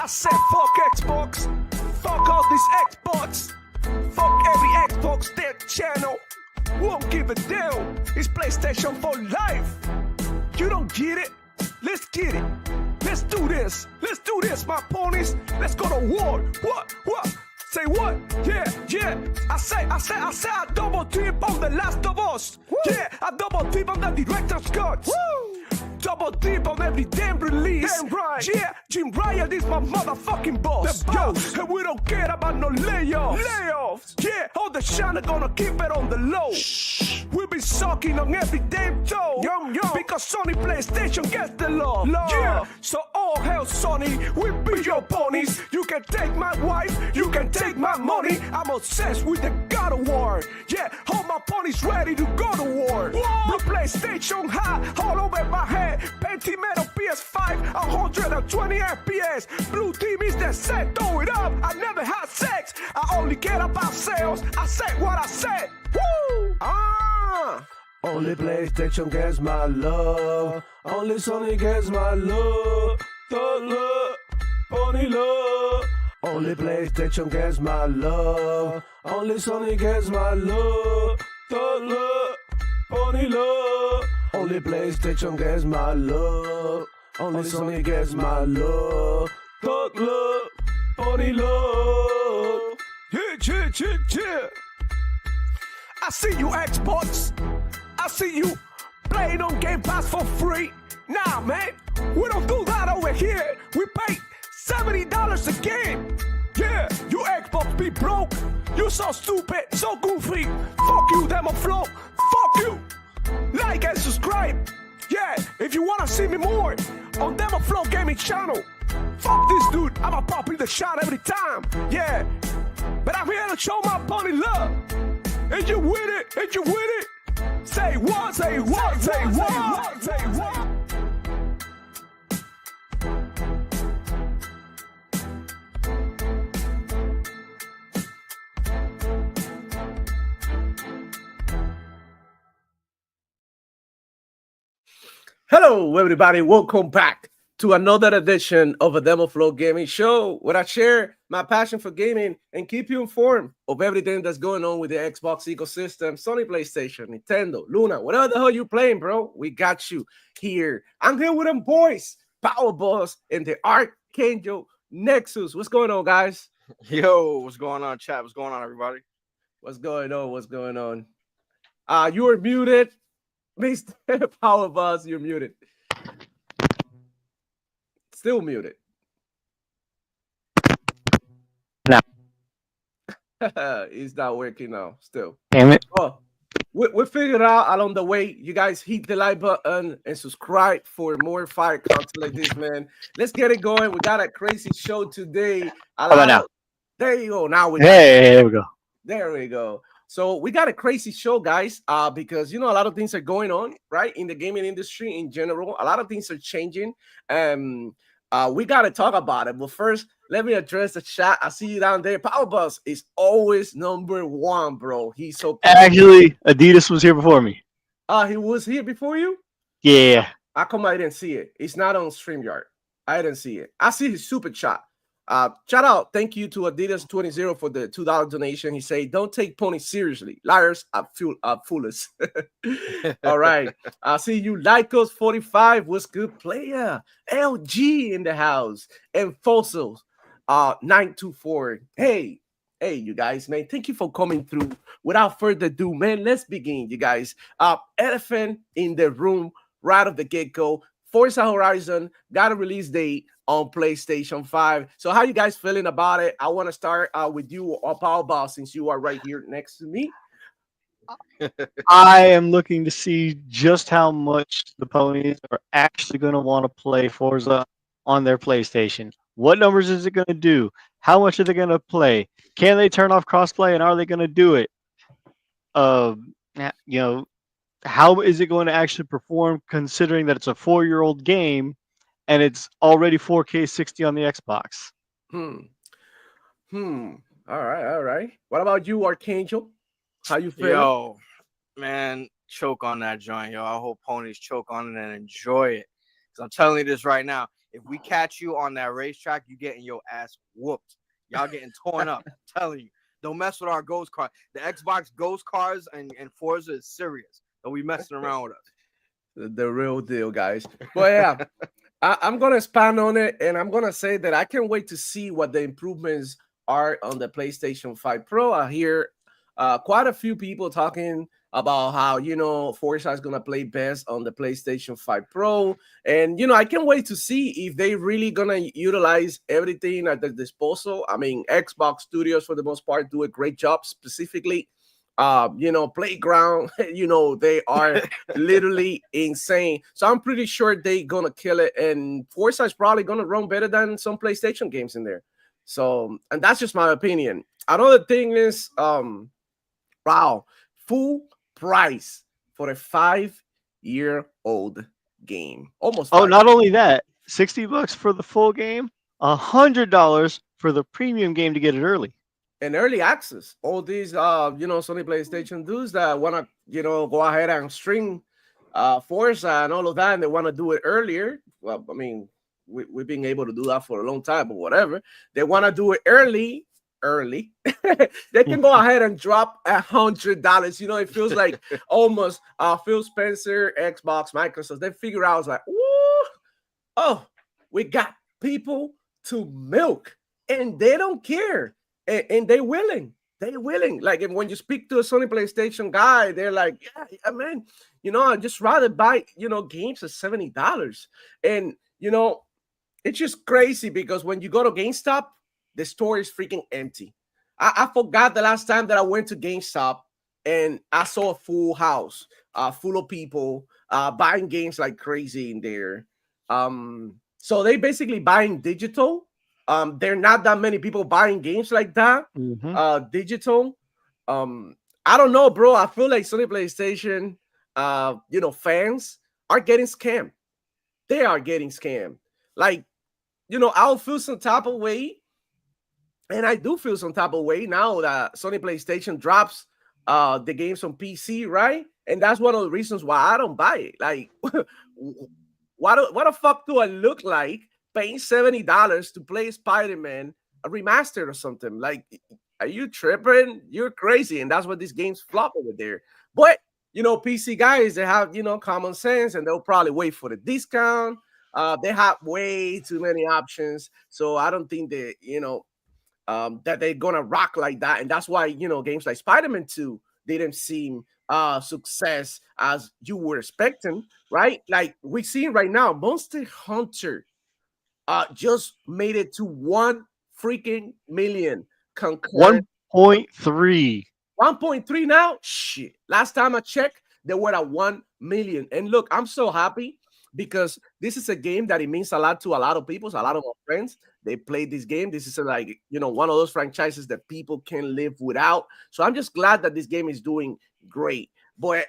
said fuck Xbox, fuck all these Xbox, fuck every Xbox their channel. Won't give a damn. It's PlayStation for life. You don't get it? Let's get it. Let's do this. Let's do this, my ponies. Let's go to war. What? Say what? Yeah. I say I double tip on The Last of Us. Woo. Yeah, I double tip on the director's cut. Woo. Double dip on every damn release. Damn right. Yeah, Jim Ryan is my motherfucking boss. The boss. Yo, and we don't care about no layoffs. Yeah, all the shine are gonna keep it on the low. Shh. We be sucking on every damn toe. Yum. Because Sony PlayStation gets the love. Yeah, so all hell Sony, we be your ponies. You can take my wife, you can take my money. I'm obsessed with the God of War. Yeah, all my ponies ready to go to war. Blue PlayStation high, all over my head. Pentimetal PS5, 120 FPS. Blue team is the set, throw it up. I never had sex, I only care about sales. I said what I said. Woo! Only PlayStation gets my love. Only Sony gets my love. The love, pony love. Only PlayStation gets my love. Only Sony gets my love. The love, pony love. Only PlayStation gets my love. Only Sony gets my love. Thug love, pony love. Yeah. I see you Xbox. I see you playing on Game Pass for free. Nah, man, we don't do that over here. We pay $70 a game. Yeah, you Xbox be broke. You so stupid, so goofy. Fuck you, Demo Flow. Fuck you. Like and subscribe. Yeah, if you wanna see me more on Demo Flow Gaming channel. Fuck this dude, I'ma pop in the shot every time. Yeah, but I'm here to show my pony love. And you with it, Say what, say what, say what, say what. Hello, everybody. Welcome back to another edition of a Demo Flow Gaming Show, where I share my passion for gaming and keep you informed of everything that's going on with the Xbox ecosystem, Sony PlayStation, Nintendo, Luna, whatever the hell you playing, bro. We got you here. I'm here with them boys, Power Boss and the Archangel Nexus. What's going on, guys? Yo, what's going on, chat? What's going on, everybody? What's going on? You are muted. Mr. Power Boss, you're muted. Still muted. No. It's not working now. Still. Damn it. Oh, we figured out along the way. You guys hit the like button and subscribe for more fire content like this, man. Let's get it going. We got a crazy show today. How about now? There you go. Now there we go. There we go. So we got a crazy show, guys, because, you know, a lot of things are going on, right, in the gaming industry in general. A lot of things are changing. We got to talk about it. But first, let me address the chat. I see you down there. Power Bus is always number one, bro. He's so cool. Actually, Adidas was here before me. He was here before you? Yeah. How come I didn't see it? It's not on StreamYard. I didn't see it. I see his super chat. Shout out, thank you to Adidas20 for the $2 donation. He said, "Don't take ponies seriously. Liars are foolish." All right. I see you, Lycos45. What's good, player? LG in the house. And Fossils 924. Hey, you guys, man. Thank you for coming through. Without further ado, man, let's begin, you guys. Elephant in the room right off the get-go. Forza Horizon got a release date on PlayStation 5. So how you guys feeling about it? I want to start with you, Power Boss, since you are right here next to me. I am looking to see just how much the ponies are actually going to want to play Forza on their PlayStation. What numbers is it going to do? How much are they going to play? Can they turn off crossplay, and are they going to do it? You know, how is it going to actually perform, considering that it's a 4-year-old game and it's already 4K 60 on the Xbox? All right. What about you, Archangel? How you feeling? Yo, man, choke on that joint, yo. I hope ponies choke on it and enjoy it. Because I'm telling you this right now. if we catch you on that racetrack, you getting your ass whooped. Y'all getting torn up. I'm telling you. Don't mess with our ghost car. The Xbox ghost cars and Forza is serious. Don't be messing around with us. The real deal, guys. But yeah, I'm gonna expand on it, and I'm gonna say that I can't wait to see what the improvements are on the PlayStation 5 Pro. I hear quite a few people talking about how Forza is gonna play best on the PlayStation 5 Pro, and I can't wait to see if they really gonna utilize everything at their disposal. I mean, Xbox Studios for the most part do a great job, specifically Playground. They are literally insane. So I'm pretty sure they gonna kill it, and Forza is probably gonna run better than some PlayStation games in there. So, and that's just my opinion. Another thing is, wow, full price for a 5-year-old game. Almost. Oh, not only that, $60 for the full game, $100 for the premium game to get it early. And early access. All these Sony PlayStation dudes that want to go ahead and stream Forza and all of that, and they want to do it earlier. Well, I mean, we've been able to do that for a long time, but whatever. They want to do it early. They can go ahead and drop $100. It feels like almost Phil Spencer, Xbox, Microsoft. They figure out, like, oh, we got people to milk, and they don't care. And they're willing. Like, when you speak to a Sony PlayStation guy, they're like, yeah, man, I'd just rather buy, games at $70. And, it's just crazy because when you go to GameStop, the store is freaking empty. I forgot the last time that I went to GameStop and I saw a full house, full of people buying games like crazy in there. So they basically buying digital. There are not that many people buying games like that, digital. I don't know, bro. I feel like Sony PlayStation, fans are getting scammed. They are getting scammed. Like, I'll feel some type of way, and I do feel some type of way now that Sony PlayStation drops the games on PC, right? And that's one of the reasons why I don't buy it. Like, what the fuck do I look like paying $70 to play Spider-Man a remastered or something? Like, are you tripping? You're crazy. And that's what these games flop over there. But PC guys, they have common sense, and they'll probably wait for the discount. They have way too many options, so I don't think that that they're gonna rock like that. And that's why games like Spider-Man 2 didn't seem success as you were expecting, right? Like we're seeing right now, Monster Hunter just made it to 1 freaking million concurrent. 1.3. 1.3 now? Shit. Last time I checked, they were at 1 million. And look, I'm so happy because this is a game that it means a lot to a lot of people. So a lot of my friends, they played this game. This is one of those franchises that people can live without. So I'm just glad that this game is doing great. But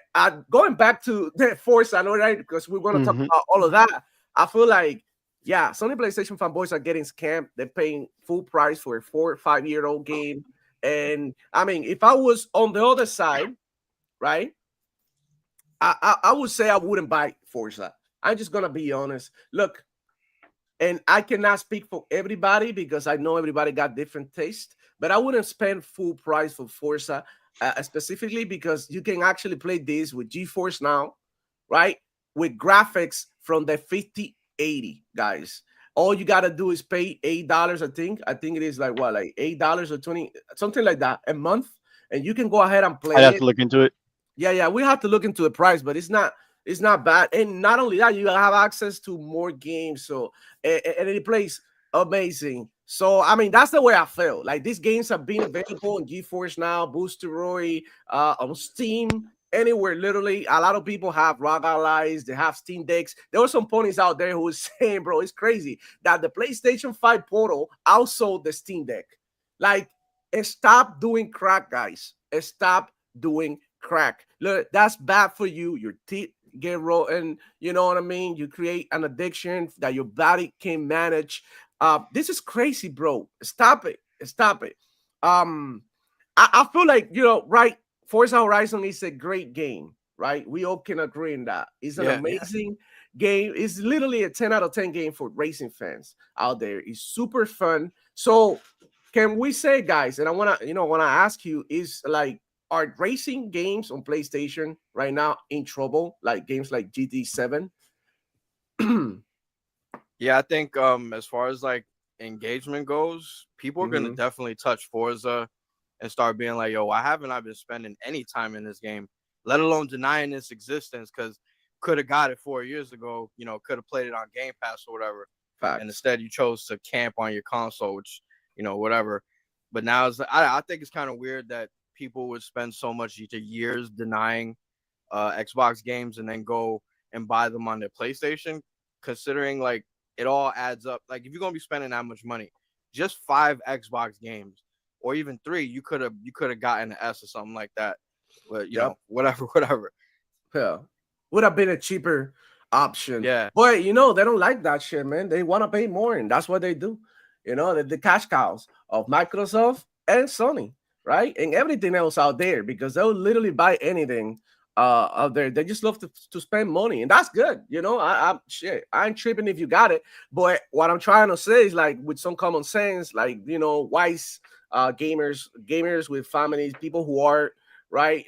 going back to the Forza, I know, right? Because we're going to talk about all of that. I feel like, yeah, Sony PlayStation fanboys are getting scammed. They're paying full price for a 4 or 5-year-old game. And I mean, if I was on the other side, right, I would say I wouldn't buy Forza. I'm just gonna be honest. Look, and I cannot speak for everybody because I know everybody got different taste, but I wouldn't spend full price for Forza, specifically because you can actually play this with GeForce Now, right, with graphics from the 5080, guys. All you gotta do is pay $8. I think it is like $8 or 20, something like that a month, and you can go ahead and play. I have to look into it. Yeah, we have to look into the price, but it's not bad. And not only that, you have access to more games. So and it plays amazing. So I mean, that's the way I feel. Like these games have been available on GeForce Now, Boosteroid, on Steam. Anywhere, literally. A lot of people have ROG Allies, they have Steam Decks. There were some ponies out there who was saying, bro, it's crazy that the PlayStation 5 Portal outsold the Steam Deck. Like, stop doing crack, guys. Stop doing crack. Look, that's bad for you. Your teeth get rotten. You know what I mean? You create an addiction that your body can manage. This is crazy, bro. Stop it. I feel like, right? Forza Horizon is a great game, right? We all can agree in that. It's an Yeah. amazing game. It's literally a 10 out of 10 game for racing fans out there. It's super fun. So can we say, guys, and I want to ask you, is like, are racing games on PlayStation right now in trouble, like games like GT7? Yeah, I think as far as like engagement goes, people are gonna definitely touch Forza and start being like, yo, why haven't I been spending any time in this game, let alone denying its existence? Because could have got it 4 years ago, could have played it on Game Pass or whatever. Facts. And instead you chose to camp on your console, which, whatever. But now I think it's kind of weird that people would spend so much years denying Xbox games and then go and buy them on their PlayStation, considering like it all adds up. Like if you're gonna be spending that much money, just 5 Xbox games or even 3, you could have gotten an S or something like that. But whatever. Yeah, would have been a cheaper option. Yeah, but they don't like that shit, man. They want to pay more, and that's what they do. The cash cows of Microsoft and Sony, right? And everything else out there, because they'll literally buy anything out there. They just love to spend money, and that's good. I ain't tripping if you got it. But what I'm trying to say is, like, with some common sense, like, wise gamers with families, people who are right,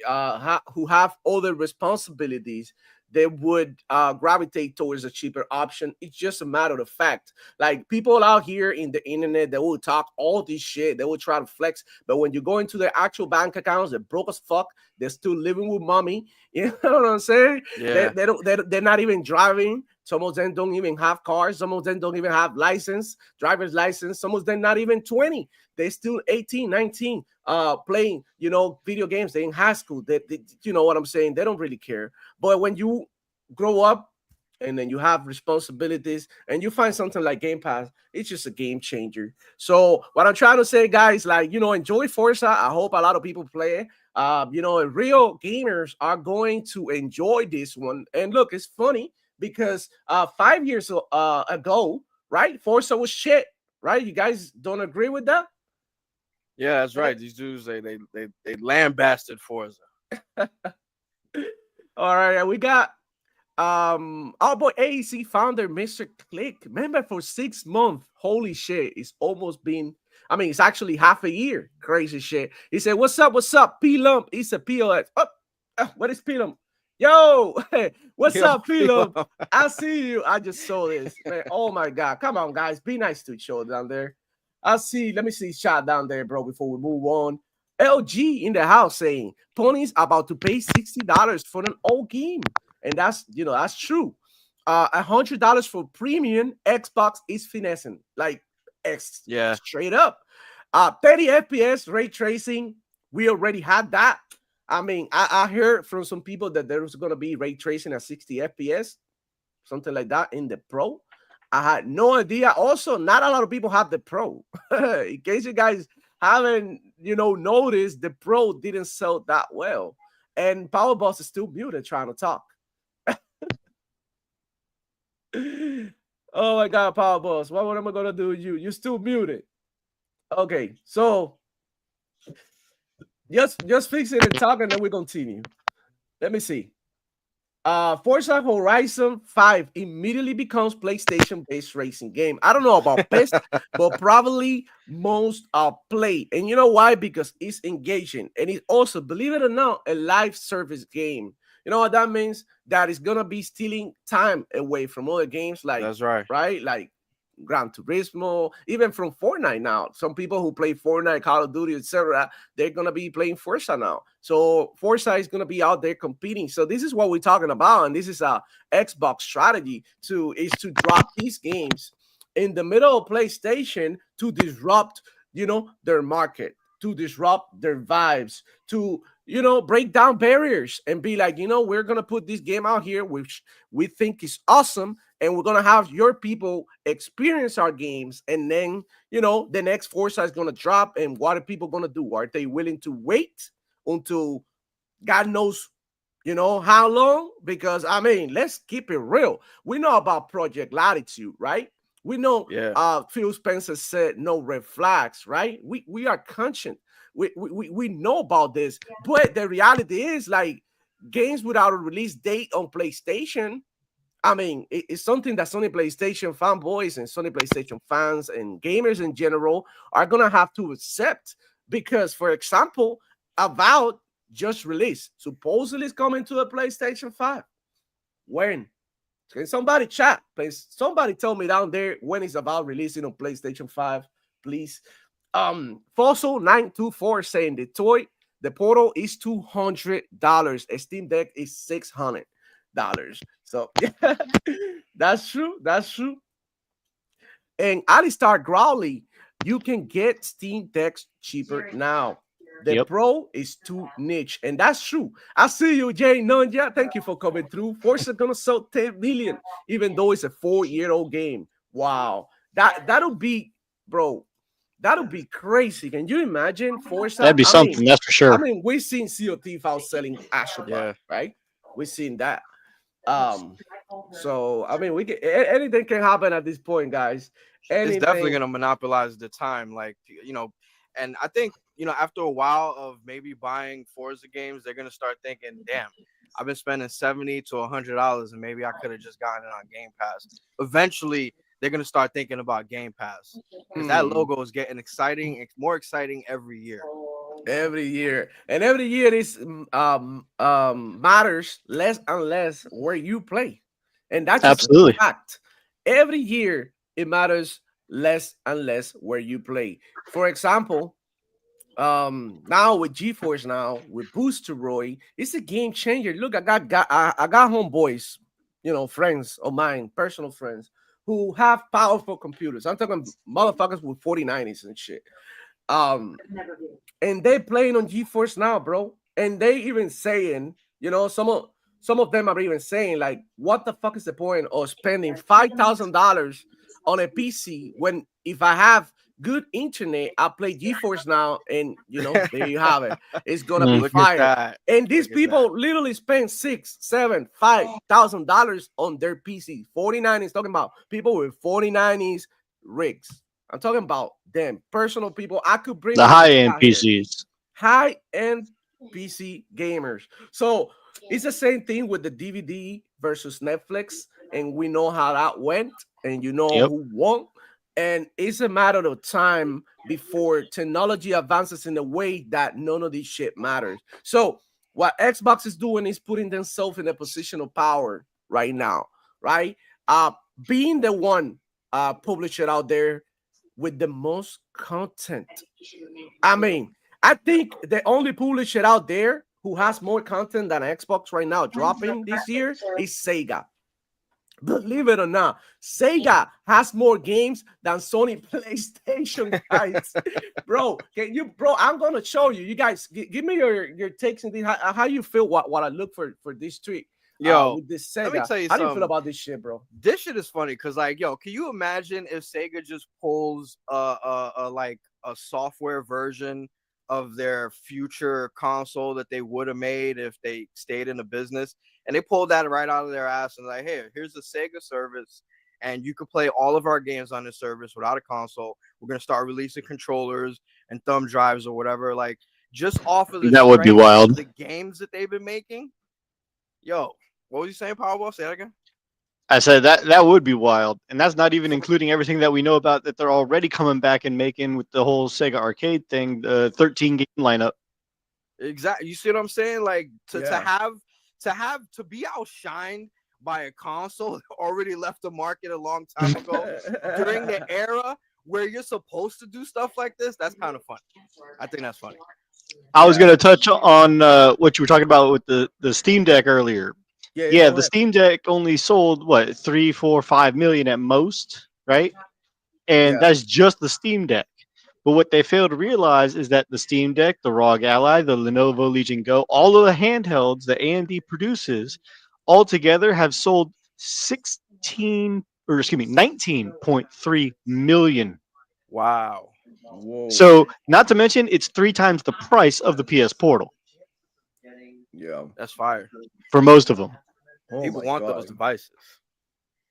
who have other responsibilities, they would gravitate towards a cheaper option. It's just a matter of fact. Like, people out here in the internet, they will talk all this shit. They will try to flex. But when you go into their actual bank accounts, they're broke as fuck. They're still living with mommy. You know what I'm saying? Yeah. They're not even driving. Some of them don't even have cars. Some of them don't even have driver's license. Some of them not even 20. They're still 18, 19, playing, video games. They're in high school. They, you know what I'm saying? They don't really care. But when you grow up and then you have responsibilities and you find something like Game Pass, it's just a game changer. So what I'm trying to say, guys, like, enjoy Forza. I hope a lot of people play it. Real gamers are going to enjoy this one. And look, it's funny because 5 years ago, right, Forza was shit, right? You guys don't agree with that? Yeah, that's right. These dudes, they lambasted Forza. All right, we got our boy AEC founder Mr. Click. Remember, for 6 months, holy shit, it's almost been, it's actually half a year. Crazy shit. He said, what's up, P-Lump? It's a POS. What is P-Lump? Yo, what's up, P-Lump? I see you. I just saw this, man. Oh my God. Come on, guys. Be nice to each other down there. Let me see shot down there, bro, before we move on. LG in the house saying Pony's about to pay $60 for an old game. And that's true. $100 for premium Xbox is finessing. Like, straight up. 30 FPS ray tracing. We already had that. I heard from some people that there was going to be ray tracing at 60 FPS, something like that in the Pro. I had no idea. Also, not a lot of people have the Pro. In case you guys haven't, noticed, the Pro didn't sell that well. And Power Boss is still muted trying to talk. Oh my God, Power Boss. What am I going to do with you? You're still muted. Okay, so just fix it and talk, and then we continue. Let me see. Forza Horizon 5 immediately becomes PlayStation-based racing game. I don't know about best, but probably most played. And you know why? Because it's engaging. And it's also, believe it or not, a live service game. You know what that means? That it's going to be stealing time away from other games like, that's right. Right? Like Gran Turismo, even from Fortnite now. Some people who play Fortnite, Call of Duty, etc., they're going to be playing Forza now. So Forza is going to be out there competing. So this is what we're talking about. And this is a Xbox strategy to drop these games in the middle of PlayStation to disrupt, their market, to disrupt their vibes, to, break down barriers and be like, we're going to put this game out here, which we think is awesome. And we're going to have your people experience our games. And then, the next Forza is going to drop. And what are people going to do? Are they willing to wait until God knows, how long? Because, let's keep it real. We know about Project Latitude, right? We know Phil Spencer said no red flags, right? We are conscious. We know about this. But the reality is, like, games without a release date on PlayStation, I mean, it's something that Sony PlayStation fanboys and Sony PlayStation fans and gamers in general are gonna have to accept. Because, for example, Avowed just released. Supposedly it's coming to the PlayStation 5. When? Can somebody chat? Please, somebody tell me down there when it's about releasing on PlayStation 5, please. Fossil924 saying the Portal is $200. A Steam Deck is $600. So yeah, that's true. That's true. And Alistar Growley, you can get Steam Decks cheaper now. The Pro is too niche, and that's true. I see you, Jay Nunja. Thank you for coming through. Forza gonna sell 10 million, even though it's a 4-year-old game. Wow, that'll be, bro. That'll be crazy. Can you imagine Forza? That'd be something, that's for sure. I mean, we've seen COT selling Astronaut, right? We've seen that. So I mean, anything can happen at this point, guys. Anything. It's definitely gonna monopolize the time, like, you know. And I think, you know, after a while of maybe buying Forza games, they're gonna start thinking, damn, I've been spending $70 to $100, and maybe I could have just gotten it on Game Pass. Eventually, they're gonna start thinking about Game Pass, because that logo is getting exciting. It's more exciting every year. Every year, and every year this matters less and less where you play, and that's absolutely a fact. Every year it matters less and less where you play. For example, now with GeForce, now with Boosteroid, it's a game changer. Look, I got homeboys, you know, friends of mine, personal friends, who have powerful computers. I'm talking motherfuckers with 4090s and shit. And they playing on GeForce now, bro. And they even saying, you know, some of them are even saying, like, what the fuck is the point of spending $5,000 on a PC when if I have good internet, I play GeForce now, and you know, there you have it. It's gonna be fire. And these people literally spend $6,000, $7,000, $5,000 on their PC. 49 talking about people with 49s rigs. I'm talking about them personal people. I could bring the high-end PCs, high-end PC gamers. So it's the same thing with the DVD versus Netflix, and we know how that went, and you know who won. And it's a matter of time before technology advances in a way that none of this shit matters. So what Xbox is doing is putting themselves in a position of power right now, right? Being the one publisher out there with the most content. I mean, I think the only publisher out there who has more content than Xbox right now dropping this year is Sega. Believe it or not, Sega has more games than Sony PlayStation, guys. Bro, I'm gonna show you. You guys, give me your takes and how you feel. What I look for this tweet. Yo, with this Sega. Let me tell you how something. do you feel about this shit, bro? This shit is funny because, like, yo, can you imagine if Sega just pulls like a software version of their future console that they would have made if they stayed in the business, and they pulled that right out of their ass and like, hey, here's the Sega service, and you can play all of our games on this service without a console. We're gonna start releasing controllers and thumb drives or whatever, like, just off of the that would be wild. The games that they've been making. Yo, what was you saying, Powerball? Say that again. I said that would be wild, and that's not even including everything that we know about that they're already coming back and making with the whole Sega Arcade thing, the 13 game lineup. Exactly. You see what I'm saying? Like to be outshined by a console that already left the market a long time ago during the era where you're supposed to do stuff like this. That's kind of funny. I think that's funny. I was going to touch on what you were talking about with the Steam Deck earlier. Yeah, the Steam Deck only sold what 3, 4, 5 million at most, right? And that's just the Steam Deck. But what they fail to realize is that the Steam Deck, the ROG Ally, the Lenovo Legion Go, all of the handhelds that AMD produces, altogether have sold 19.3 million. Wow. Whoa. So, not to mention, it's 3 times the price of the PS Portal. Yeah, that's fire for most of them. People want those devices.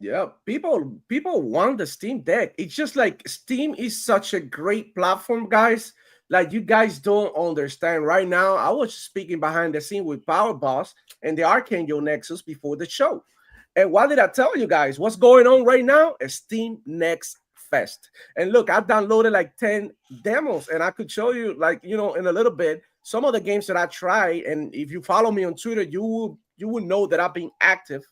Yeah, people want the Steam Deck. It's just like Steam is such a great platform, guys, like you guys don't understand right now. I was speaking behind the scene with Power Boss and the Archangel Nexus before the show. And what did I tell you guys? What's going on right now? A Steam Next Fest. And look, I downloaded like 10 demos, and I could show you, like, you know, in a little bit, some of the games that I tried. And if you follow me on Twitter, you will know that I've been active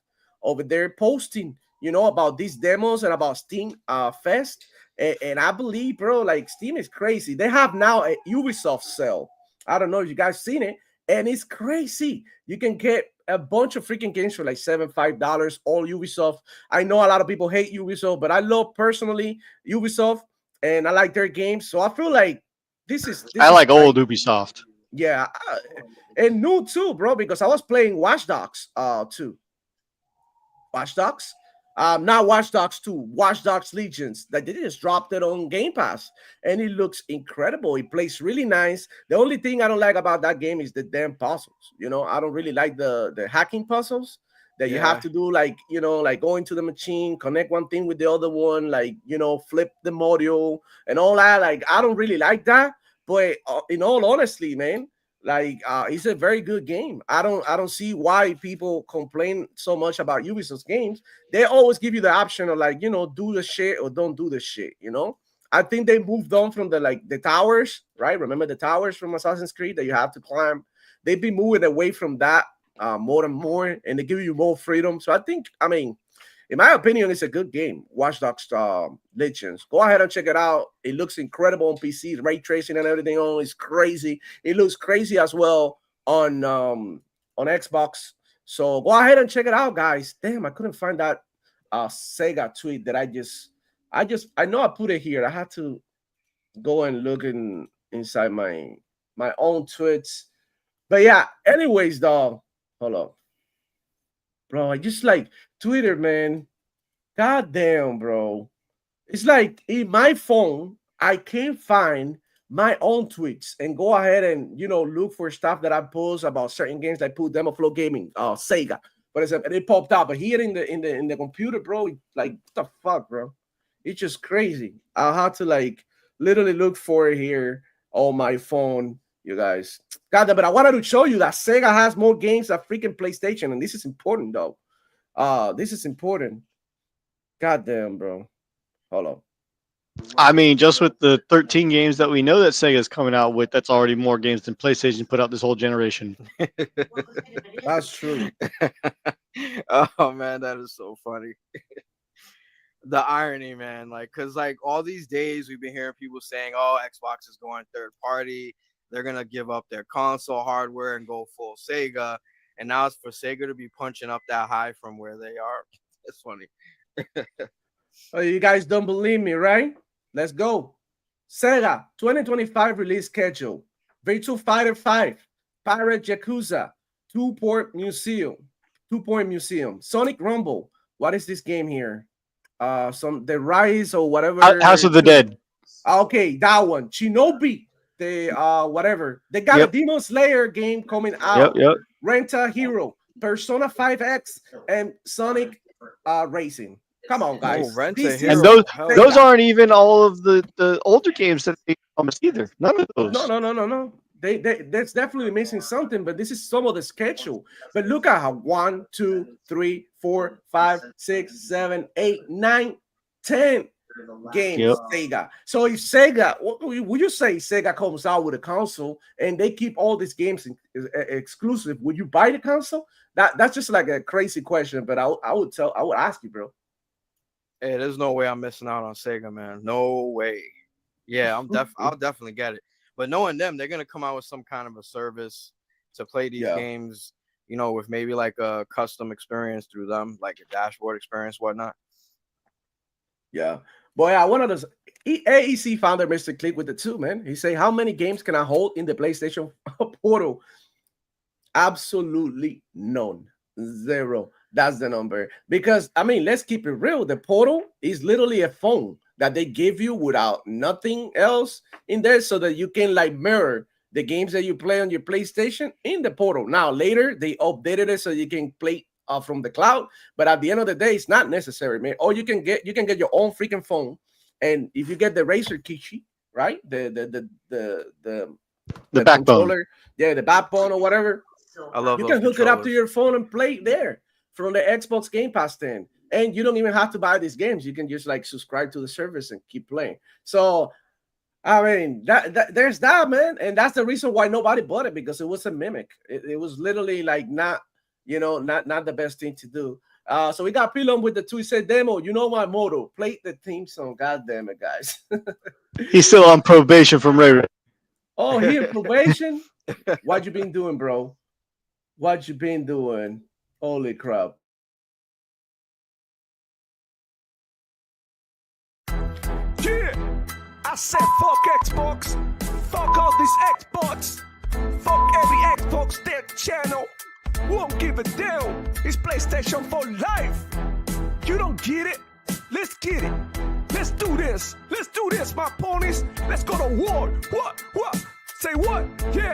over there posting, you know, about these demos and about Steam Fest. And I believe, bro, like Steam is crazy. They have now a Ubisoft sale. I don't know if you guys seen it, and it's crazy. You can get a bunch of freaking games for like $7-5, all Ubisoft. I know a lot of people hate Ubisoft, but I love personally Ubisoft, and I like their games. So I feel like this is I like old Ubisoft. Yeah, and new too, bro, because I was playing Watch Dogs too. Watch Dogs? Not Watch Dogs 2, Watch Dogs Legions. That they just dropped it on Game Pass, and it looks incredible. It plays really nice. The only thing I don't like about that game is the damn puzzles. You know, I don't really like the hacking puzzles that you have to do, like, you know, like go into the machine, connect one thing with the other one, like, you know, flip the module and all that. Like, I don't really like that. But in all honesty, man, like it's a very good game. I don't see why people complain so much about Ubisoft's games. They always give you the option of, like, you know, do the shit or don't do the shit, you know. I think they moved on from the towers, right? Remember the towers from Assassin's Creed that you have to climb? They've been moving away from that more and more, and they give you more freedom. So I think, I mean, in my opinion, it's a good game. Watch Dogs Legends. Go ahead and check it out. It looks incredible on PC. Ray tracing and everything on is crazy. It looks crazy as well on Xbox. So go ahead and check it out, guys. Damn, I couldn't find that Sega tweet that I know I put it here. I had to go and look inside my own tweets. But yeah, anyways, dog. Hold up. Bro, I just like Twitter, man. God damn, bro. It's like in my phone, I can't find my own tweets and go ahead and, you know, look for stuff that I post about certain games. I put Demo Flow Gaming, Sega, for example, and it popped up. But here in the computer, bro, like, what the fuck, bro? It's just crazy. I'll have to like literally look for it here on my phone, you guys. God damn, but I wanted to show you that Sega has more games than freaking PlayStation, and this is important, though. This is important. God damn, bro. Hold on. I mean, just with the 13 games that we know that Sega's coming out with, that's already more games than PlayStation put out this whole generation. That's true. Oh man, that is so funny. The irony, man, like, because like all these days we've been hearing people saying, oh, Xbox is going third party, they're gonna give up their console hardware and go full Sega, and now it's for Sega to be punching up that high from where they are. It's funny. Oh, you guys don't believe me, right? Let's go. Sega 2025 release schedule: Virtua Fighter 5, Pirate Yakuza, Two Point Museum, Sonic Rumble. What is this game here? The Rise or whatever. House of the Dead. Okay, that one. Shinobi. The whatever. They got a Demon Slayer game coming out. Renta Hero, Persona 5X, and Sonic Racing. Come on, guys. Oh, and those aren't even all of the older games that they promised either. None of those. No. That's definitely missing something, but this is some of the schedule. But look at how 1, 2, 3, 4, 5, 6, 7, 8, 9, 10 games. Sega. So if Sega, would you say Sega comes out with a console and they keep all these games exclusive? Would you buy the console? That's just like a crazy question, but I would ask you, bro. Hey, there's no way I'm missing out on Sega, man. No way. Yeah, I'll definitely get it. But knowing them, they're gonna come out with some kind of a service to play these games, you know, with maybe like a custom experience through them, like a dashboard experience, whatnot. Yeah. Boy, I one of those AEC founder, Mr. Click with the two, man. He say, how many games can I hold in the PlayStation portal? Absolutely none. 0. That's the number. Because, I mean, let's keep it real. The portal is literally a phone that they give you without nothing else in there so that you can like mirror the games that you play on your PlayStation in the portal. Now, later, they updated it so you can play from the cloud. But at the end of the day, it's not necessary, man. Or you can get your own freaking phone. And if you get the Razer Kishi, right? The backbone. controller, yeah, the backbone or whatever. I love You those can hook it up to controllers. your phone and play it there from the Xbox Game Pass then. And you don't even have to buy these games. You can just like subscribe to the service and keep playing. So I mean, there's that, man, and that's the reason why nobody bought it, because it was a mimic. It was literally like not the best thing to do. So we got Pilon with the Twisted demo. You know my motto: play the theme song. God damn it, guys. He's still on probation from Ray Ray. Oh, he in probation? What you been doing, bro? What you been doing? Holy crap. Yeah, I said fuck Xbox, fuck all these Xbox, fuck every Xbox their channel. Won't give a damn. It's PlayStation for life. You don't get it? Let's get it. Let's do this. Let's do this, my ponies. Let's go to war. What? Say what? Yeah.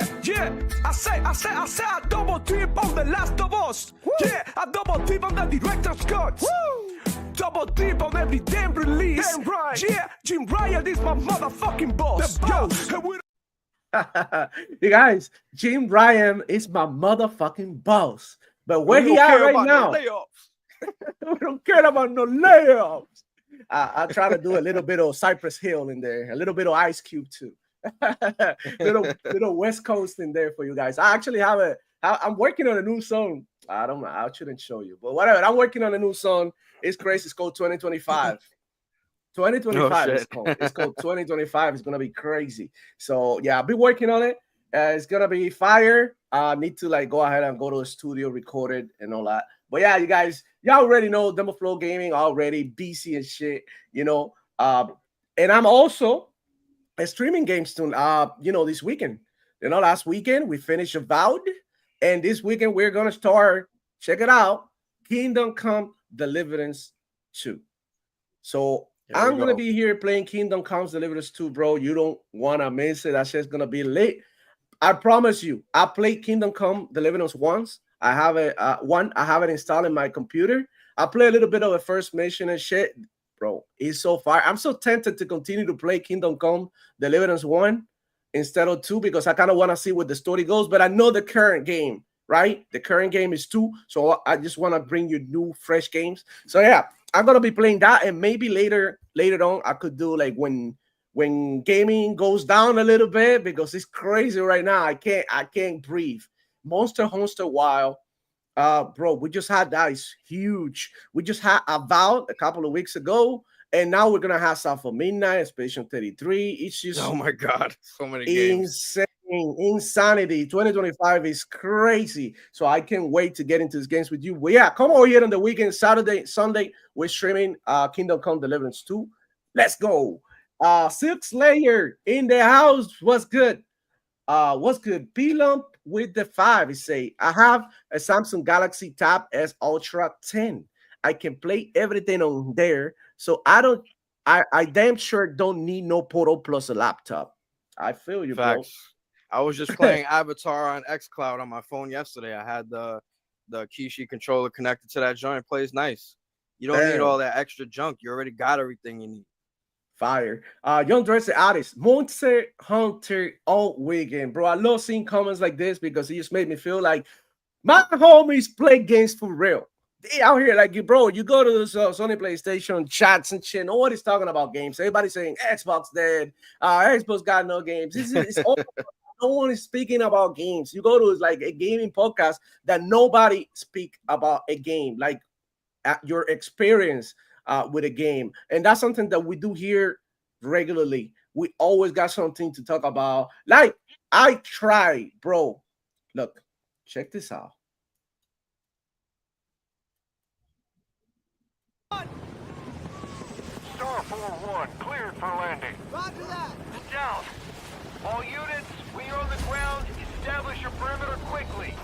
I say I double dip on The Last of Us. Woo. Yeah, I double dip on the director's cut. Woo. Double dip on every damn release. Damn right. Yeah, Jim Ryan is my motherfucking boss. The boss. Yo, you guys, Jim Ryan is my motherfucking boss. But where he at right now? We don't care about no layoffs. I try to do a little bit of Cypress Hill in there, a little bit of Ice Cube too. little West Coast in there for you guys. I actually have I'm working on a new song. I don't know. I shouldn't show you, but whatever. I'm working on a new song. It's crazy. It's called 2025. 2025 is called. It's called 2025. It's gonna be crazy. So yeah, I'll be working on it. It's gonna be fire. I need to like go ahead and go to the studio, record it, and all that. But yeah, you guys, y'all already know Demo Flow Gaming already, BC and shit, you know. And I'm also streaming games soon. This weekend. Last weekend we finished Avowed, and this weekend we're gonna start. Check it out, Kingdom Come Deliverance 2. So I'm gonna be here playing Kingdom Come Deliverance 2, bro. You don't wanna miss it. That shit's gonna be lit. I promise you. I played Kingdom Come Deliverance once. I have it. I have it installed in my computer. I play a little bit of the first mission and shit, bro. It's so far. I'm so tempted to continue to play Kingdom Come Deliverance 1 instead of 2 because I kind of want to see where the story goes. But I know the current game, right? The current game is 2, so I just want to bring you new, fresh games. So yeah, I'm gonna be playing that, and maybe later on I could do like when gaming goes down a little bit because it's crazy right now. I can't breathe. Monster Hunter Wild, bro, we just had that. It's huge. We just had Avowed a couple of weeks ago, and now we're gonna have South of Midnight, Station 33. It's just oh my god, so many games. Insanity. 2025 is crazy. So I can't wait to get into these games with you. But yeah, come over here on the weekend, Saturday, Sunday. We're streaming Kingdom Come Deliverance 2. Let's go. Silk Slayer in the house. What's good? What's good? P-Lump with the 5. He say, I have a Samsung Galaxy Tab S Ultra 10. I can play everything on there. So I damn sure don't need no Portal plus a laptop. I feel you, Facts. bro. I was just playing Avatar on xCloud on my phone yesterday. I had the Kishi controller connected to that joint. It plays nice. You don't need all that extra junk. You already got everything you need. Fire. Young Dressed Artist, Monster Hunter all weekend, bro. I love seeing comments like this because it just made me feel like my homies play games for real. They out here like you, bro. You go to the Sony PlayStation chats and shit. Nobody's talking about games. Everybody's saying Xbox dead. Xbox got no games. It's all, no one is speaking about games. You go to like a gaming podcast that nobody speak about a game, like your experience with a game. And that's something that we do here regularly. We always got something to talk about. Like I try, bro. Look, check this out. Star 4-1, cleared for landing. Roger that. Down. All units, when you're on the ground, establish your perimeter quickly.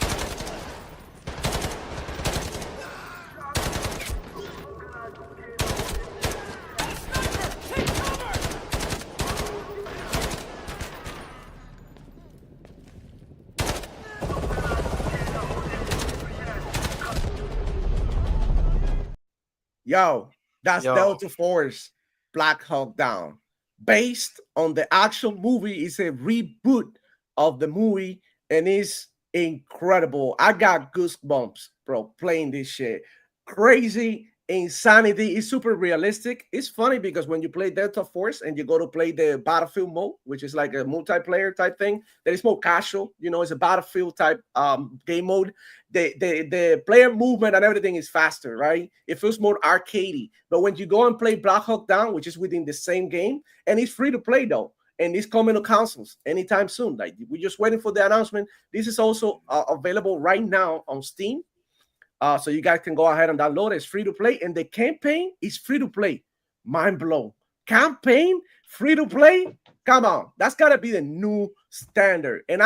Yo, that's Delta Force Black Hawk Down. based on the actual movie. It's a reboot of the movie, and it's incredible. I got goosebumps, bro, playing this shit. Crazy insanity. It's super realistic. It's funny because when you play Delta Force and you go to play the Battlefield mode, which is like a multiplayer type thing, that is more casual. You know, it's a Battlefield type game mode. The player movement and everything is faster, right? It feels more arcadey. But when you go and play Black Hawk Down, which is within the same game, and it's free to play though, and it's coming to consoles anytime soon. Like, we're just waiting for the announcement. This is also available right now on Steam. So you guys can go ahead and download it. It's free to play, and the campaign is free to play. Mind blown. Campaign free to play. Come on, that's gotta be the new standard. And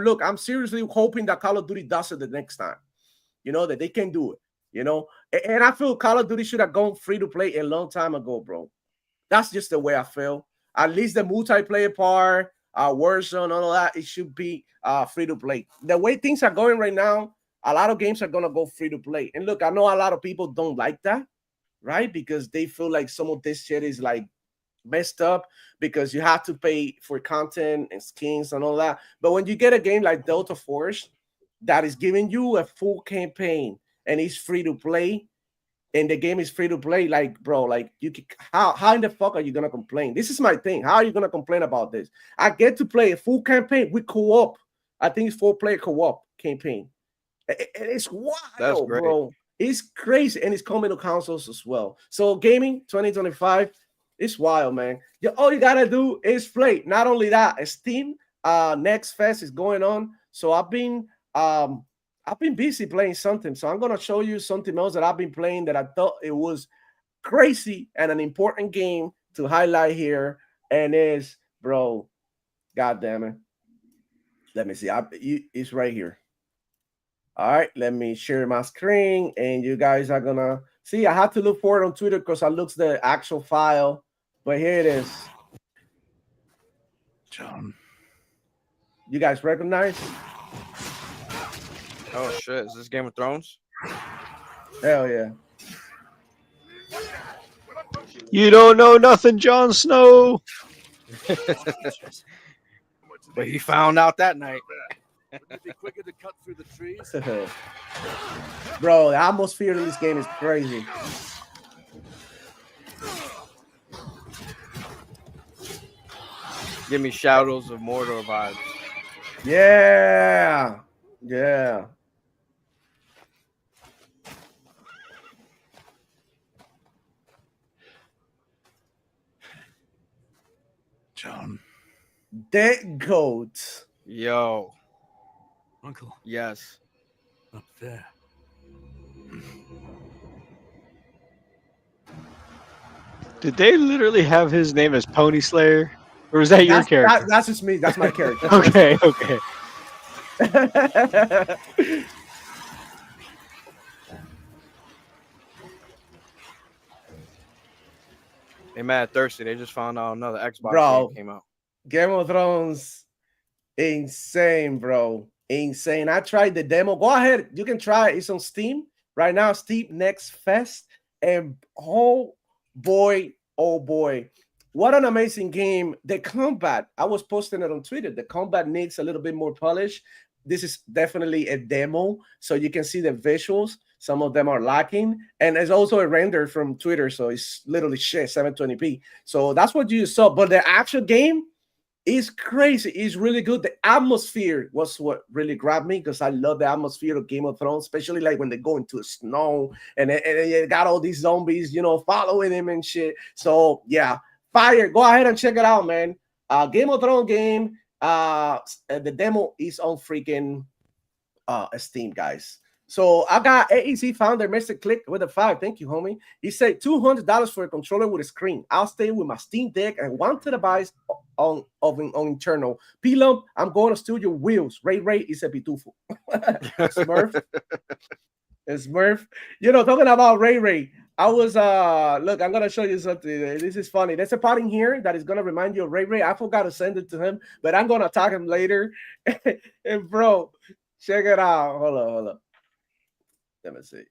look, I'm seriously hoping that Call of Duty does it the next time. You know, that they can do it. You know, and I feel Call of Duty should have gone free to play a long time ago, bro. That's just the way I feel. At least the multiplayer part, Warzone, all of that, it should be free to play. The way things are going right now, a lot of games are gonna go free to play. And look, I know a lot of people don't like that, right? Because they feel like some of this shit is like messed up because you have to pay for content and skins and all that. But when you get a game like Delta Force that is giving you a full campaign and it's free to play, and the game is free to play, like, bro, like, you can, how in the fuck are you gonna complain? This is my thing. How are you gonna complain about this? I get to play a full campaign with co-op. I think it's 4-player co-op campaign. It's wild, bro. It's crazy, and it's coming to consoles as well. So gaming 2025, it's wild, man. All you gotta do is play. Not only that, Steam Next Fest is going on. So I've been busy playing something. So I'm gonna show you something else that I've been playing that I thought it was crazy and an important game to highlight here. And is, bro, god damn it. Let me see. It's right here. All right, let me share my screen, and you guys are gonna see. I have to look for it on Twitter because I looked the actual file, but here it is. John, you guys recognize? Oh shit! Is this Game of Thrones? Hell yeah! You don't know nothing, Jon Snow. But he found out that night. wouldn't it be quicker to cut through the trees? Bro, the atmosphere in this game is crazy. Give me Shadows of Mordor vibes. Yeah, yeah. John. Dead goat. Yo. Uncle. Yes. Up there. Did they literally have his name as Pony Slayer? Or is that your character? That's just me. That's my character. Okay, okay. They mad thirsty. They just found out another Xbox game came out. Game of Thrones, insane, bro. Insane. I tried the demo. Go ahead. You can try it. It's on Steam right now. Steam Next Fest. And oh boy, what an amazing game. The combat, I was posting it on Twitter. The combat needs a little bit more polish. This is definitely a demo, so you can see the visuals. Some of them are lacking, and it's also a render from Twitter, so it's literally shit, 720p. So that's what you saw, but the actual game is crazy. It's really good. The atmosphere was what really grabbed me because I love the atmosphere of Game of Thrones, especially like when they go into the snow and you got all these zombies, you know, following him and shit. So yeah, fire. Go ahead and check it out, man. Game of Thrones game. The demo is on freaking Steam, guys. So I got AEC founder Mr. Click with a 5. Thank you, homie. He said $200 for a controller with a screen. I'll stay with my Steam Deck and 1 TB on internal. P-Lump, I'm going to steal your wheels. Ray is a pitufo. Smurf. You know, talking about Ray. I was look, I'm gonna show you something. This is funny. There's a part in here that is gonna remind you of Ray. I forgot to send it to him, but I'm gonna tag him later. And bro, check it out. Hold on. Let me see.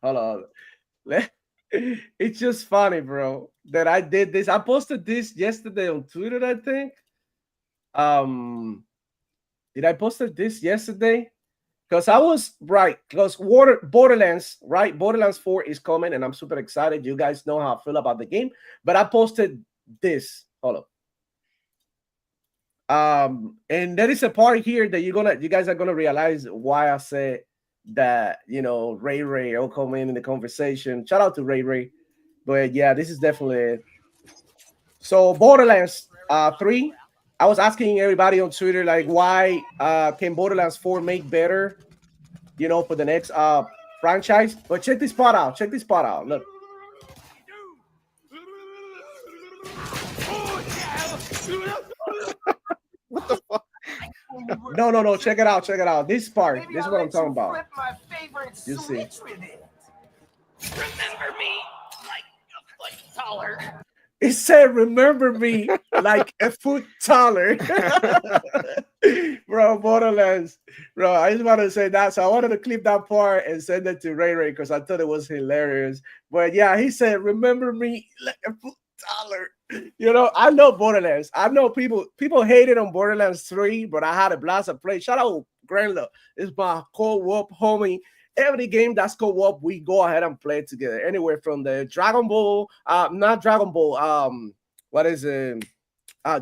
Hold on. It's just funny, bro. that I did this. I posted this yesterday on Twitter, I think. Did I posted this yesterday? Because I was right. Because Borderlands, right? Borderlands 4 is coming, and I'm super excited. You guys know how I feel about the game. But I posted this. Hold up. And there is a part here that you guys are gonna realize why I said that, you know, Ray will come in the conversation. Shout out to Ray. But yeah, this is definitely so. Borderlands 3. I was asking everybody on Twitter, like, why can Borderlands 4 make better, you know, for the next franchise? But check this part out. Check this part out. Look. What the fuck? No. Check it out. Check it out. This part. This is what I'm talking about. You see. Remember me like a foot taller. It said, remember me like a foot taller. Bro, Borderlands. Bro, I just wanted to say that. So I wanted to clip that part and send it to Ray because I thought it was hilarious. But yeah, he said, remember me like a foot taller. You know, I love Borderlands. I know people hated on Borderlands 3, but I had a blast of play. Shout out Granlo. It's my co-op homie. Every game that's co-op, we go ahead and play together. Anywhere from the Dragon Ball, not Dragon Ball, what is it?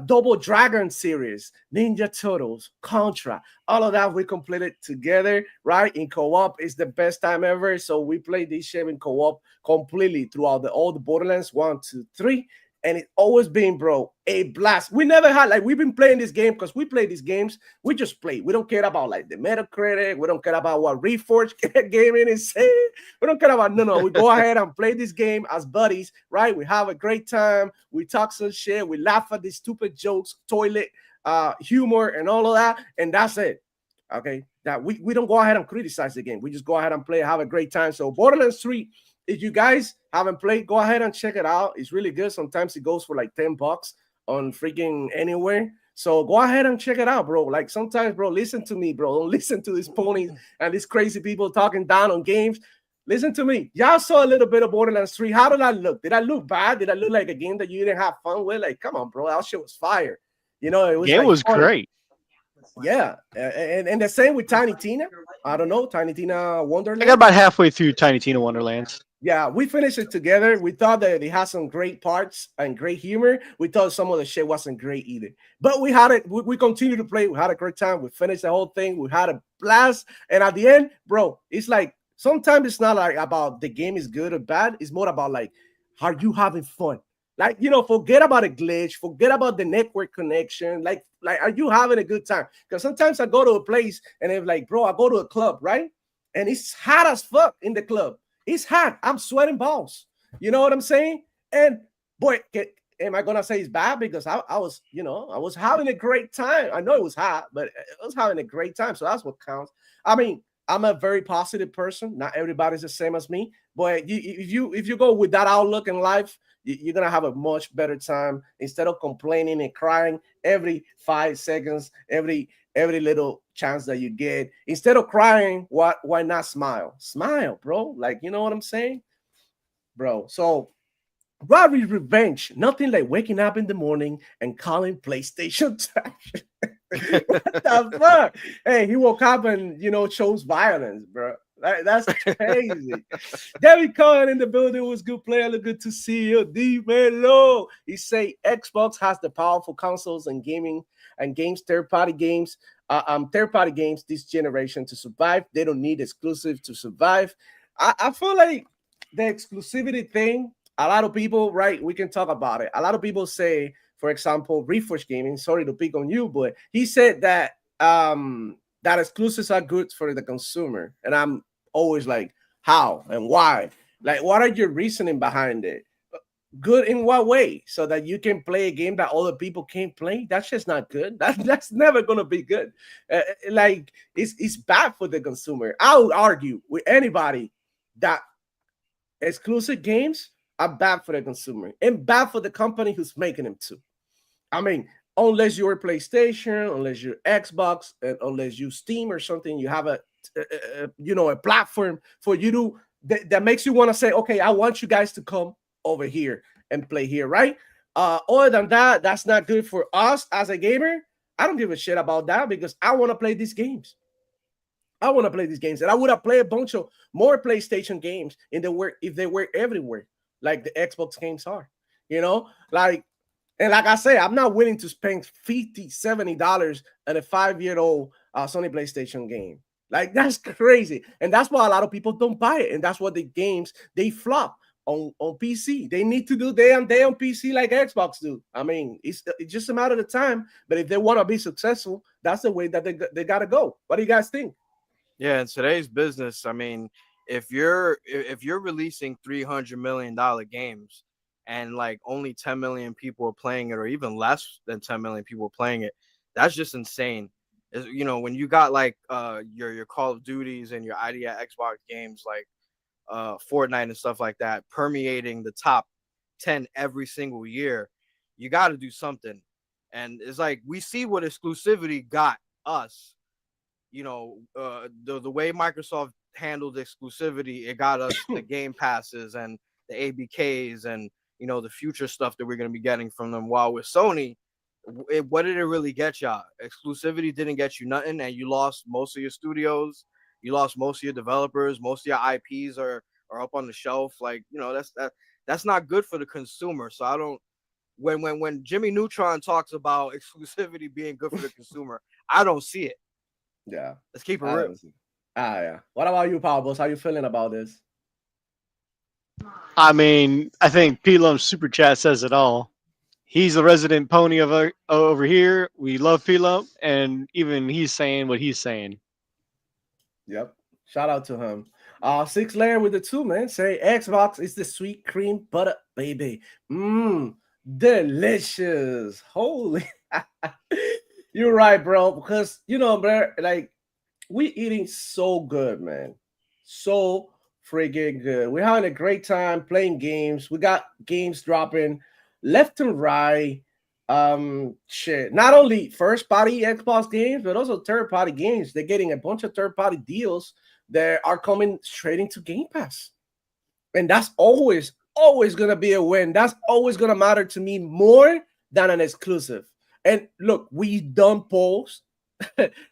Double Dragon series, Ninja Turtles, Contra, all of that we completed together, right? In co-op is the best time ever. So we play this shit in co-op completely throughout all the Borderlands 1, 2, 3. And it's always been, bro, a blast. We never had, like, we've been playing this game because we play these games. We just play. We don't care about, like, the Metacritic. We don't care about what Reforge Gaming is saying. We don't care about, no. We go ahead and play this game as buddies, right? We have a great time. We talk some shit. We laugh at these stupid jokes, toilet humor, and all of that. And that's it. Okay? That we don't go ahead and criticize the game. We just go ahead and play, have a great time. So Borderlands 3, if you guys haven't played, go ahead and check it out. It's really good. Sometimes it goes for like $10 on freaking anywhere. So go ahead and check it out, bro. Like sometimes, bro, listen to me, bro. Don't listen to these ponies and these crazy people talking down on games. Listen to me. Y'all saw a little bit of Borderlands 3. How did I look? Did I look bad? Did I look like a game that you didn't have fun with? Like, come on, bro. That shit was fire. You know, it was. It like was fun. great. Yeah, and the same with Tiny Tina. I don't know, Tiny Tina Wonderland. I got about halfway through Tiny Tina Wonderlands. Yeah, we finished it together. We thought that it had some great parts and great humor. We thought some of the shit wasn't great either. But we had it. We continued to play. We had a great time. We finished the whole thing. We had a blast. And at the end, bro, it's like sometimes it's not like about the game is good or bad. It's more about like, are you having fun? Like, you know, forget about a glitch. Forget about the network connection. Like, are you having a good time? Because sometimes I go to a place and it's like, bro, I go to a club, right? And it's hot as fuck in the club. It's hot. I'm sweating balls. You know what I'm saying? And boy, am I gonna say it's bad? Because I was, you know, I was having a great time. I know it was hot, but I was having a great time. So that's what counts. I mean, I'm a very positive person. Not everybody's the same as me, but if you go with that outlook in life, you're gonna have a much better time instead of complaining and crying every 5 seconds, every little chance that you get. Instead of crying, why not smile? Smile, bro. Like, you know what I'm saying, bro? So robbery revenge, nothing like waking up in the morning and calling PlayStation trash. What the fuck? Hey, he woke up and, you know, chose violence, bro. That's crazy. David Cohen in the building. Was good player. Look good to see you. D Melo. He say Xbox has the powerful consoles and gaming and games, third-party games this generation to survive. They don't need exclusive to survive. I feel like the exclusivity thing, a lot of people, right? We can talk about it. A lot of people say, for example, Reforge Gaming, sorry to pick on you, but he said that that exclusives are good for the consumer. And I'm always like, how and why? Like, what are your reasoning behind it? Good in what way? So that you can play a game that other people can't play? That's just not good. That's never going to be good. Like, it's bad for the consumer. I would argue with anybody that exclusive games are bad for the consumer and bad for the company who's making them too. I mean, unless you're PlayStation, unless you're Xbox, and unless you Steam or something, you have a platform for you to that makes you want to say, okay, I want you guys to come over here and play here, right? Other than that, that's not good for us as a gamer. I don't give a shit about that because I want to play these games. I want to play these games, and I would have played a bunch of more PlayStation games if they were everywhere, like the Xbox games are. You know, like I say, I'm not willing to spend $50, $70 on a 5-year-old Sony PlayStation game. Like that's crazy, and that's why a lot of people don't buy it, and that's what the games they flop on PC. They need to do day on PC like Xbox do. I mean, it's just a matter of time. But if they want to be successful, that's the way that they got to go. What do you guys think? Yeah, in today's business, I mean, if you're releasing $300 million games and like only 10 million people are playing it, or even less than 10 million people playing it, that's just insane. You know, when you got like your Call of Duties and your idea Xbox games like Fortnite and stuff like that permeating the top 10 every single year, you got to do something. And it's like we see what exclusivity got us. You know, the way Microsoft handled exclusivity, it got us the Game Passes and the ABKs and, you know, the future stuff that we're going to be getting from them. While with Sony, what did it really get y'all? Exclusivity didn't get you nothing, and you lost most of your studios. You lost most of your developers. Most of your IPs are up on the shelf. Like, you know, that's not good for the consumer. So I don't. When Jimmy Neutron talks about exclusivity being good for the consumer, I don't see it. Yeah, let's keep it real. Yeah. What about you, Power Boss? How you feeling about this? I mean, I think P-Lump Super Chat says it all. He's the resident pony of over here. We love P-Lump, and even he's saying what he's saying. Yep. Shout out to him. 6 layer with the 2, man. Say Xbox is the sweet cream butter, baby. Delicious. Holy. You're right, bro. Because, you know, bro, like, we eating so good, man. So freaking good. We're having a great time playing games. We got games dropping left and right. Shit. Not only first-party Xbox games, but also third-party games. They're getting a bunch of third-party deals that are coming straight into Game Pass. And that's always going to be a win. That's always going to matter to me more than an exclusive. And look, we done polls,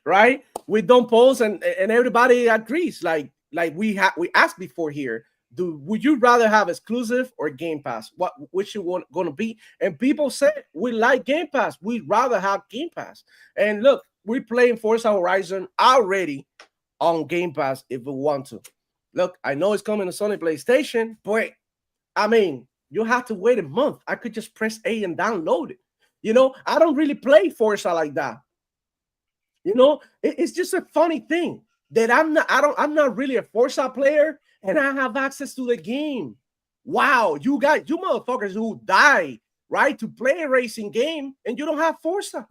right? We done polls, and everybody agrees. Like we asked before here, would you rather have exclusive or Game Pass? Which you want going to be? And people said we like Game Pass. We'd rather have Game Pass. And look, we're playing Forza Horizon already on Game Pass if we want to. Look, I know it's coming to Sony PlayStation, but I mean, you have to wait a month. I could just press A and download it. You know, I don't really play Forza like that. You know, it's just a funny thing that I'm not really a Forza player, and I have access to the game. Wow, you motherfuckers who die, right, to play a racing game, and you don't have Forza.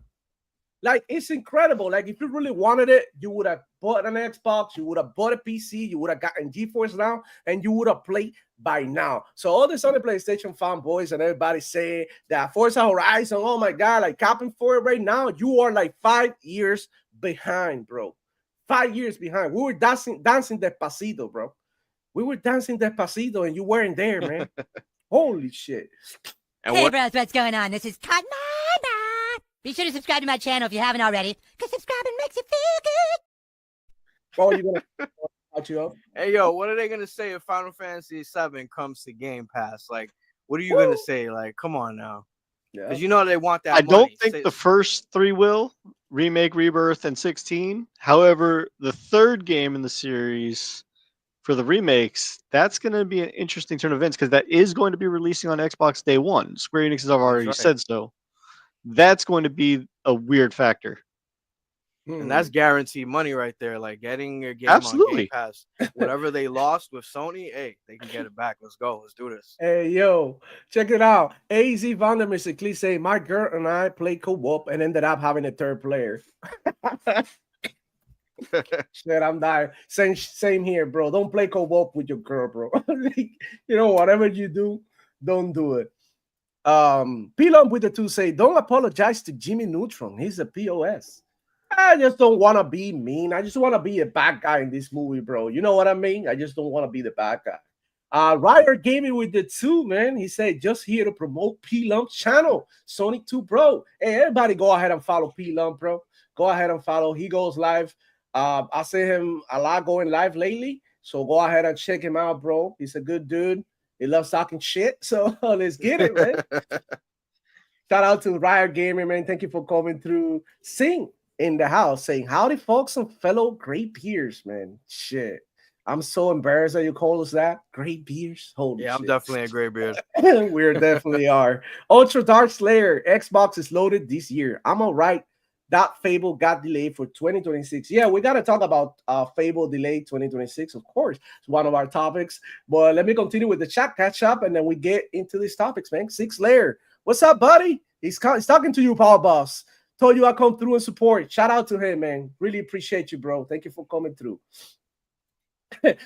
Like, it's incredible. Like, if you really wanted it, you would have bought an Xbox, you would have bought a PC, you would have gotten GeForce Now, and you would have played by now. So all the Sony PlayStation fanboys and everybody say that Forza Horizon, oh my God, like capping for it right now, you are like 5 years behind, bro. 5 years behind. We were dancing Despacito, bro. We were dancing Despacito, and you weren't there, man. Holy shit. And hey, bros, what's going on? This is Cotton. Be sure to subscribe to my channel if you haven't already, because subscribing makes you feel good. Oh, you gonna watch you up? Hey, yo, what are they gonna say if Final Fantasy VII comes to Game Pass? Like, what are you gonna say? Like, come on now, because you know they want that. I money. don't think the first 3 will remake, Rebirth, and 16. However, the third game in the series for the remakes, that's going to be an interesting turn of events because that is going to be releasing on Xbox Day 1. Square Enix has already said so. That's going to be a weird factor. And that's guaranteed money right there. Like getting your game Absolutely. on Game Pass. Whatever they lost with Sony, hey, they can get it back. Let's go. Let's do this. Hey, yo, check it out. AZ Vander basically say, my girl and I played co-op and ended up having a third player. Shit, I'm dying. Same here, bro. Don't play co-op with your girl, bro. You know, whatever you do, don't do it. P-Lump with the 2 say, don't apologize to Jimmy Neutron. He's a POS. I just don't want to be mean. I just want to be a bad guy in this movie, bro. You know what I mean? I just don't want to be the bad guy. Ryder Gaming with the 2, man. He said, just here to promote P Lump's channel, Sonic 2 Pro. Hey, everybody go ahead and follow P Lump, bro. Go ahead and follow. He goes live. I see him a lot going live lately. So go ahead and check him out, bro. He's a good dude. He loves talking shit. So let's get it, man. Shout out to Ryder Gaming, man. Thank you for coming through. Sing in the house saying, howdy, folks and fellow great peers, man. Shit. I'm so embarrassed that you call us that. Great beers. Holy Yeah, I'm shit. definitely a great beard. We definitely are. Ultra Dark Slayer. Xbox is loaded this year. I'm all right. That Fable got delayed for 2026. Yeah, we got to talk about Fable delayed 2026. Of course, it's one of our topics. But let me continue with the chat catch up, and then we get into these topics, man. Six Layer. What's up, buddy? He's talking to you, Power Boss. Told you I come through and support. Shout out to him, man. Really appreciate you, bro. Thank you for coming through.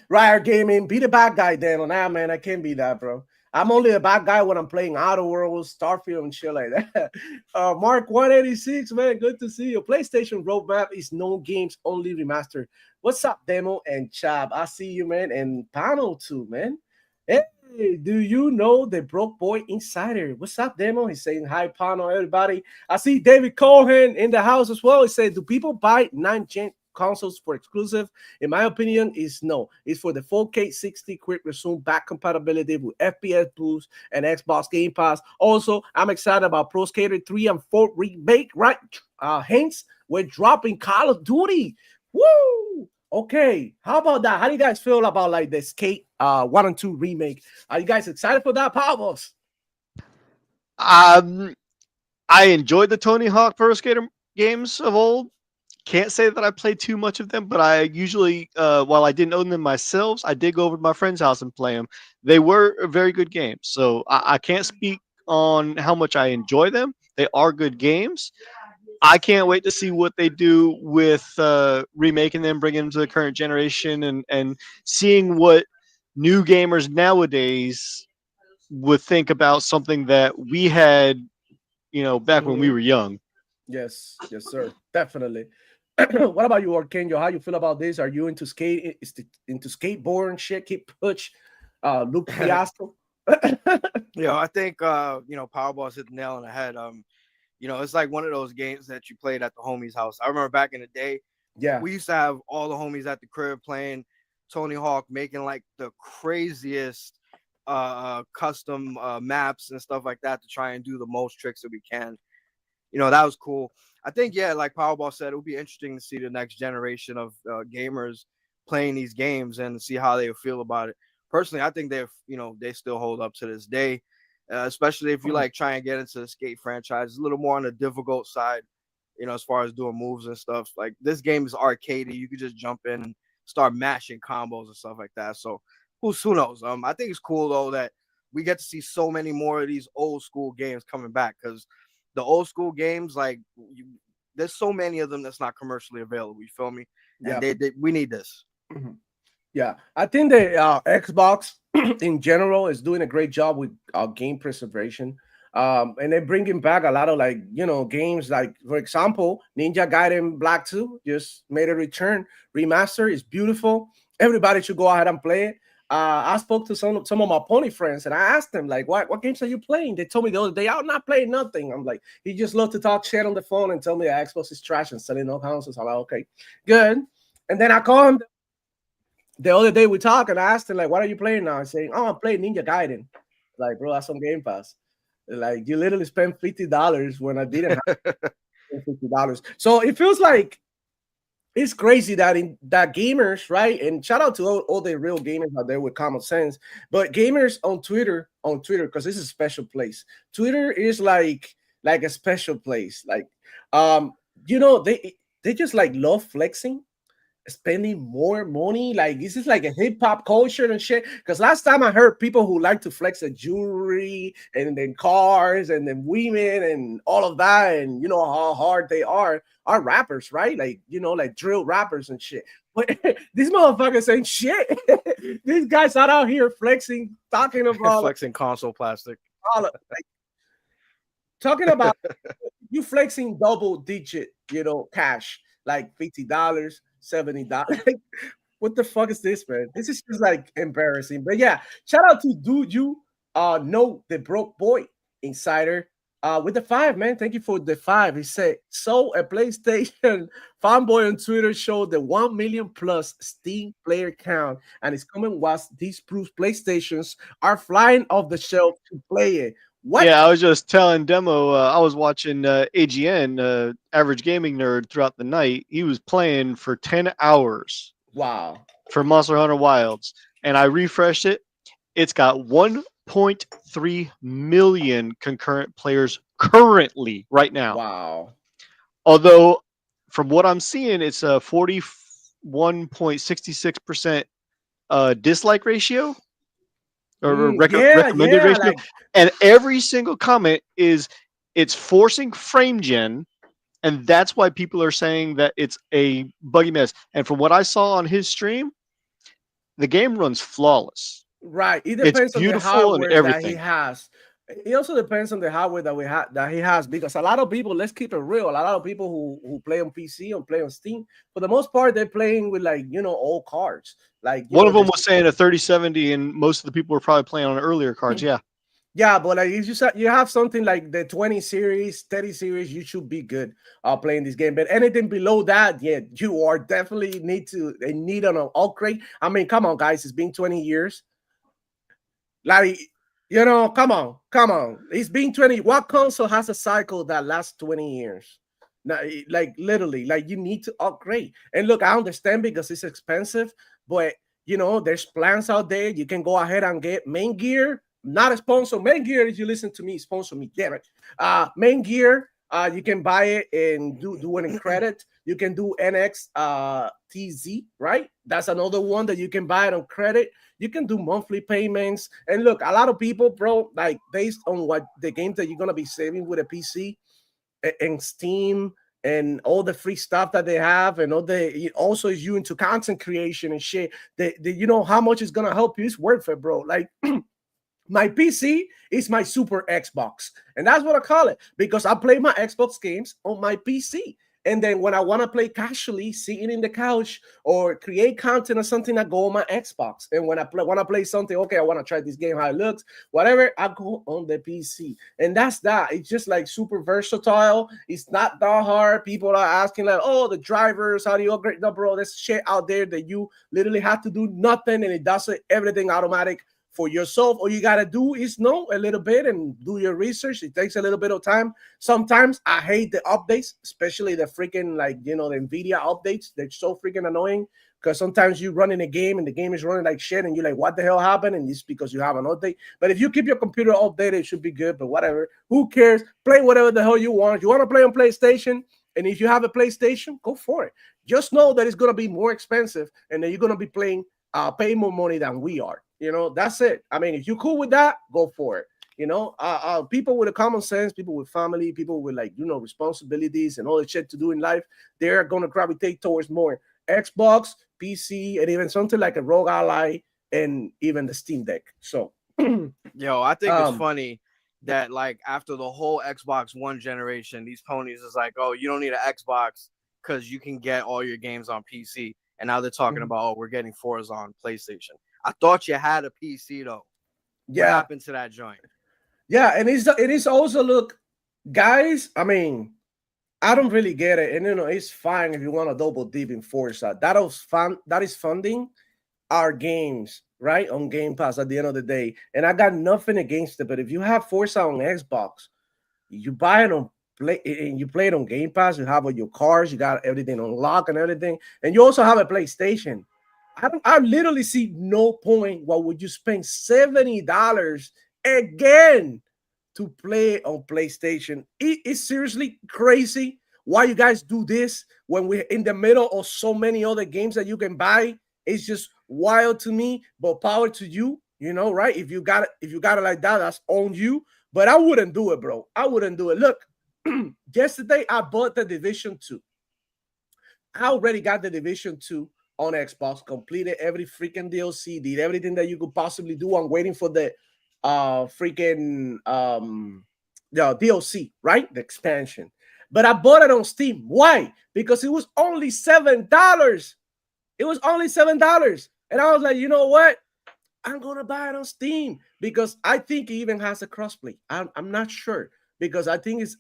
Riot Gaming, be the bad guy, Dan. Nah, man, I can't be that, bro. I'm only a bad guy when I'm playing Outer Worlds, Starfield, and shit like that. Mark 186, man, good to see you. PlayStation roadmap is no games, only remastered. What's up, Demo and Chab? I see you, man, and Panel too, man. Hey, do you know the Broke Boy Insider? What's up, Demo? He's saying hi, Panel, everybody. I see David Cohen in the house as well. He said, do people buy 9th-gen consoles for exclusive? In my opinion, is no. It's for the 4K 60 quick resume back compatibility with FPS boost and Xbox Game Pass. Also, I'm excited about Pro Skater 3 and 4 remake, right? Hence, we're dropping Call of Duty. Woo! Okay, how about that? How do you guys feel about like the Skate 1 and 2 remake? Are you guys excited for that, Pavos? I enjoyed the Tony Hawk Pro Skater games of old. Can't say that I played too much of them, but I usually, while I didn't own them myself, I did go over to my friend's house and play them. They were very good games, so I can't speak on how much I enjoy them. They are good games. I can't wait to see what they do with remaking them, bringing them to the current generation, and seeing what new gamers nowadays would think about something that we had, back when we were young. Yes, yes, sir, definitely. What about you, Arcanjo? How you feel about this? Are you into into skateboard and shit? Keep push, Luke Fiasco. I think Powerball's hit the nail on the head. It's like one of those games that you played at the homie's house. I remember back in the day, yeah, we used to have all the homies at the crib playing Tony Hawk, making like the craziest custom maps and stuff like that to try and do the most tricks that we can. That was cool. I think, like Powerball said, it would be interesting to see the next generation of gamers playing these games and see how they feel about it. Personally, I think they still hold up to this day, especially if you like try and get into the skate franchise. It's a little more on the difficult side, as far as doing moves and stuff. Like this game is arcadey. You could just jump in and start mashing combos and stuff like that. So who knows? I think it's cool though that we get to see so many more of these old school games coming back, because the old school games, like there's so many of them that's not commercially available. You feel me? And we need this. Mm-hmm. Yeah, I think the Xbox in general is doing a great job with game preservation. And they're bringing back a lot of games like, for example, Ninja Gaiden Black 2 just made a return. Remaster is beautiful. Everybody should go ahead and play it. I spoke to some of my pony friends and I asked them, like, what games are you playing? They told me the other day, I'm not playing nothing. I'm like, he just loves to talk shit on the phone and tell me that Xbox is trash and selling no consoles. I'm like, okay, good. And then I called him the other day, we talked, and I asked him, like, what are you playing now? He's saying, I'm playing Ninja Gaiden. Like, bro, that's on Game Pass. Like, you literally spent $50 when I didn't have $50. So it feels like it's crazy that gamers, right? And shout out to all the real gamers out there with common sense, but gamers on Twitter, because this is a special place. Twitter is like a special place. Like, they just like love flexing, spending more money. Like, this is like a hip-hop culture and shit. Because last time I heard people who like to flex the jewelry and then cars and then women and all of that, and how hard they are rappers, right? Like, like drill rappers and shit. But these motherfuckers ain't shit. These guys are out here flexing, talking about flexing console plastic. Talking about you flexing double digit, cash, like $50, $70. What the fuck is this, man? This is just like embarrassing. But yeah, shout out to Dude You know the broke boy insider with the 5, man. Thank you for the 5. He said, so a PlayStation fanboy on Twitter showed the 1 million plus Steam player count, and it's coming once these proves PlayStations are flying off the shelf to play it. What? Yeah, I was just telling Demo. I was watching AGN, Average Gaming Nerd, throughout the night. He was playing for 10 hours Wow. for Monster Hunter Wilds, and I refreshed it. It's got 1.3 million concurrent players currently right now. Wow. Although, from what I'm seeing, it's a 41.66% dislike ratio or recommended ratio. Like, And every single comment is it's forcing frame gen, and that's why people are saying that it's a buggy mess. And from what I saw on his stream, the game runs flawless. right. It depends on the beautiful and hardware that he everything. has. It also depends on the hardware that he has, because a lot of people, let's keep it real, a lot of people who play on PC and play on Steam, for the most part, they're playing with, like, you know, old cards. Like, One of them was saying a 3070, and most of the people were probably playing on earlier cards. Yeah. Yeah, but like if you have something like the 20 series, 30 series, you should be good playing this game. But anything below that, yeah, you are definitely need an upgrade. I mean, come on, guys, it's been 20 years. Like, you know, come on. It's been 20. What console has a cycle that lasts 20 years? Now, like literally, like you need to upgrade. And look, I understand because it's expensive, but you know, there's plans out there. You can go ahead and get Main Gear. Not a sponsor. Main Gear, if you listen to me, sponsor me. Damn it. Main Gear, you can buy it and do it in credit. You can do NX TZ, right? That's another one that you can buy it on credit. You can do monthly payments. And look, a lot of people, bro, like based on what the games that you're gonna be saving with a PC and Steam and all the free stuff that they have, and all the also is you into content creation and shit. You know how much it's gonna help you. It's worth it, bro. Like my PC is my super Xbox, and that's what I call it, because I play my Xbox games on my PC. And then when I want to play casually, sitting in the couch or create content or something, I go on my Xbox. And when I want to play something, okay, I want to try this game, how it looks, whatever, I go on the PC. And that's that. It's just like super versatile. It's not that hard. People are asking like, oh, the drivers, how do you upgrade? No, bro, there's shit out there that you literally have to do nothing, and it does everything automatic for yourself. All you gotta do is know a little bit and do your research. It takes a little bit of time. Sometimes I hate the updates, especially the freaking, like, you know, the Nvidia updates. They're so freaking annoying, because sometimes you run in a game and the game is running like shit and you're like, what the hell happened? And it's because you have an update. But if you keep your computer updated, it should be good. But whatever, who cares? Play whatever the hell you want. You want to play on PlayStation, and if you have a PlayStation, go for it. Just know that it's gonna be more expensive, and then you're gonna be paying more money than we are. You know, that's it. I mean, if you're cool with that, go for it. You know, people with a common sense, people with family, people with, like, you know, responsibilities and all the shit to do in life, they're going to gravitate towards more Xbox, PC, and even something like a Rogue Ally and even the Steam Deck. So, yo, I think it's funny that, like, after the whole Xbox One generation, these ponies is like, oh, you don't need an Xbox because you can get all your games on PC. And now they're talking about, oh, we're getting Forza on PlayStation. I thought you had a PC though. yeah. What happened to that joint? Yeah, and it is also, look, guys, I mean, I don't really get it. And you know, it's fine if you want to double dip in Forza. That is funding our games, right? On Game Pass at the end of the day. And I got nothing against it. But if you have Forza on Xbox, you buy it on and you play it on Game Pass, you have all your cars, you got everything on lock and everything, and you also have a PlayStation. I literally see no point why would you spend $70 again to play on PlayStation. It's seriously crazy why you guys do this when we're in the middle of so many other games that you can buy. It's just wild to me, but power to you, you know, right? If you got it like that, that's on you. But I wouldn't do it, bro. I wouldn't do it. Look, yesterday I bought the Division 2. I already got the Division 2 on Xbox, completed every freaking DLC, did everything that you could possibly do. I'm waiting for the freaking the DLC, right? The expansion. But I bought it on Steam. Why? Because it was only $7. It was only $7. And I was like, you know what? I'm gonna buy it on Steam because I think it even has a crossplay. I'm not sure because I think it's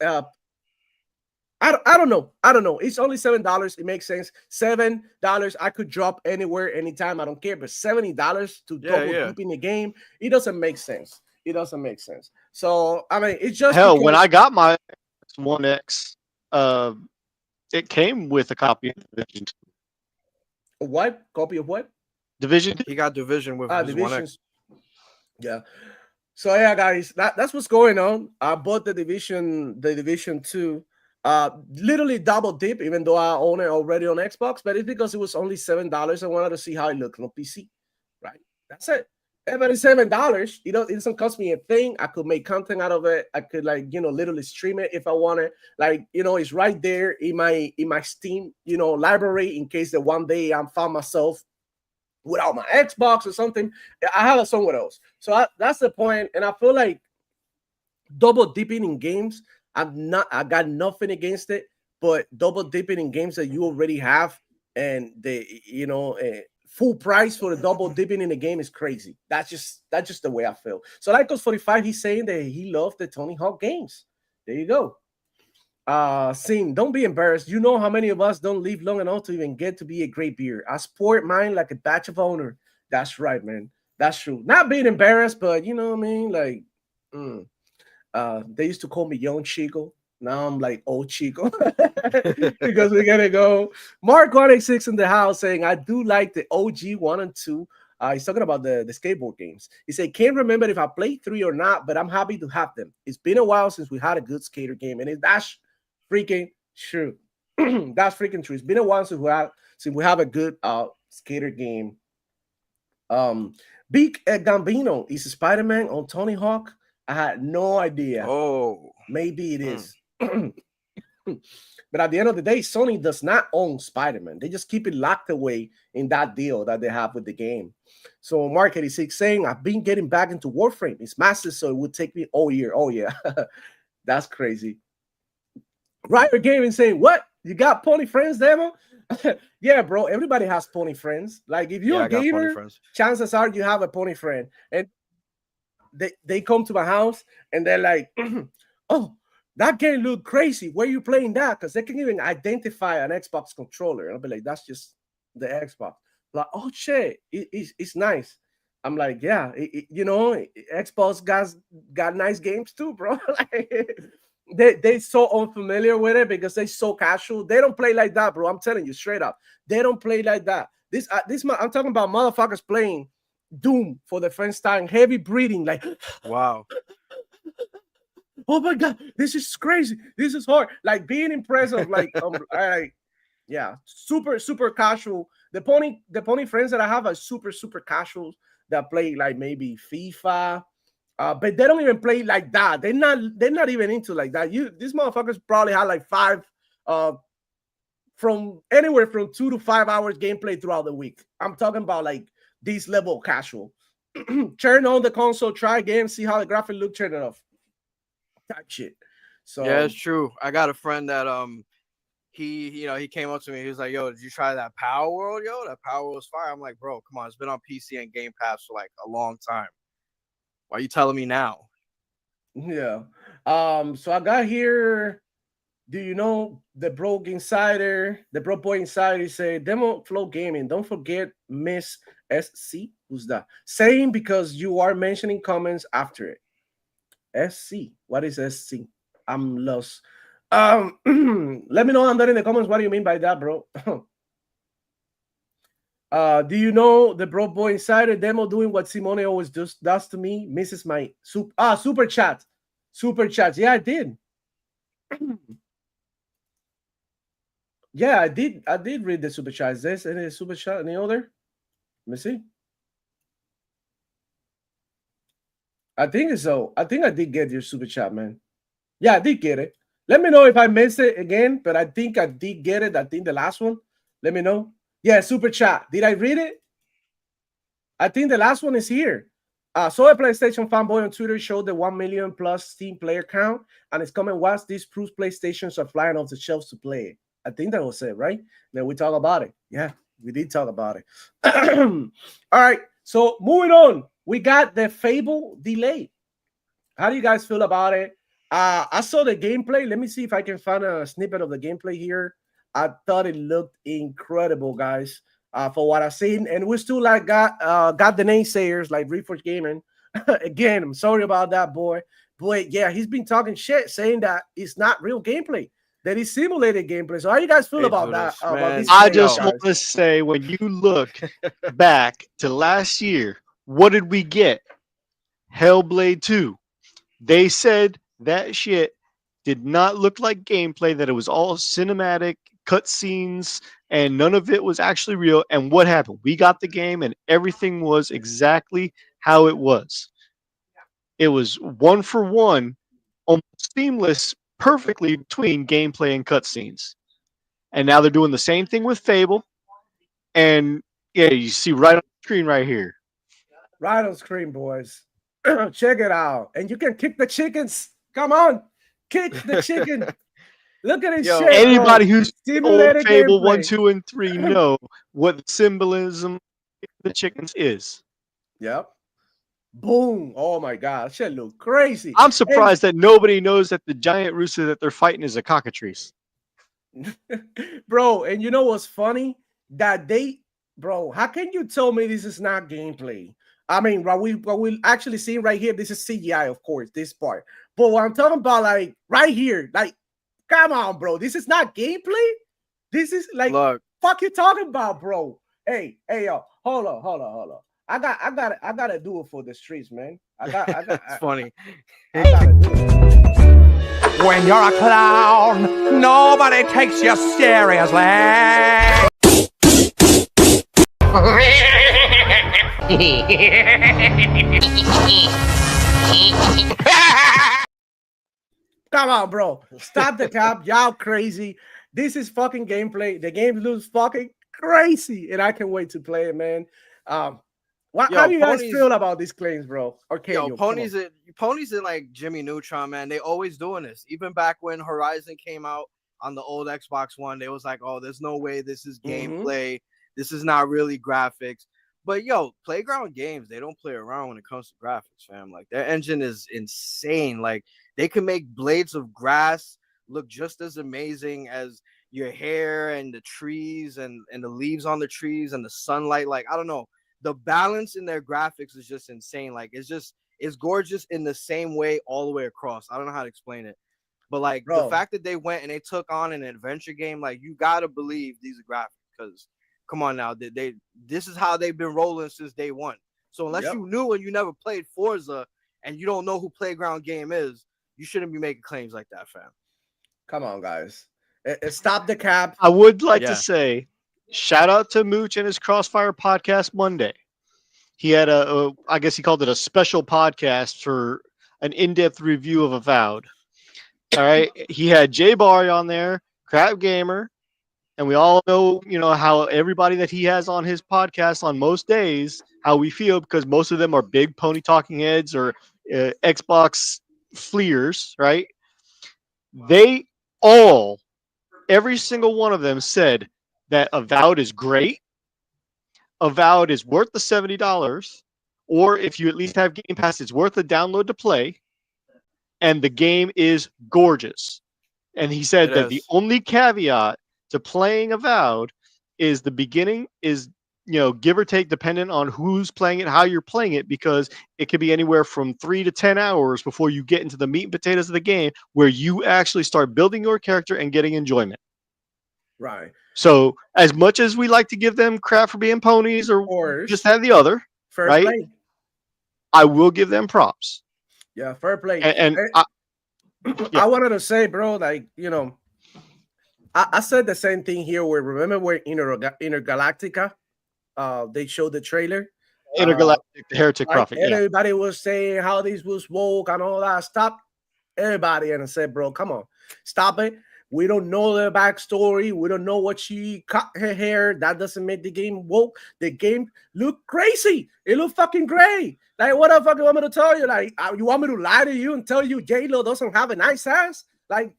I don't know. I don't know. It's only $7. It makes sense. $7 I could drop anywhere, anytime. I don't care. But $70 to double deep in the game, it doesn't make sense. It doesn't make sense. So I mean, it's just hell. When I got my One X, it came with a copy of Division. What copy of what? Division. He got Division with his One X. Yeah. So yeah, guys, that's what's going on. I bought the Division 2. Literally double dip, even though I own it already on Xbox, but it's because it was only $7. I wanted to see how it looked on PC. Right. That's it. But it's $7. It doesn't cost me a thing. I could make content out of it. I could literally stream it if I wanted. It's right there in my Steam, library in case that one day I found myself without my Xbox or something. I have it somewhere else. So that's the point. And I feel like double dipping in games, I got nothing against it, but double dipping in games that you already have and full price for the double dipping in the game is crazy. That's just the way I feel. So Lycos 45, he's saying that he loved the Tony Hawk games. There you go. Scene, don't be embarrassed. You know how many of us don't live long enough to even get to be a great beer. I sport mine like a badge of honor. That's right, man. That's true. Not being embarrassed, but you know what I mean? They used to call me Young Chico. Now I'm like old Chico because we're gonna go. Mark 186 in the house saying, I do like the OG 1 and 2. He's talking about the skateboard games. He said, can't remember if I played 3 or not, but I'm happy to have them. It's been a while since we had a good skater game, and that's freaking true. That's freaking true. It's been a while since we have a good skater game. Big Gambino is Spider-Man on Tony Hawk. I had no idea. Oh, maybe it is. But at the end of the day, Sony does not own Spider-Man. They just keep it locked away in that deal that they have with the game. So Mark 86 saying, I've been getting back into Warframe. It's massive, so it would take me all year. Oh, yeah. That's crazy. Riot Gaming saying, what? You got Pony Friends demo? Yeah, bro. Everybody has Pony Friends. Like, if you're a gamer, chances are you have a Pony Friend. And they come to my house and they're like, oh, that game look crazy. Where you playing that? Because they can even identify an Xbox controller. And I'll be like, that's just the Xbox. Like, oh shit, it's nice. I'm like, yeah, Xbox got nice games too, bro. Like, they so unfamiliar with it because they so casual. They don't play like that, bro. I'm telling you straight up, they don't play like that. I'm talking about motherfuckers playing Doom for the first time, heavy breathing, like, wow. Oh my god, this is crazy. This is hard. Like being impressive, like yeah, super casual. The pony friends that I have are super casual that play like maybe FIFA, but they don't even play like that. They're not even into like that. These motherfuckers probably had like 5 from anywhere from 2 to 5 hours gameplay throughout the week. I'm talking about like this level of casual. Turn on the console, try again, see how the graphic look, turn it off. Type shit. So yeah, it's true. I got a friend that he came up to me. He was like, "Yo, did you try that Power World? Yo, that Power World was fire." I'm like, "Bro, come on, it's been on PC and Game Pass for like a long time. Why are you telling me now?" Yeah. So I got here. Do you know the Bro Boy Insider say Demo Flow Gaming? Don't forget Miss SC. Who's that? Saying because you are mentioning comments after it. SC. What is SC? I'm lost. Let me know under in the comments. What do you mean by that, bro? Do you know the Bro Boy Insider demo doing what Simone always does to me? Misses my super chat. Super chat. Yeah, I did. Yeah, I did read the super chat. Is there any super chat? Any other? Let me see. I think so. I think I did get your super chat, man. Yeah, I did get it. Let me know if I missed it again, but I think I did get it. I think the last one. Let me know. Yeah, super chat. Did I read it? I think the last one is here. So a PlayStation fanboy on Twitter showed the 1 million plus Steam player count, and it's coming. Once this proves PlayStations are flying off the shelves to play it. I think that was it, right? Then we talk about it. Yeah, We did talk about it. All right. So moving on, we got the Fable delay. How do you guys feel about it? I saw the gameplay. Let me see if I can find a snippet of the gameplay here. I thought it looked incredible, guys. For what I've seen, and we still like got the naysayers like Reforged Gaming. Again, I'm sorry about that, boy. But yeah, he's been talking shit, saying that it's not real gameplay, that it's simulated gameplay. So how you guys feel Hey, about Judas, that? About man. this I delay, just guys? want to say, when you look back to last year, what did we get? Hellblade 2. They said that shit did not look like gameplay, that it was all cinematic cutscenes, and none of it was actually real. And what happened? We got the game, and everything was exactly how it was. It was one for one, almost seamless, perfectly between gameplay and cutscenes. And now they're doing the same thing with Fable. And yeah, you see right on the screen right here. Right on screen, boys. Check it out. And you can kick the chickens. Come on. Kick the chicken. Look at this Yo, shit. Anybody bro. who's old Simulated Fable 1, gameplay. 2, and 3 know what the symbolism of the chickens is. Yep. Boom. Oh my god. Shit look crazy. I'm surprised that nobody knows that the giant rooster that they're fighting is a cockatrice. Bro, and you know what's funny? That bro, how can you tell me this is not gameplay? I mean, what we actually see right here, this is CGI, of course, this part. But what I'm talking about, like right here, like, come on, bro, this is not gameplay. This is like, look, fuck you talking about, bro? Hey, yo, hold on. I gotta do it for the streets, man. it's funny. I gotta do it. When you're a clown, nobody takes you seriously. Come on, bro. Stop the cap. Y'all crazy. This is fucking gameplay. The game looks fucking crazy, and I can't wait to play it, man. How do you guys feel about these claims, bro? Okay, ponies are like Jimmy Neutron, man. They always doing this. Even back when Horizon came out on the old Xbox One, they was like, "Oh, there's no way this is gameplay. This is not really graphics." But yo, Playground Games, they don't play around when it comes to graphics, fam. Like their engine is insane. Like they can make blades of grass look just as amazing as your hair and the trees and the leaves on the trees and the sunlight. Like I don't know. The balance in their graphics is just insane. Like it's gorgeous in the same way all the way across. I don't know how to explain it, but like the fact that they went and they took on an adventure game, like you gotta believe these are graphics, because come on now, this is how they've been rolling since day one. So unless you knew and you never played Forza and you don't know who Playground Game is, you shouldn't be making claims like that, fam. Come on, guys. Stop the cap. I would like to say, shout out to Mooch and his Crossfire podcast Monday. He had I guess he called it a special podcast for an in-depth review of Avowed. All right. He had Jay Barry on there, Crap Gamer, and we all know, how everybody that he has on his podcast on most days, how we feel, because most of them are big pony talking heads or Xbox fleers, right? They all, every single one of them said that Avowed is great. Avowed is worth the $70, or if you at least have Game Pass, it's worth the download to play. And the game is gorgeous. And he said that the only caveat to playing Avowed is the beginning is, give or take, dependent on who's playing it, how you're playing it, because it could be anywhere from 3 to 10 hours before you get into the meat and potatoes of the game, where you actually start building your character and getting enjoyment. Right. So as much as we like to give them crap for being ponies or just have the other, right? Play. I will give them props. Yeah, fair play. I wanted to say, bro, like, I said the same thing here. Remember where Intergalactica, they showed the trailer. Intergalactic, the Heretic Prophet. Everybody was saying how this was woke and all that. Stop everybody and I said, bro, come on, stop it. We don't know the backstory. We don't know what she cut her hair. That doesn't make the game woke. The game look crazy. It look fucking great. Like, what the fuck you want me to tell you? Like, you want me to lie to you and tell you J-Lo doesn't have a nice ass? Like,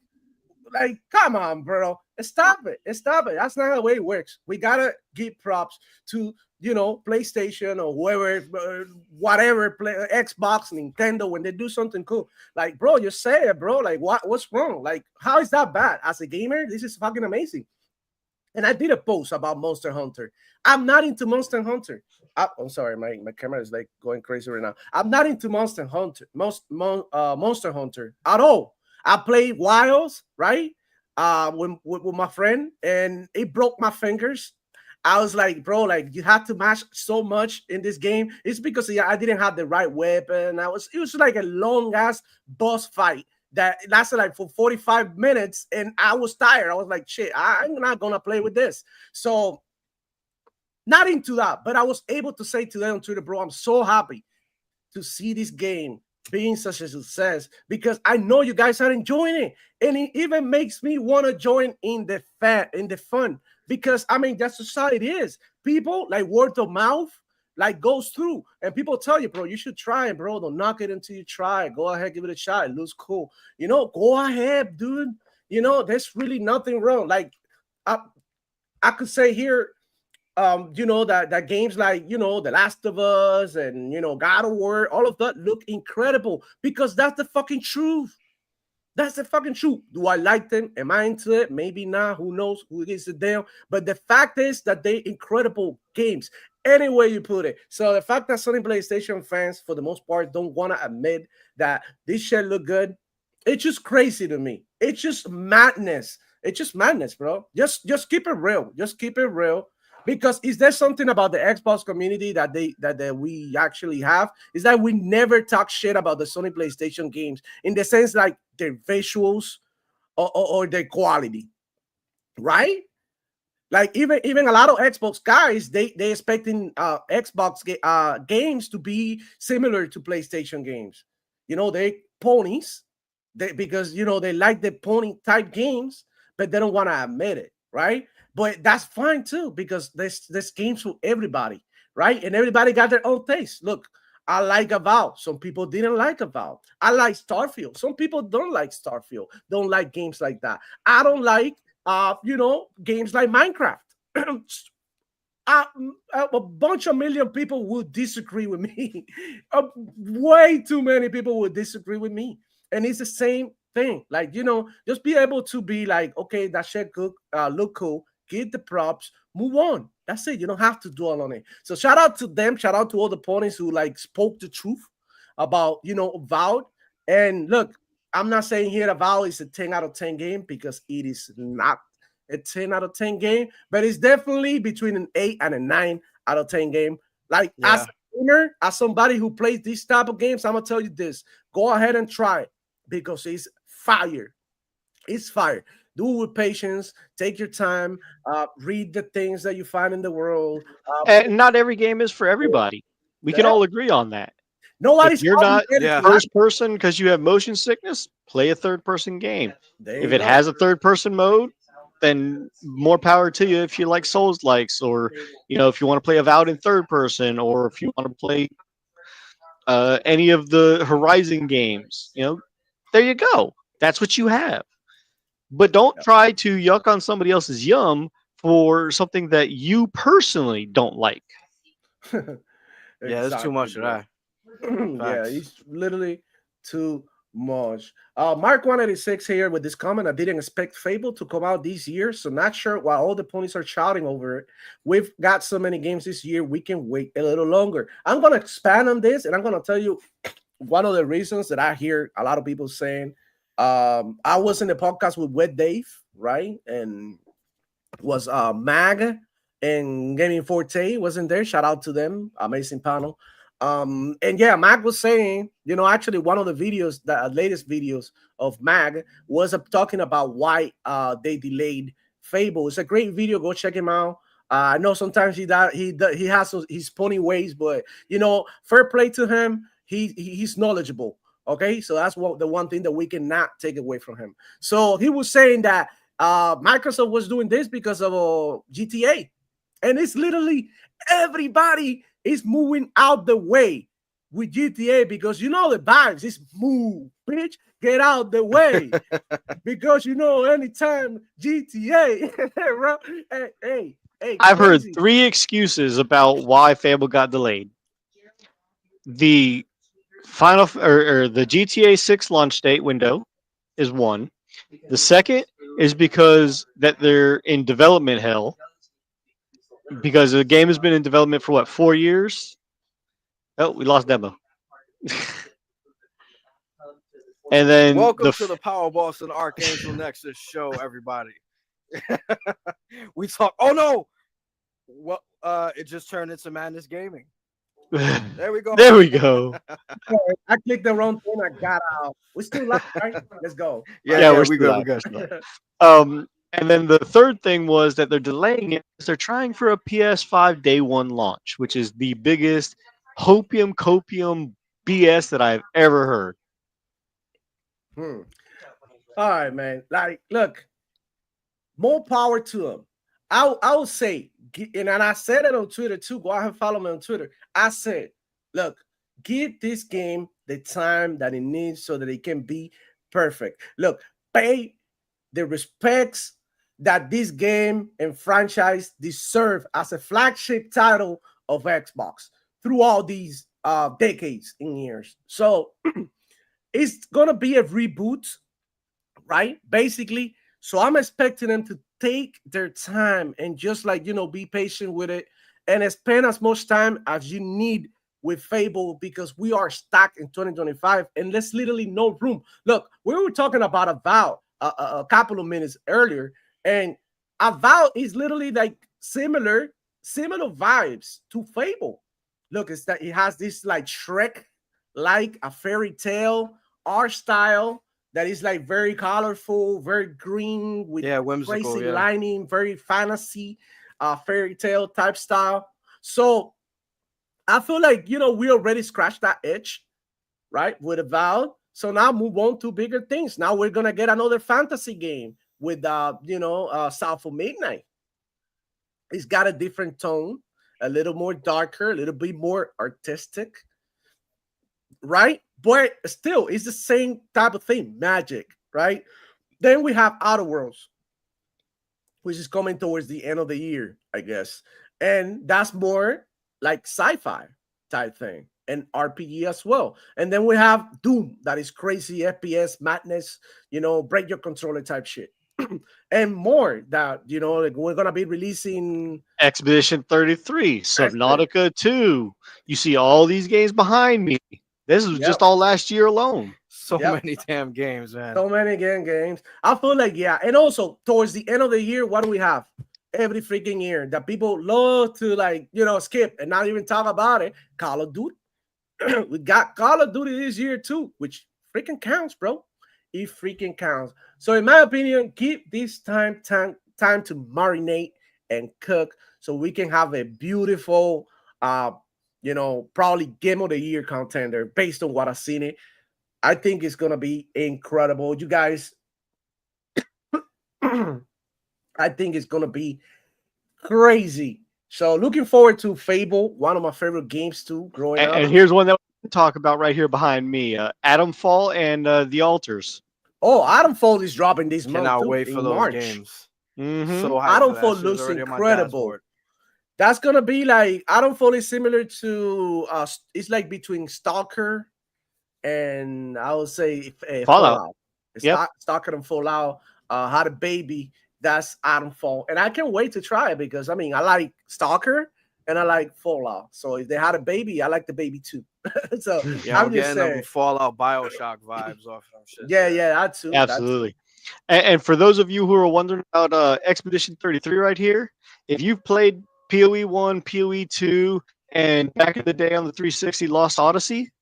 like, come on, bro. Stop it. Stop it. That's not the way it works. We gotta give props to, you know, PlayStation or whoever, whatever, Xbox, Nintendo, when they do something cool. Like, bro, you say it, bro. Like, what's wrong? Like, how is that bad? As a gamer, this is fucking amazing. And I did a post about Monster Hunter. I'm not into Monster Hunter. I'm sorry, my camera is like going crazy right now. I'm not into Monster Hunter, Monster Hunter at all. I played Wilds, right? With my friend, and it broke my fingers. I was like, bro, like you had to mash so much in this game. It's because I didn't have the right weapon. It was like a long ass boss fight that lasted like for 45 minutes, and I was tired. I was like, shit, I'm not gonna play with this. So not into that, but I was able to say to them on Twitter, bro, I'm so happy to see this game being such a success because I know you guys are enjoying it, and it even makes me want to join in the fun because I mean that's just how it is. People like word of mouth like goes through, and people tell you, bro, you should try it, bro. Don't knock it until you try it. Go ahead, give it a shot. It looks cool. You know, go ahead, dude. You know, there's really nothing wrong. Like I could say here, you know, that games like, you know, The Last of Us and, you know, God of War, all of that look incredible because that's the fucking truth. That's the fucking truth. Do I like them? Am I into it? Maybe not. Who knows? Who gives a damn? But the fact is that they're incredible games. Any way you put it. So the fact that Sony PlayStation fans, for the most part, don't want to admit that this shit look good, it's just crazy to me. It's just madness. It's just madness, bro. Just keep it real. Just keep it real. Because is there something about the Xbox community that we actually have? Is that we never talk shit about the Sony PlayStation games in the sense like their visuals or their quality, right? Like even a lot of Xbox guys, they expecting Xbox games to be similar to PlayStation games. You know, they ponies, because you know they like the pony type games, but they don't want to admit it, right? But that's fine too, because there's games for everybody, right? And everybody got their own taste. Look, I like Avowed. Some people didn't like Avowed. I like Starfield. Some people don't like Starfield. Don't like games like that. I don't like, you know, games like Minecraft. A bunch of million people would disagree with me. Way too many people would disagree with me. And it's the same thing. Like, you know, just be able to be like, okay, that shit look cool. Get the props, move on. That's it. You don't have to dwell on it. So shout out to them. Shout out to all the ponies who like spoke the truth about, you know, Avowed. And look, I'm not saying here Avowed is a 10 out of 10 game because it is not a 10 out of 10 game, but it's definitely between an 8 and a 9 out of 10 game. Like as a gamer, as somebody who plays these type of games, I'm gonna tell you this: go ahead and try it because it's fire. It's fire. Do it with patience. Take your time. Read the things that you find in the world. And not every game is for everybody. We can all agree on that. Nobody's if you're not Yeah. first person because you have motion sickness, play a third person game. If it has a third person mode, then more power to you if you like Souls likes, or you know, if you want to play Avowed in third person, or if you want to play any of the Horizon games, you know, there you go. That's what you have. But don't try to yuck on somebody else's yum for something that you personally don't like. Yeah, there's too much of that. Yeah, it's literally too much. Mark 186 here with this comment: I didn't expect Fable to come out this year, so not sure why all the ponies are shouting over it. We've got so many games this year, we can wait a little longer. I'm gonna expand on this, and I'm gonna tell you one of the reasons that I hear a lot of people saying. I was in the podcast with Wet Dave, right? And was Mag and Gaming Forte wasn't there. Shout out to them, amazing panel. And yeah, Mag was saying, you know, actually one of the videos, the latest videos of Mag was talking about why they delayed Fable. It's a great video. Go check him out. I know sometimes he has his pony ways, but you know, fair play to him. He's knowledgeable. Okay, so that's the one thing that we cannot take away from him. So he was saying that Microsoft was doing this because of GTA, and it's literally everybody is moving out the way with GTA because you know the vibes. It's move, bitch, get out the way. Because you know, anytime GTA, bro, hey, I've heard crazy. 3 excuses about why Fable got delayed. The or the GTA 6 launch date window is one. The second is because that they're in development hell because the game has been in development for what, 4 years? Oh, we lost demo. And then Welcome to the Power Boss and Archangel Nexus show, everybody. We talk. Oh no! Well, it just turned into Madness Gaming. There we go. There we go. I clicked the wrong thing. I got out. We still live, right? Let's go. Yeah, we're we still good. live. And then the third thing was that they're delaying it because they're trying for a PS5 day one launch, which is the biggest copium BS that I've ever heard. All right, man. Like, look, more power to them. I would say, and I said it on Twitter too. Go ahead and follow me on Twitter. I said, look, give this game the time that it needs so that it can be perfect. Look, pay the respects that this game and franchise deserve as a flagship title of Xbox through all these decades and years. So it's gonna be a reboot, right? Basically. So I'm expecting them to take their time and just like, you know, be patient with it and spend as much time as you need with Fable because we are stuck in 2025 and there's literally no room. Look, we were talking about Avowed a couple of minutes earlier, and Avowed is literally like similar vibes to Fable. Look, it's that it has this like Shrek, like a fairy tale art style that is like very colorful, very green with whimsical, crazy lining, very fantasy, fairy tale type style. So I feel like, you know, we already scratched that itch, right, with Avowed. So now move on to bigger things. Now we're gonna get another fantasy game with South of Midnight. It's got a different tone, a little more darker, a little bit more artistic, right? But still, it's the same type of thing, magic, right? Then we have Outer Worlds, which is coming towards the end of the year, I guess. And that's more like sci-fi type thing and RPG as well. And then we have Doom, that is crazy FPS, madness, you know, break your controller type shit. And more that, you know, like we're going to be releasing Expedition 33, Subnautica 2. You see all these games behind me. This was just all last year alone. So many damn games, man. So many games. I feel like, yeah. And also, towards the end of the year, what do we have? Every freaking year that people love to, like, you know, skip and not even talk about it. Call of Duty. We got Call of Duty this year, too, which freaking counts, bro. It freaking counts. So, in my opinion, keep this time to marinate and cook so we can have a beautiful you know, probably game of the year contender based on what I've seen it. I think it's going to be incredible. You guys, I think it's going to be crazy. So looking forward to Fable, one of my favorite games too, growing up. And here's one that we can talk about right here behind me, Atomfall and The Altars. Oh, Atomfall is dropping this month. Cannot wait for those March. games. Mm-hmm. So Atomfall looks incredible. That's gonna be like Atomfall is similar to it's like between Stalker and I would say Fallout. Stalker and Fallout had a baby. That's Atomfall, and I can't wait to try it because I mean I like Stalker and I like Fallout. So if they had a baby, I like the baby too. So yeah, I'm getting them Fallout BioShock vibes off them shit. Yeah, that too. Absolutely. And for those of you who are wondering about Expedition 33 right here, if you've played PoE 1, PoE 2, and back in the day on the 360 Lost Odyssey,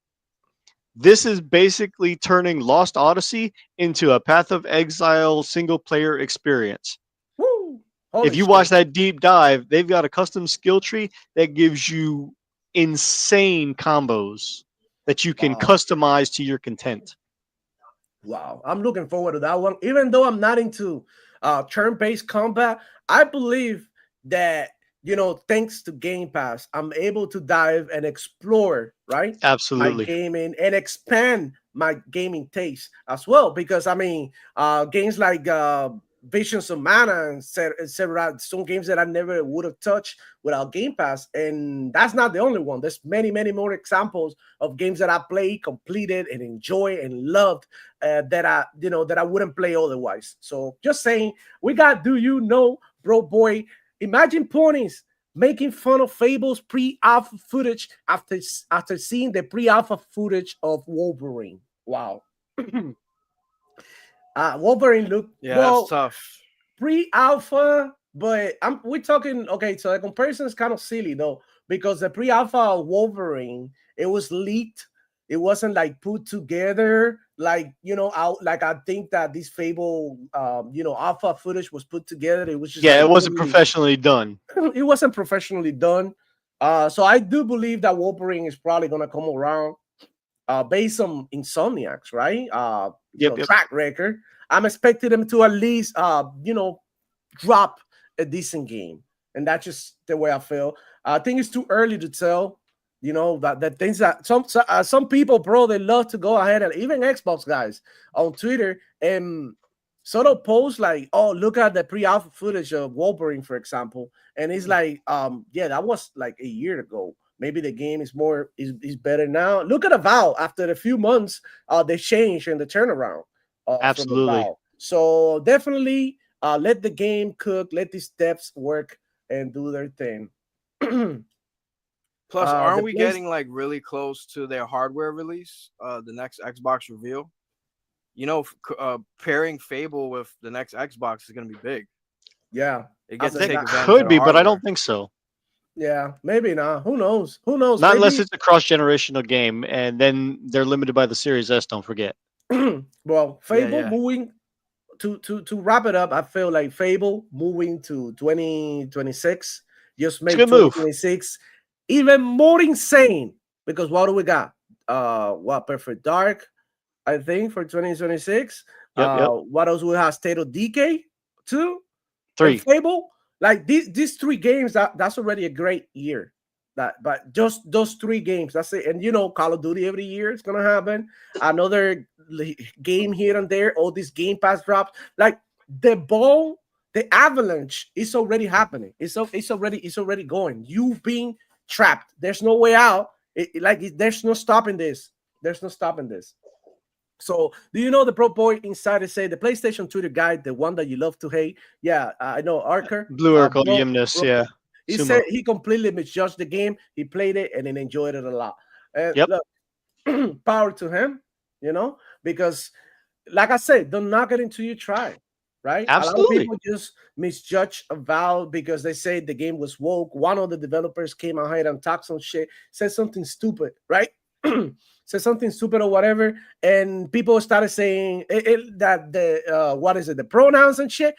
this is basically turning Lost Odyssey into a Path of Exile single-player experience. Woo! If you watch that deep dive, they've got a custom skill tree that gives you insane combos that you can customize to your content. Wow, I'm looking forward to that one. Even though I'm not into turn-based combat, I believe that thanks to Game Pass, I'm able to dive and explore, right? My Absolutely. gaming and expand my gaming taste as well. Because I mean, games like Visions of Mana and etc. Some games that I never would have touched without Game Pass, and that's not the only one. There's many, many more examples of games that I played, completed, and enjoy and loved that I wouldn't play otherwise. So just saying, we got Do You Know, Bro Boy. Imagine ponies making fun of Fable's pre-alpha footage after seeing the pre-alpha footage of Wolverine. Wow. Wolverine looked That's tough. pre-alpha, but we're talking okay. So the comparison is kind of silly though, because the pre-alpha Wolverine, it was leaked. It wasn't like put together, like I think that this Fable, alpha footage was put together. It was just Yeah, like it wasn't really- professionally done. it wasn't professionally done. So I do believe that Wolverine is probably gonna come around, based on Insomniac's right, Yep. track record. I'm expecting them to at least, drop a decent game, and that's just the way I feel. I think it's too early to tell. That things that some people, bro, they love to go ahead, and even Xbox guys on Twitter and sort of post like, "Oh, look at the pre-alpha footage of Wolverine," for example, and it's like, yeah, that was like a year ago. Maybe the game is better now. Look at Avowed. After a few months, they changed and the turnaround. Absolutely. From Avowed. So definitely, let the game cook. Let these devs work and do their thing. Plus, the aren't we Play- getting like really close to their hardware release? The next Xbox reveal. Pairing Fable with the next Xbox is gonna be big. Yeah, It gets I to think take that advantage of Could the be, but I hardware. don't think so. yeah, maybe not. Who knows? Who knows? Not unless Maybe- it's a cross-generational game, and then they're limited by the Series S. Don't forget. well, Fable yeah. moving to wrap it up. I feel like Fable moving to 2026 just make good move. 2026 even more insane, because what do we got? Perfect Dark, I think, for 2026. Yep. What else we have? State of Decay 2, 3. and Fable. Like these three games, that's already a great year. But just those three games, that's it. And Call of Duty every year is gonna happen. Another game here and there. All these Game Pass drops. Like the avalanche is already happening. It's already going. You've been trapped. There's no way out. There's no stopping this. There's no stopping this. So, do you know the Pro Boy Insider say the PlayStation Twitter guide, the one that you love to hate? Yeah, I know Archer. Blue Urkel, Bro- Yimnus, yeah. He Sumo. said he completely misjudged the game. He played it and then enjoyed it a lot. And Yep. look, power to him, because like I said, don't knock it until you try, right? A lot of Absolutely. people just misjudge Avowed because they say the game was woke. One of the developers came out here and talked some shit, said something stupid, right? Said something stupid or whatever, and people started saying that the pronouns and shit.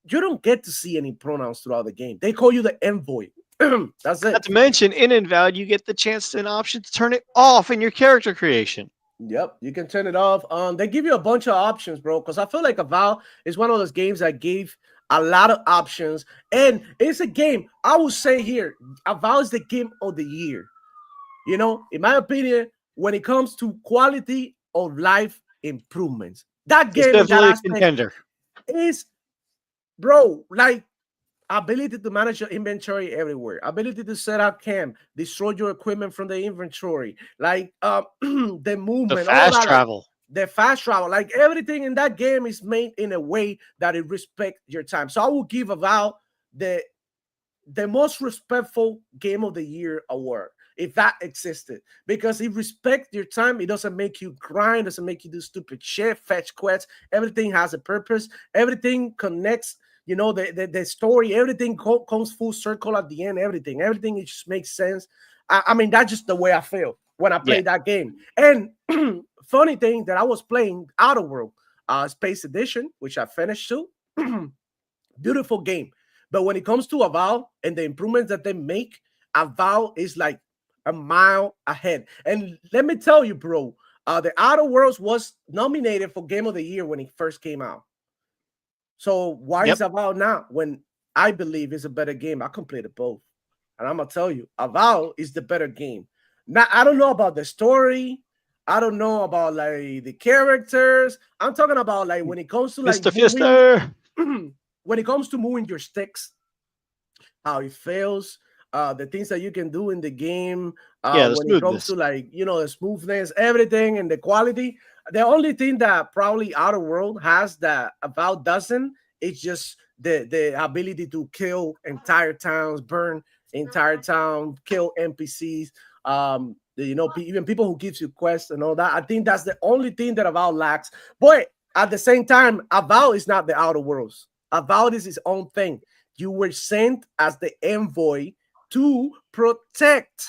You don't get to see any pronouns throughout the game. They call you the envoy. That's it. Not to mention, in Avowed, you get the chance and option to turn it off in your character creation. Yep, you can turn it off. They give you a bunch of options, bro. Because I feel like Avowed is one of those games that gave a lot of options, and it's a game. I would say here, Avowed is the game of the year. In my opinion, when it comes to quality of life improvements, that game It's in that definitely a aspect contender. is, bro, like ability to manage your inventory everywhere, ability to set up camp, destroy your equipment from the inventory, like the movement, The all fast that, travel. the fast travel, like everything in that game is made in a way that it respects your time. So I will give Avowed the most respectful game of the year award, if that existed, because it respects your time. It doesn't make you grind, doesn't make you do stupid shit, fetch quests. Everything has a purpose. Everything connects. The story. Everything comes full circle at the end. Everything it just makes sense. I mean, that's just the way I feel when I play that game. And funny thing that I was playing Outer World Space Edition, which I finished too. Beautiful game. But when it comes to Avowed and the improvements that they make, Avowed is like a mile ahead. And let me tell you, bro, the Outer Worlds was nominated for Game of the Year when it first came out. So why is Avowed not when I believe is a better game. I completed both. And I'm gonna tell you, Avowed is the better game. Now, I don't know about the story. I don't know about like the characters. I'm talking about like when it comes to like Mr. moving, Fister. when it comes to moving your sticks, how it feels, the things that you can do in the game, Yeah, the when it comes smoothness. to like the smoothness, everything, and the quality. The only thing that probably Outer World has that Avowed doesn't, it's just the ability to kill entire towns, burn entire town, kill NPCs. Even people who gives you quests and all that. I think that's the only thing that Avowed lacks. But at the same time, Avowed is not the Outer Worlds. Avowed is its own thing. You were sent as the envoy to protect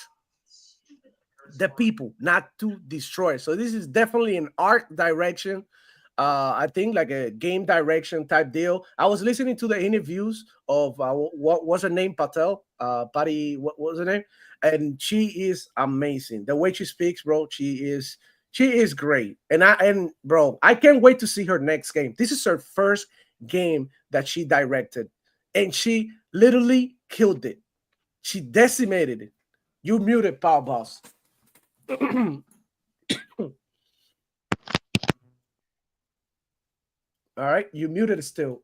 the people, not to destroy. So this is definitely an art direction. I think like a game direction type deal. I was listening to the interviews of what was her name, Patel, Patty, what was her name? And she is amazing. The way she speaks, bro, she is great. And bro, I can't wait to see her next game. This is her first game that she directed, and she literally killed it. She decimated it. You muted, Power Boss. All right, you muted it still.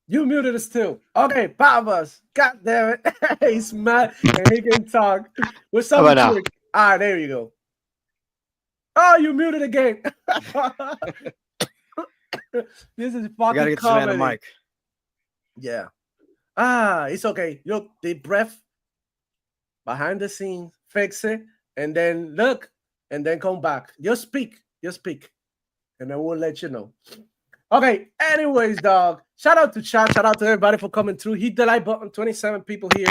You muted it still. Okay, Power Boss. God damn it. He's mad and he can talk. What's How up about with now? you? Ah, there you go. Oh, you muted again. This is I gotta fucking get to the comedy. mic. Yeah. It's okay. Look, deep breath behind the scenes, fix it, and then look, and then come back. Just speak, and then we'll let you know. Okay. Anyways, dog. Shout out to chat. Shout out to everybody for coming through. Hit the like button. 27 people here.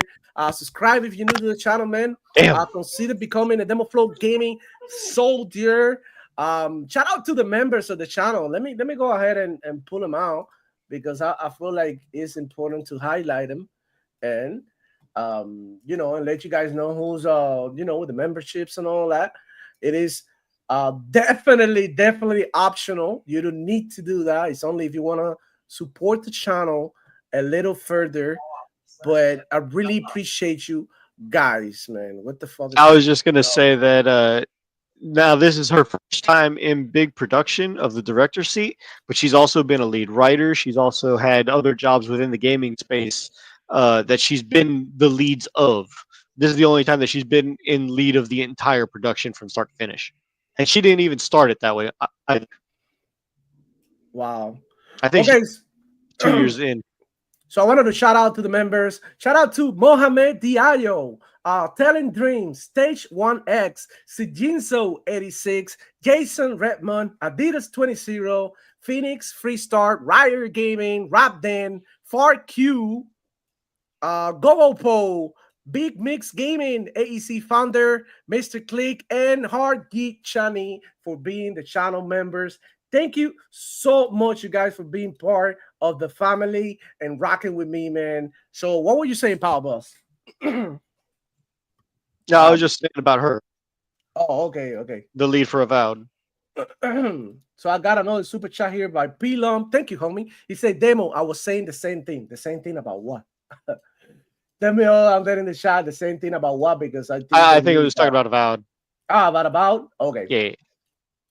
Subscribe if you're new to the channel, man. Damn. Consider becoming a Demo Flow Gaming soldier. Shout out to the members of the channel. Let me go ahead and pull them out because I feel like it's important to highlight them and and let you guys know who's with the memberships and all that. It is definitely optional. You don't need to do that. It's only if you want to support the channel a little further. But I really appreciate you guys, man. What the fuck? I was just gonna say that now this is her first time in big production of the director seat, but she's also been a lead writer. She's also had other jobs within the gaming space that she's been the leads of. This is the only time that she's been in lead of the entire production from start to finish, and she didn't even start it that way. Wow. I think Okay. she's 2 years in. So I wanted to shout out to the members. Shout out to Mohamed Diallo, Telling Dreams, Stage 1X, Sijinso 86, Jason Redmond, Adidas 20, Phoenix Freestart, Riot Gaming, Rapden, FarQ, Gogopo, Big Mix Gaming, AEC founder, Mr. Click, and Hard Geek Chani for being the channel members. Thank you so much, you guys, for being part of the family and rocking with me, man. So what were you saying, Power Boss? No, I was just saying about her, Oh, okay. the lead for Avowed. So I got another super chat here by P Lump. Thank you, homie. He said, Demo, I was saying the same thing. The same thing about what? Tell me all I'm getting the shot. The same thing about what? Because I I think it was talking about Avowed. About? Okay.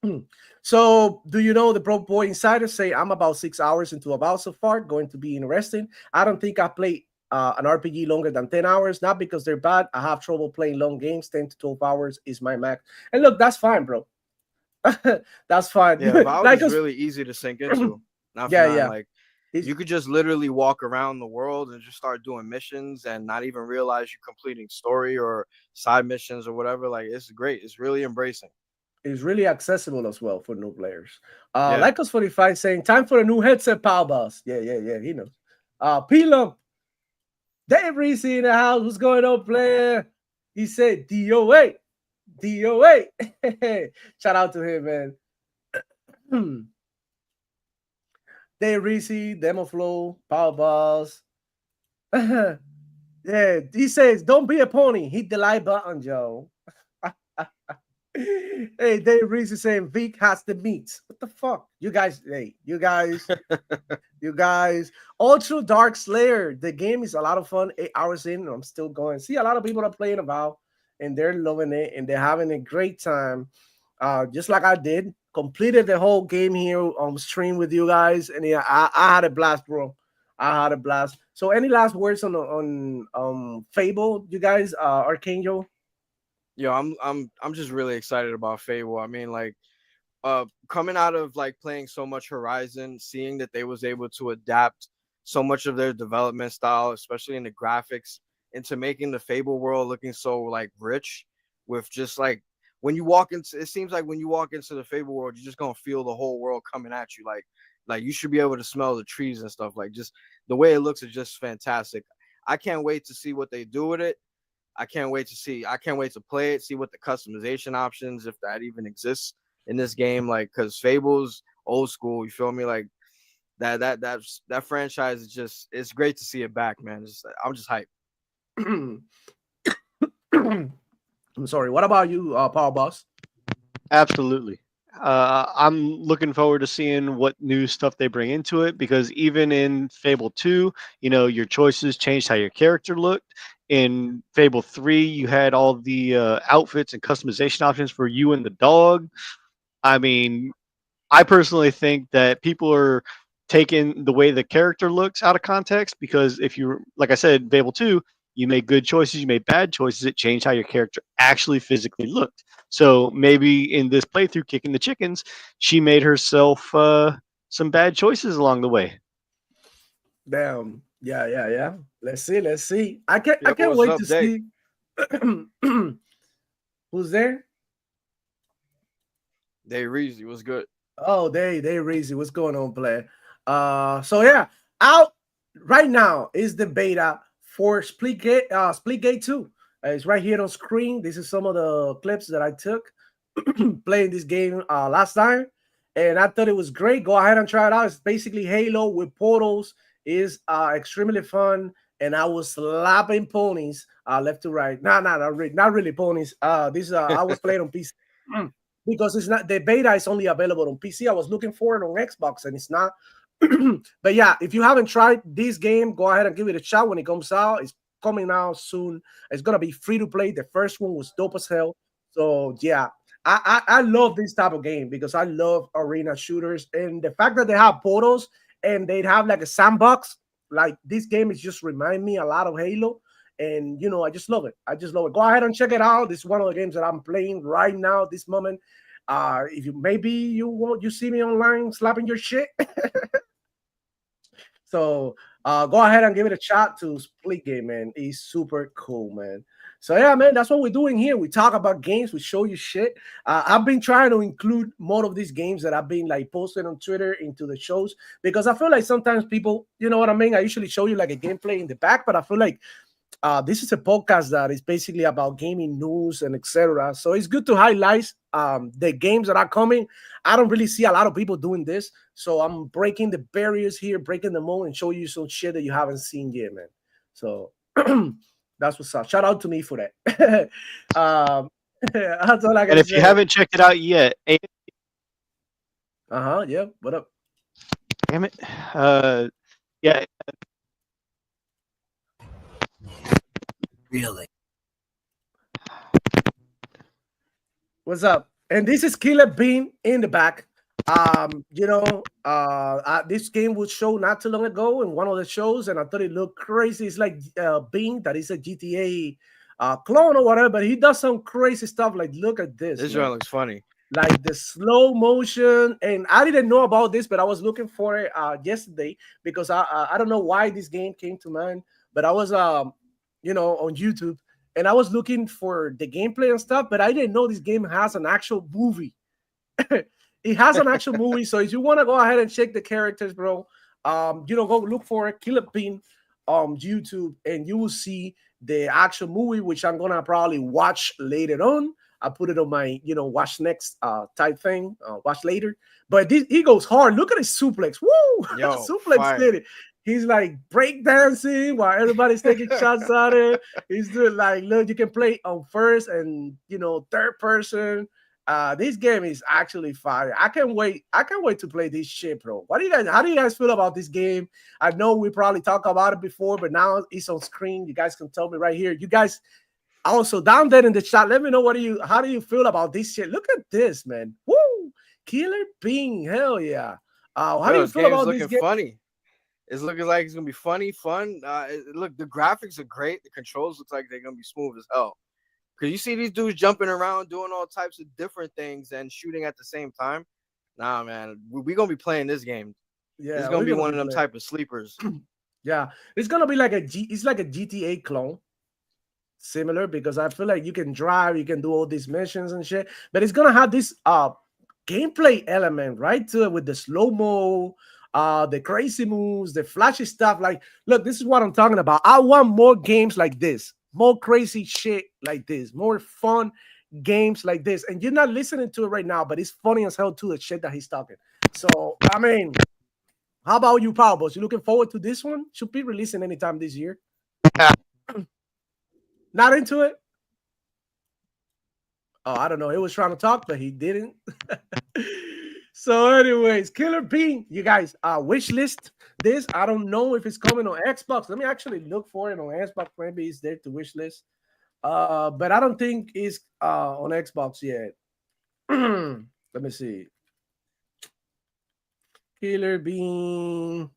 Yeah. So, do you know the Pro Boy Insider say I'm about 6 hours into Avowed so far? Going to be interesting. I don't think I played an RPG longer than 10 hours, not because they're bad. I have trouble playing long games. 10 to 12 hours is my max. And look, that's fine, bro. That's fine. Yeah, Avowed Like, is really easy to sink into. Not for Yeah, nothing, yeah. Like you could just literally walk around the world and just start doing missions and not even realize you're completing story or side missions or whatever. Like it's great. It's really embracing. It's really accessible as well for new players. Yeah. Lycos 45 saying, time for a new headset, Power Boss. Yeah, he knows. P-Lump, Dave Reese in the house. What's going on, player? He said, DOA. Shout out to him, man. Dave Reese, Demo Flow, Power Boss. Yeah, he says, don't be a pony. Hit the like button, Joe. Hey, Dave Reese is saying Vic has the meats. What the fuck? You guys, You guys, Ultra Dark Slayer. The game is a lot of fun. 8 hours in, and I'm still going. See, a lot of people are playing Avowed, and they're loving it, and they're having a great time. Just like I did. Completed the whole game here on stream with you guys, and yeah, I had a blast, bro. I had a blast. So, any last words on Fable, you guys, Archangel? Yo, I'm just really excited about Fable. I mean, like, coming out of like playing so much Horizon, seeing that they was able to adapt so much of their development style, especially in the graphics, into making the Fable world looking so like rich, with just like when you walk into, it seems like when you walk into the Fable world, you're just gonna feel the whole world coming at you. Like you should be able to smell the trees and stuff. Like just the way it looks is just fantastic. I can't wait to see what they do with it. I can't wait to play it, see what the customization options, if that even exists in this game. Like, cause Fable's old school, you feel me? Like that franchise is just, it's great to see it back, man. I'm just hyped. I'm sorry. What about you, Power Boss? Absolutely. I'm looking forward to seeing what new stuff they bring into it, because even in Fable 2, your choices changed how your character looked. In Fable 3, you had all the outfits and customization options for you and the dog. I mean, I personally think that people are taking the way the character looks out of context, because if you, like I said, Fable 2, you made good choices, you made bad choices, it changed how your character actually physically looked. So maybe in this playthrough, Kicking the Chickens, she made herself some bad choices along the way. Damn. Yeah. Let's see. I can't What's wait up, to Dave? see who's there. Dave Reezy was good. Oh, they Reezy. What's going on, player? So yeah, out right now is the beta for Splitgate 2. It's right here on screen. This is some of the clips that I took playing this game last time, and I thought it was great. Go ahead and try it out. It's basically Halo with portals. Is extremely fun, and I was slapping ponies left to right. Not really ponies. This I was playing on PC. Because it's not, the beta is only available on PC. I was looking for it on Xbox and it's not. But yeah, if you haven't tried this game, go ahead and give it a shot when it comes out. It's coming out soon. It's gonna be free to play. The first one was dope as hell. So yeah, I love this type of game because I love arena shooters, and the fact that they have portals and they have like a sandbox, like this game is just remind me a lot of Halo. And I just love it. Go ahead and check it out. This is one of the games that I'm playing right now, this moment. If you see me online slapping your shit. So go ahead and give it a shot to Split Game, man. It's super cool, man. So yeah, man, that's what we're doing here. We talk about games, we show you shit. I've been trying to include more of these games that I've been like posting on Twitter into the shows, because I feel like sometimes people, you know what I mean? I usually show you like a gameplay in the back, but I feel like this is a podcast that is basically about gaming news and etc. So it's good to highlight the games that are coming. I don't really see a lot of people doing this, so I'm breaking the barriers here, breaking the mold, and show you some shit that you haven't seen yet, man. So that's what's up. Shout out to me for that. That's all I got. And if you haven't checked it out yet, Yeah. What up? damn it, yeah. Really? What's up? And this is Killer Bean in the back. This game was shown not too long ago in one of the shows, and I thought it looked crazy. It's like Bean, that is a GTA clone or whatever, but he does some crazy stuff. Like, look at this. This joint looks funny. Like the slow motion, and I didn't know about this, but I was looking for it yesterday because I don't know why this game came to mind, but I was on YouTube, and I was looking for the gameplay and stuff, but I didn't know this game has an actual movie. It has an actual movie, so if you want to go ahead and check the characters, bro, go look for Killer Bean on YouTube, and you will see the actual movie, which I'm gonna probably watch later on. I put it on my, watch next type thing, watch later. But he goes hard. Look at his suplex. Woo! Yo, suplex did it. He's like breakdancing while everybody's taking shots at it. He's doing like, look, you can play on first and third person. This game is actually fire. I can't wait. I can't wait to play this shit, bro. How do you guys feel about this game? I know we probably talked about it before, but now it's on screen. You guys can tell me right here. You guys also down there in the chat, let me know how do you feel about this shit? Look at this, man. Woo! Killer Bean, hell yeah. How do you feel about this game? Funny. It's looking like it's gonna be funny, fun. Look, the graphics are great. The controls look like they're gonna be smooth as hell. Cause you see these dudes jumping around, doing all types of different things and shooting at the same time. Nah, man, we're gonna be playing this game. Yeah, it's gonna be one of them type of sleepers. Yeah, it's gonna be like it's like a GTA clone, similar, because I feel like you can drive, you can do all these missions and shit, but it's gonna have this gameplay element right to it with the slow mo, the crazy moves, the flashy stuff. Like, look, this is what I'm talking about. I want more games like this. More crazy shit like this, more fun games like this. And you're not listening to it right now, but it's funny as hell too, the shit that he's talking. So, I mean, how about you, Power Boss? You looking forward to this one? Should be releasing anytime this year. Not into it? Oh, I don't know. He was trying to talk, but he didn't. So, anyways, Killer Bean, you guys, wish list this. I don't know if it's coming on Xbox. Let me actually look for it on Xbox. Maybe it's there to wish list. But I don't think it's on Xbox yet. Let me see. Killer Bean.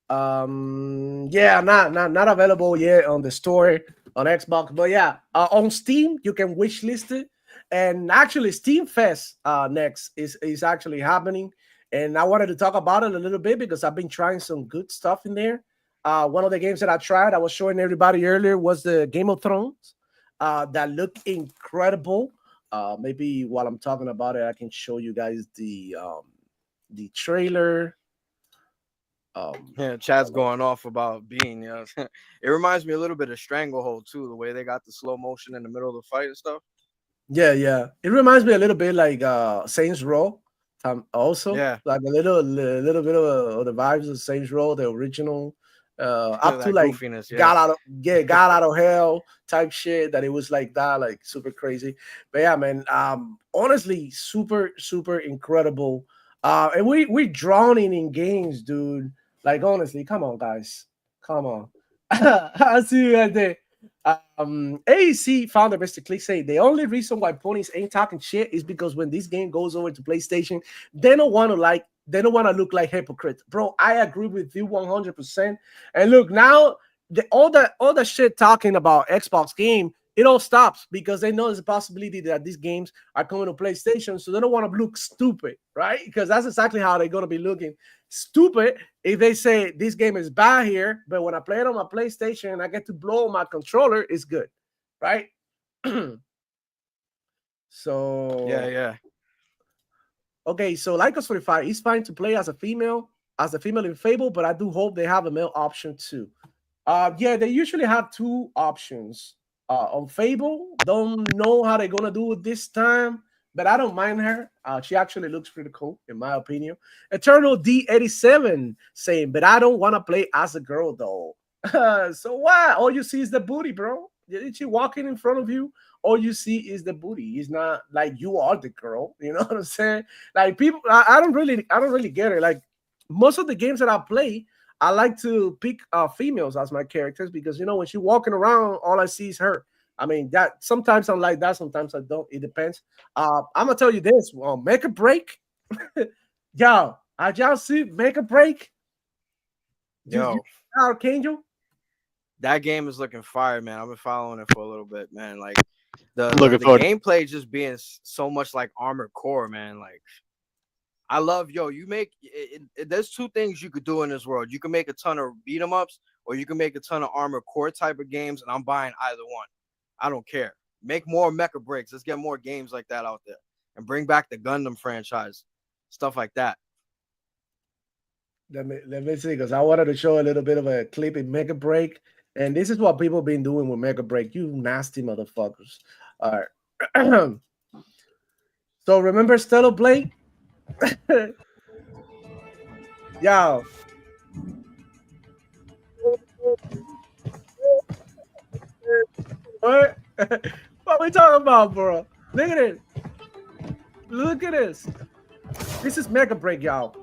Yeah, not available yet on the store on Xbox, but yeah, on Steam you can wish list it. And actually, Steam Fest next is actually happening, and I wanted to talk about it a little bit because I've been trying some good stuff in there. One of the games that I tried, I was showing everybody earlier, was the Game of Thrones. That looked incredible. Maybe while I'm talking about it, I can show you guys the trailer. Yeah, Chad's going off about being. It reminds me a little bit of Stranglehold too, the way they got the slow motion in the middle of the fight and stuff. Yeah. It reminds me a little bit like Saints Row. Also, yeah, like a little bit of the vibes of Saints Row, the original. Up to like got out of hell type shit, that it was like that, like super crazy. But yeah, man, honestly, super incredible. And we drowning in games, dude. Like, honestly, come on, guys, come on. I see you right there. AEC founder Mr. Click say the only reason why ponies ain't talking shit is because when this game goes over to PlayStation, they don't want to look like hypocrites. Bro, I agree with you 100%. And look, now all the shit talking about Xbox game, it all stops because they know there's a possibility that these games are coming to PlayStation, so they don't want to look stupid, right? Because that's exactly how they're going to be looking stupid if they say this game is bad here, but when I play it on my PlayStation and I get to blow my controller, it's good, right? So yeah. Okay, so like us 45, it's fine to play as a female in Fable, but I do hope they have a male option too. Yeah, they usually have two options. On Fable, don't know how they're gonna do it this time, but I don't mind her. She actually looks pretty cool, in my opinion. Eternal D87 saying, but I don't want to play as a girl though. So why? All you see is the booty, bro. Is she walking in front of you? All you see is the booty. It's not like you are the girl. You know what I'm saying? Like people, I don't really get it. Like most of the games that I play, I like to pick females as my characters because, you know, when she's walking around, all I see is her. I mean, that sometimes I'm like that, sometimes I don't. It depends. I'm gonna tell you this: Make a Break. Yo, y'all see Make a Break? Yo, Archangel. That game is looking fire, man. I've been following it for a little bit, man. Like the gameplay just being so much like Armored Core, man. Like, I love, you make there's two things you could do in this world. You can make a ton of beat 'em ups, or you can make a ton of Armored Core type of games, and I'm buying either one. I don't care. Make more Mecha Breaks. Let's get more games like that out there, and bring back the Gundam franchise, stuff like that. Let me see, because I wanted to show a little bit of a clip in Mega Break, and this is what people been doing with Mega Break. You nasty motherfuckers. All right. So remember Stellar Blade? Yo. What? What we talking about, bro? Look at it. Look at this. This is Mega Break, y'all.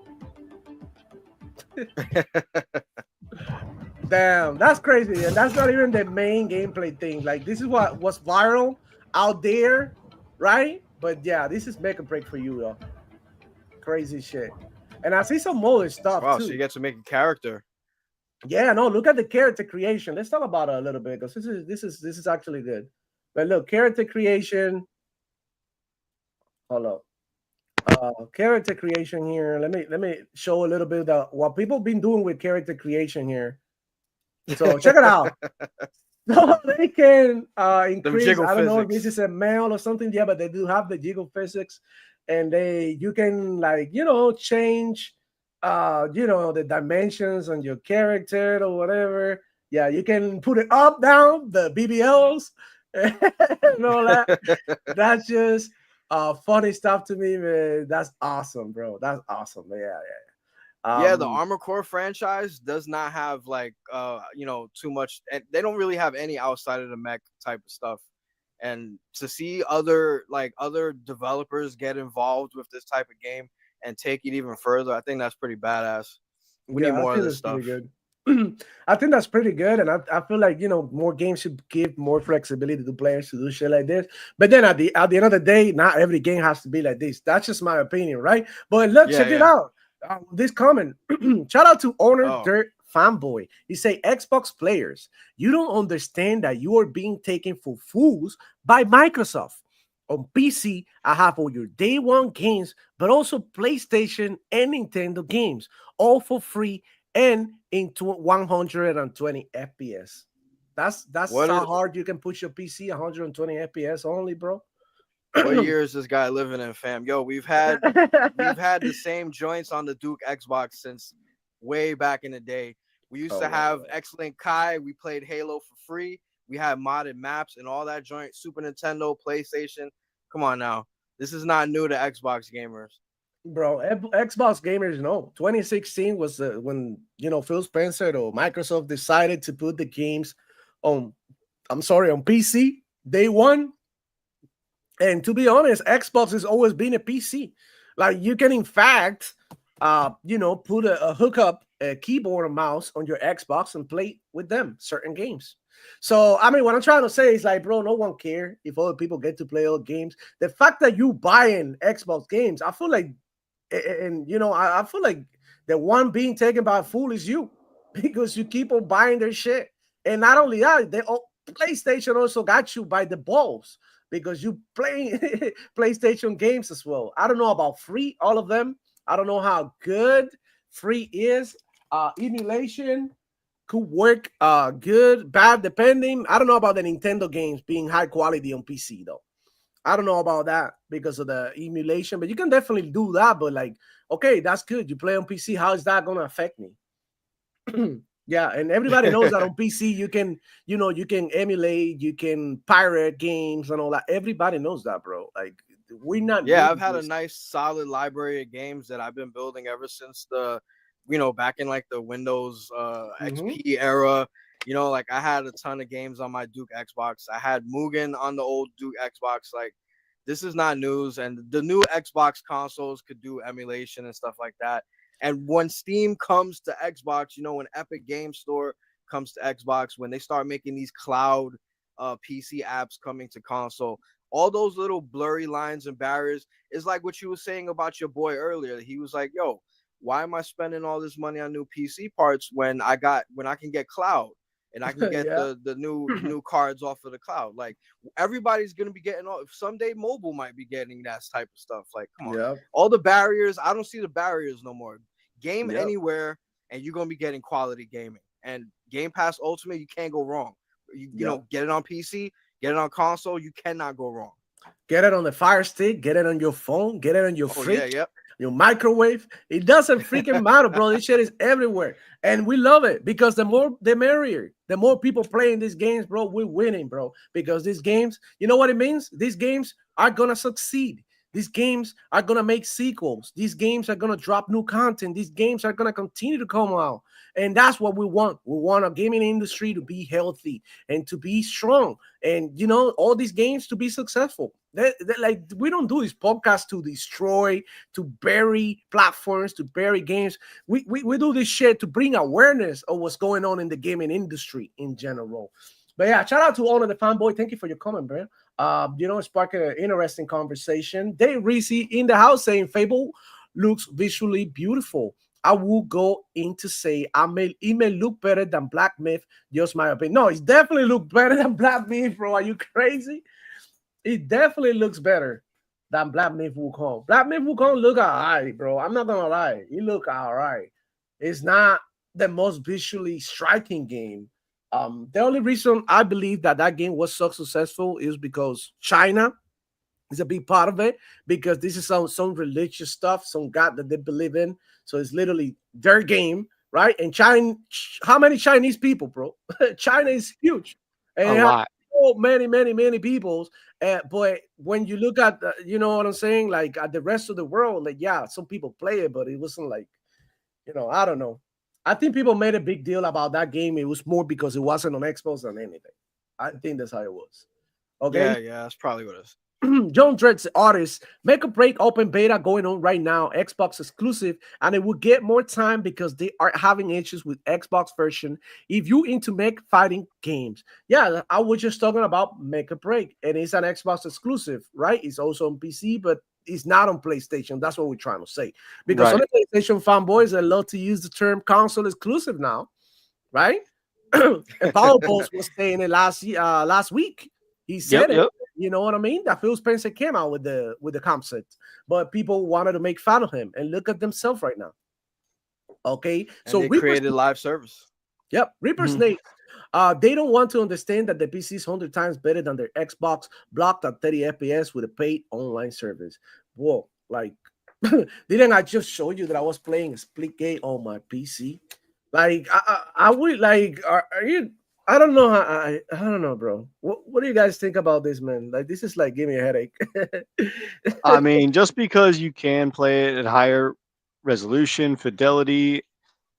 Damn, that's crazy. And that's not even the main gameplay thing. Like, this is what was viral out there, right? But yeah, this is Mega Break for you, though. Crazy shit. And I see some other stuff Wow, too. so you get to make a character. Yeah, no, look at the character creation. Let's talk about it a little bit because this is actually good. But look, character creation. Hold up. Character creation here. Let me show a little bit of what people been doing with character creation here. So check it out. So they can increase. jiggle I don't know if physics. this is a male or something. Yeah, but they do have the jiggle physics, and you can like change the dimensions on your character or whatever. Yeah, you can put it up, down, the BBLs and all that. That's just funny stuff to me, man. That's awesome, bro. That's awesome. Yeah. Yeah, the Armor Core franchise does not have like too much, and they don't really have any outside of the mech type of stuff. And to see other developers get involved with this type of game and take it even further, I think that's pretty badass. We need more of this stuff. Good. I think that's pretty good, and I feel like more games should give more flexibility to players to do shit like this. But then at the end of the day, not every game has to be like this. That's just my opinion, right? But look, check it out. This comment. Shout out to Owner Dirt Fanboy. He say, Xbox players, you don't understand that you are being taken for fools by Microsoft. On PC, I have all your day one games, but also PlayStation and Nintendo games, all for free and into 120 FPS. That's how hard you can push your PC, 120 FPS only, bro. What year is this guy living in, fam? Yo, we've had the same joints on the Duke Xbox since way back in the day. We used to have X-Link Kai. We played Halo for free. We had modded maps and all that joint. Super Nintendo, PlayStation. Come on now. This is not new to Xbox gamers. Bro, Xbox gamers know. 2016 was when Phil Spencer or Microsoft decided to put the games on PC day one. And to be honest, Xbox has always been a PC. Like you can, in fact, put a hookup, a keyboard and mouse on your Xbox and play with them certain games. So, I mean, what I'm trying to say is like, bro, no one cares if other people get to play other games. The fact that you buying Xbox games, I feel like, I feel like the one being taken by a fool is you because you keep on buying their shit. And not only that, PlayStation also got you by the balls because you play PlayStation games as well. I don't know about free, all of them. I don't know how good free is. Emulation could work good, bad, depending. I don't know about the Nintendo games being high quality on PC, though. I don't know about that because of the emulation, but you can definitely do that. But like, okay, that's good. You play on PC. How is that going to affect me? Yeah, and everybody knows that on PC you can emulate, you can pirate games and all that. Everybody knows that, bro. Like we're not. Yeah, I've had a nice solid library of games that I've been building ever since the, back in like the Windows XP era. Like I had a ton of games on my Duke Xbox. I had Mugen on the old Duke Xbox. Like this is not news, and the new Xbox consoles could do emulation and stuff like that. And when Steam comes to Xbox, when Epic Game Store comes to Xbox, when they start making these cloud PC apps coming to console, all those little blurry lines and barriers is like what you were saying about your boy earlier. He was like, yo, why am I spending all this money on new PC parts when I can get cloud and I can get the new cards off of the cloud? Like everybody's going to be getting someday mobile might be getting that type of stuff. Like, come on, all the barriers. I don't see the barriers no more. Game anywhere, and you're gonna be getting quality gaming. And Game Pass Ultimate, you can't go wrong. You know, get it on PC, get it on console, you cannot go wrong. Get it on the Fire Stick, get it on your phone, get it on your fridge, your microwave. It doesn't freaking matter, bro. This shit is everywhere, and we love it because the more the merrier. The more people playing these games, bro, we're winning, bro. Because these games, you know what it means? These games are gonna succeed. These games are going to make sequels. These games are going to drop new content. These games are going to continue to come out. And that's what we want. We want a gaming industry to be healthy and to be strong. And, all these games to be successful. Like, we don't do this podcast to destroy, to bury platforms, to bury games. We do this shit to bring awareness of what's going on in the gaming industry in general. But yeah, shout out to Honor the Fanboy. Thank you for your comment, bro. Sparking an interesting conversation. Dave Reese in the house saying Fable looks visually beautiful. I will go in to say it may look better than Black Myth, just my opinion. No, it definitely look better than Black Myth, bro. Are you crazy? It definitely looks better than Black Myth Wukong. Black Myth Wukong look alright, bro. I'm not gonna lie. It look alright. It's not the most visually striking game. The only reason I believe that game was so successful is because China is a big part of it, because this is some religious stuff, some God that they believe in. So it's literally their game, right? And China, how many Chinese people, bro? China is huge. And A lot. so many peoples. But when you look at, you know what I'm saying? Like at the rest of the world, like, yeah, some people play it, but it wasn't like, I don't know. I think people made a big deal about that game. It was more because it wasn't on Xbox than anything. I think that's how it was. Okay. Yeah, that's probably what it is. John Dread's artist, Make a Break open beta going on right now, Xbox exclusive, and it will get more time because they are having issues with Xbox version. If you into make fighting games, yeah, I was just talking about Make a Break, and it's an Xbox exclusive, right? It's also on PC, but it's not on PlayStation. That's what we're trying to say. Because Right. some PlayStation fanboys, they love to use the term console exclusive now, right? And Paul Post was saying it last week. He said it. Yep. You know what I mean? That Phil Spencer came out with the concept, but people wanted to make fun of him, and look at themselves right now. Okay, So they created live service. Yep, Reaper Snake. They don't want to understand that the PC is 100 times better than their Xbox, blocked at 30 FPS with a paid online service. Whoa, like, didn't I just show you that I was playing a split game on my PC? Like, I would like, are you? I don't know. I don't know, bro. What do you guys think about this, man? Like, this is like giving me a headache. I mean, just because you can play it at higher resolution, fidelity,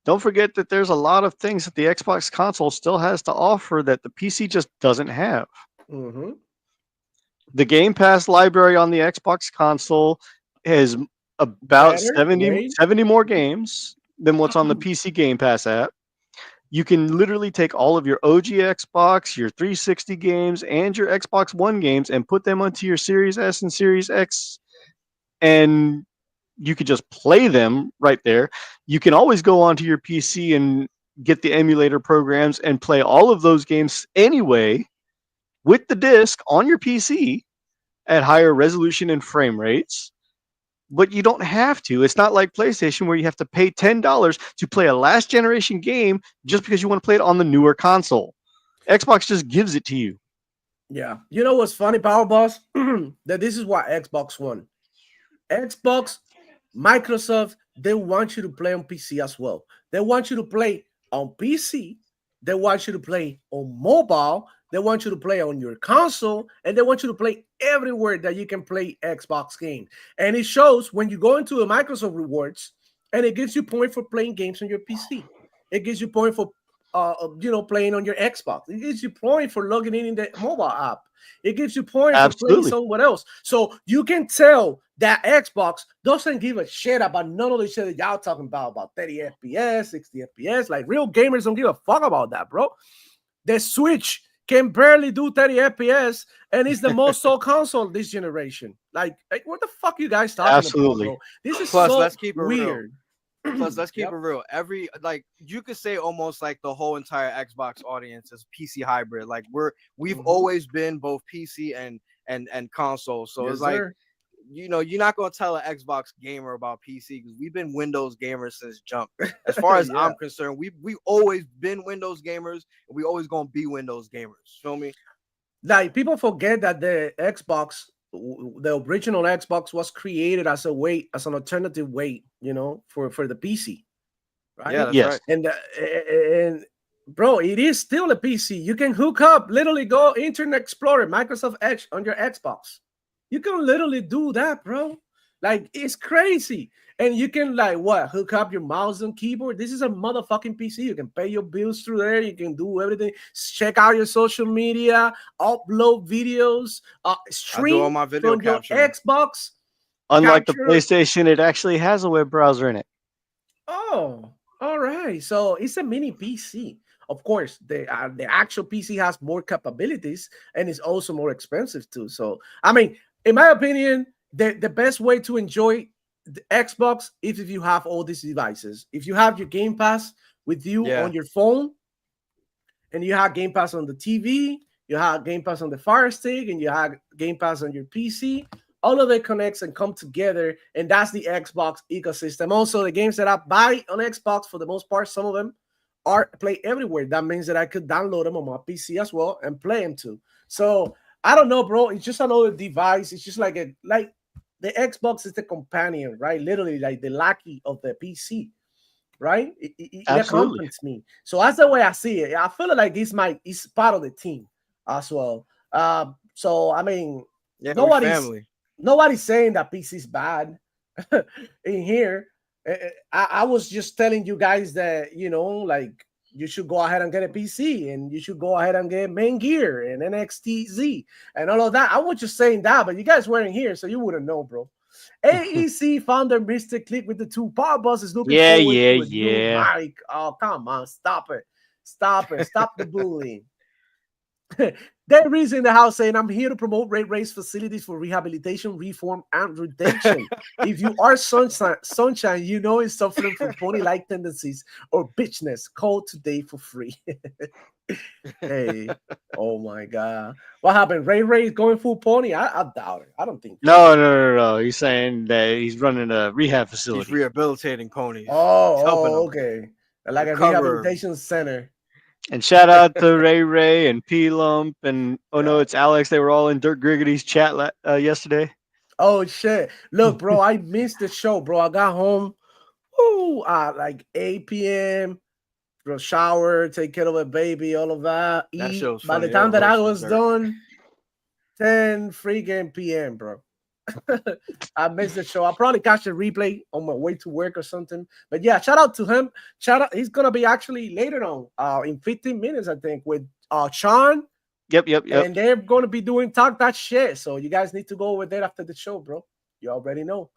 don't forget that there's a lot of things that the Xbox console still has to offer that the PC just doesn't have. Mm-hmm. The Game Pass library on the Xbox console has about Better, 70 more games than what's on the PC Game Pass app. You can literally take all of your OG Xbox, your 360 games, and your Xbox One games and put them onto your Series S and Series X, and you could just play them right there. You can always go onto your PC and get the emulator programs and play all of those games anyway with the disc on your PC at higher resolution and frame rates. But you don't have to. It's not like PlayStation where you have to pay $10 to play a last generation game just because you want to play it on the newer console. Xbox just gives it to you. Yeah. You know what's funny, Power Boss? That this is why Xbox won. Xbox, Microsoft, they want you to play on PC as well. They want you to play on PC. They want you to play on mobile. They want you to play on your console, and they want you to play everywhere that you can play Xbox games. And it shows when you go into the Microsoft Rewards, and it gives you point for playing games on your PC. It gives you point for playing on your Xbox. It gives you point for logging in the mobile app. It gives you point for playing somewhere else. So you can tell that Xbox doesn't give a shit about none of the shit that y'all talking about 30 FPS, 60 FPS. Like, real gamers don't give a fuck about that, bro. The Switch can barely do 30 FPS, and it's the most sold console this generation. Like, what the fuck you guys talking about, bro? This is Plus, so let's keep it weird. Plus, let's keep it real. You could say almost like the whole entire Xbox audience is PC hybrid. Like, we've always been both PC and console. So Yes, it's like, sir. you're not gonna tell an Xbox gamer about PC because we've been Windows gamers since jump. As far as I'm concerned, we always been Windows gamers, and we always gonna be Windows gamers. Feel me? Like, people forget that the Xbox, the original Xbox, was created as an alternative way, for the PC, right? Yeah, that's Yes. right. And bro, it is still a PC. You can hook up, literally go Internet Explorer, Microsoft Edge on your Xbox. You can literally do that, bro. Like it's crazy. And you can like what hook up your mouse and keyboard. This is a motherfucking PC. You can pay your bills through there. You can do everything. Check out your social media, upload videos, I do all stream my video from your capturing. Xbox. Unlike the Capture- PlayStation, it actually has a web browser in it. Oh, all right. So it's a mini PC. Of course, the actual PC has more capabilities and it's also more expensive too. So I mean, in my opinion, the best way to enjoy the Xbox is if you have all these devices. If you have your Game Pass with you Yeah. on your phone, and you have Game Pass on the TV, you have Game Pass on the Fire Stick, and you have Game Pass on your PC. All of it connects and come together, and that's the Xbox ecosystem. Also, the games that I buy on Xbox, for the most part, some of them are play everywhere. That means that I could download them on my PC as well and play them too. So I don't know, bro. It's just another device. It's just like the Xbox is the companion, right? Literally, like the lackey of the PC, right? It Absolutely. accompanies me. So that's the way I see it. I feel like it's part of the team as well. So I mean, Yeah, nobody's family. nobody's saying that PC is bad in here. I was just telling you guys that like you should go ahead and get a PC and you should go ahead and get Main Gear and NXTZ and all of that. I was just saying that, but you guys weren't here, so you wouldn't know, bro. AEC founder Mr. Click with the 2 power buses looking Yeah, forward yeah, to a new yeah. mic. Oh, come on, stop it. Stop the bullying. They're in the house saying, I'm here to promote race facilities for rehabilitation, reform, and redemption. If you are sunshine, you know it's suffering from pony-like tendencies or bitchness. Call today for free. Hey, oh my God. What happened? Ray is going full pony? I doubt it. I don't think. No. He's saying that he's running a rehab He's facility. rehabilitating ponies. Oh, He's helping them. okay. Like a Recover. rehabilitation center. And shout out to Ray and P Lump and it's Alex. They were all in Dirt Griggity's chat yesterday. Oh shit! Look, bro, I missed the show, bro. I got home, like 8 p.m. Bro, shower, take care of a baby, all of that. That Eat. show's By the funny. time that I That was was done, 10 freaking p.m., bro. I missed the show. I'll probably catch a replay on my way to work or something. But yeah, shout out to him. Shout out. He's gonna be actually later on, in 15 minutes, I think, with Sean. Yep. And they're gonna be doing Talk That Shit. So you guys need to go over there after the show, bro. You already know.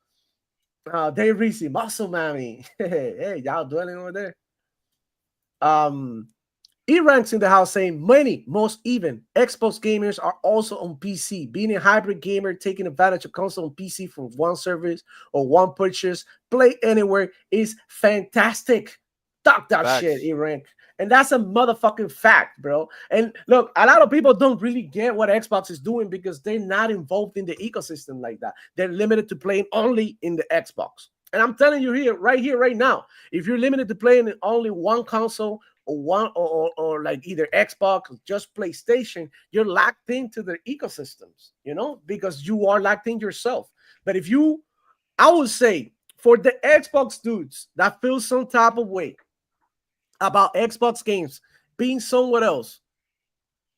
Dave Reese, Muscle Mammy. Hey, y'all dwelling over there. E-Ranks in the house saying most even Xbox gamers are also on PC. Being a hybrid gamer, taking advantage of console and PC from one service or one purchase, play anywhere is fantastic. Talk that Facts. shit, E-Rank. And that's a motherfucking fact, bro. And look, a lot of people don't really get what Xbox is doing because they're not involved in the ecosystem like that. They're limited to playing only in the Xbox. And I'm telling you right now, if you're limited to playing in only one console or like either Xbox or just PlayStation, you're locked into the ecosystems, because you are locked in yourself. But I would say for the Xbox dudes that feel some type of way about Xbox games being somewhere else,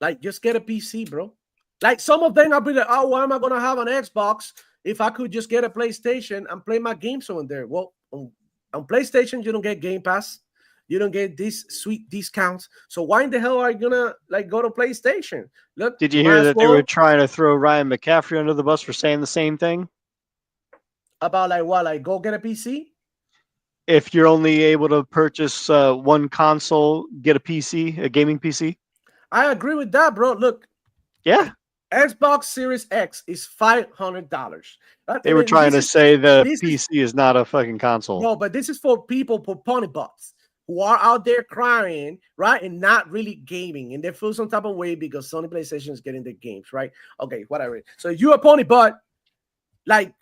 like just get a PC, bro. Like some of them, I'll be like, oh, why am I gonna have an Xbox if I could just get a PlayStation and play my games on there? Well, on PlayStation, you don't get Game Pass. You don't get these sweet discounts. So why in the hell are you gonna go to PlayStation? Look, Did you hear that they were trying to throw Ryan McCaffrey under the bus for saying the same thing? About like what? Like go get a PC? If you're only able to purchase one console, get a PC, a gaming PC. I agree with that, bro. Look, yeah, Xbox Series X is $500. They were trying to say the PC is not a fucking console. No, but this is for people, for pony butts who are out there crying, right, and not really gaming, and they feel some type of way because Sony PlayStation is getting the games, right? Okay, whatever. So you're a pony butt, like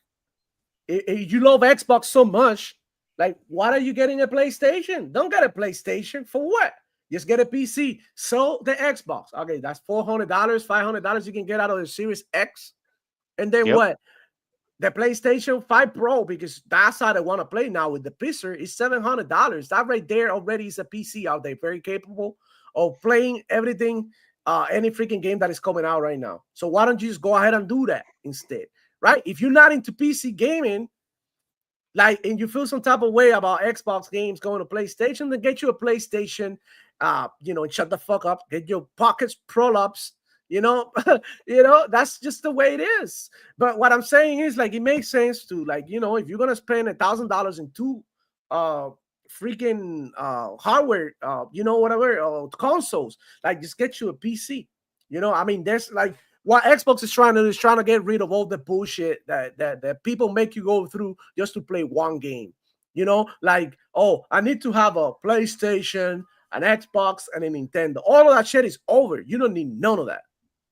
if you love Xbox so much, like why are you getting a PlayStation? Don't get a PlayStation for what? Just get a PC. So the Xbox, okay, that's $400, $500 you can get out of the Series X, and then what? The PlayStation 5 Pro, because that's how they want to play now with the Pisser, is $700. That right there already is a PC out there, very capable of playing everything, any freaking game that is coming out right now. So why don't you just go ahead and do that instead, right? If you're not into PC gaming, Like, and you feel some type of way about Xbox games going to PlayStation, then get you a PlayStation, and shut the fuck up. Get your pockets prolapse, that's just the way it is. But what I'm saying is, like, it makes sense to, like, if you're gonna spend $1,000 in two freaking hardware, whatever, consoles, like, just get you a PC. I mean, there's like what Xbox is trying to do is trying to get rid of all the bullshit that people make you go through just to play one game. Like, oh, I need to have a PlayStation, an Xbox, and a Nintendo. All of that shit is over. You don't need none of that.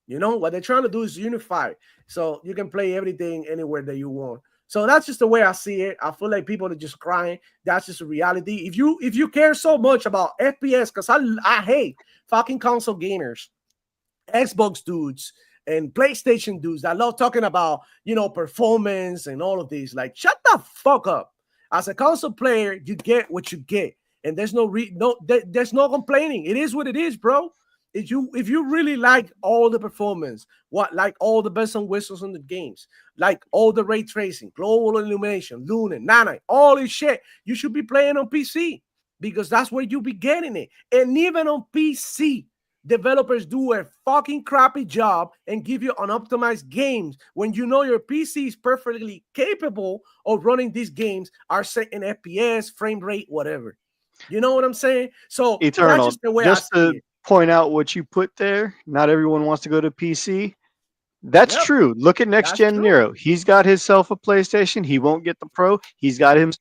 What they're trying to do is unify, so you can play everything anywhere that you want. So that's just the way I see it. I feel like people are just crying. That's just a reality. If you care so much about FPS, because I hate fucking console gamers, Xbox dudes, and PlayStation dudes that love talking about performance and all of these. Like, shut the fuck up. As a console player, you get what you get, and there's there's no complaining. It is what it is, bro. If you really like all the performance, like all the bells and whistles in the games, like all the ray tracing, global illumination, Luna, Nana, all this shit, you should be playing on PC, because that's where you be getting it. And even on PC, developers do a fucking crappy job and give you unoptimized games when your PC is perfectly capable of running these games are set in FPS, frame rate, whatever. You know what I'm saying? So Eternal, that's just the way just I see to it. point out what you put there, not everyone wants to go to PC. That's Yep. true. Look at Next That's Gen true. Nero. He's got himself a PlayStation. He won't get the Pro. He's got him.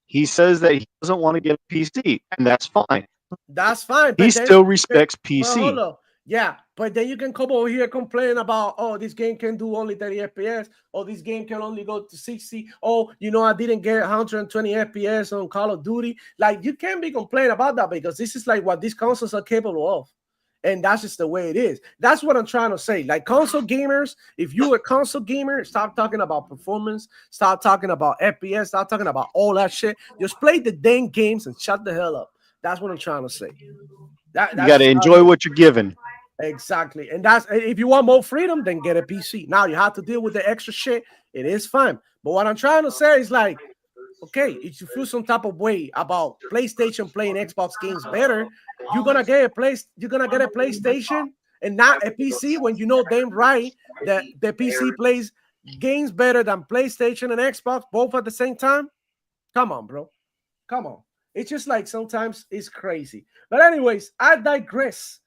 He says that he doesn't want to get a PC, and that's fine. That's fine. He But still respects Well, hold PC. on. Yeah, but then you can come over here complaining about, oh, this game can do only 30 FPS, or this game can only go to 60. Oh, I didn't get 120 FPS on Call of Duty. Like, you can't be complaining about that, because this is like what these consoles are capable of. And that's just the way it is. That's what I'm trying to say. Like, console gamers, if you're a console gamer, stop talking about performance, stop talking about FPS, stop talking about all that shit. Just play the dang games and shut the hell up. That's what I'm trying to say. You That's got to just how enjoy it is. what you're given. Exactly. And that's, if you want more freedom, then get a PC. Now you have to deal with the extra shit. It is fine. But what I'm trying to say is, like, okay, if you feel some type of way about PlayStation playing Xbox games better, you're gonna get a PlayStation and not a PC, when you know damn right that the PC plays games better than PlayStation and Xbox both at the same time. Come on, bro. Come on. It's just like, sometimes it's crazy. But anyways, I digress.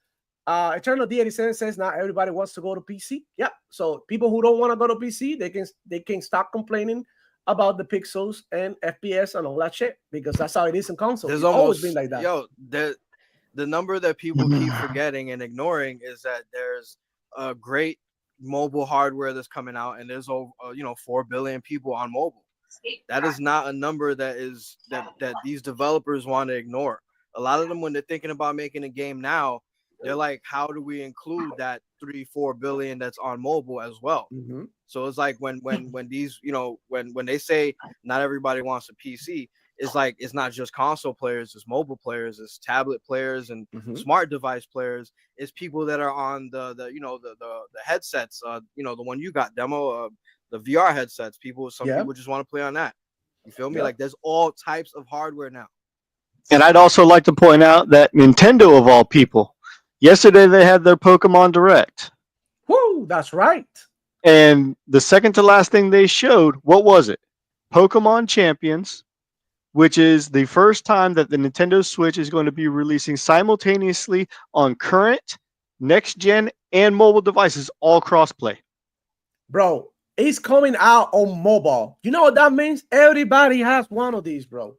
Eternal D87 says not everybody wants to go to PC. Yeah, so people who don't want to go to PC, they can stop complaining about the pixels and FPS and all that shit, because that's how it is in consoles. There's It's always been like that. The number that people keep forgetting and ignoring is that there's a great mobile hardware that's coming out, and there's over 4 billion people on mobile. That is not a number that these developers want to ignore. A lot of them, when they're thinking about making a game now, they're like, how do we include that 3-4 billion that's on mobile as well? Mm-hmm. So it's like when these, when they say not everybody wants a PC, it's like, it's not just console players, it's mobile players, it's tablet players, and smart device players. It's people that are on the headsets, the one you got, demo, the VR headsets. Some people just want to play on that. You feel me? Like, there's all types of hardware now. And I'd also like to point out that Nintendo, of all people, yesterday they had their Pokemon Direct. Woo, that's right. And the second to last thing they showed, what was it? Pokemon Champions, which is the first time that the Nintendo Switch is going to be releasing simultaneously on current, next gen, and mobile devices, all crossplay. Bro, it's coming out on mobile. You know what that means? Everybody has one of these, bro.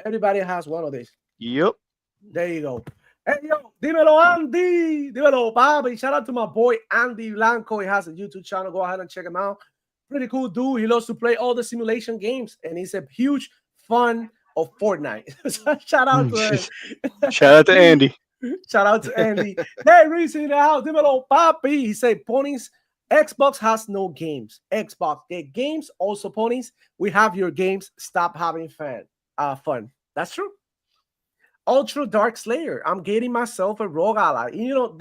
Everybody has one of these. Yep. There you go. Hey, yo, dímelo, Andy. Dímelo, Bobby. Shout out to my boy, Andy Blanco. He has a YouTube channel. Go ahead and check him out. Pretty cool dude. He loves to play all the simulation games, and he's a huge fan of Fortnite. So shout out to him. Shout out to Andy. Shout out to Andy. Hey, Reese in the house. Dímelo, Papi. He said, ponies, Xbox has no games. Xbox get games. Also, ponies, we have your games. Stop having fun. That's true. Ultra Dark Slayer. I'm getting myself a Rogue Ally. You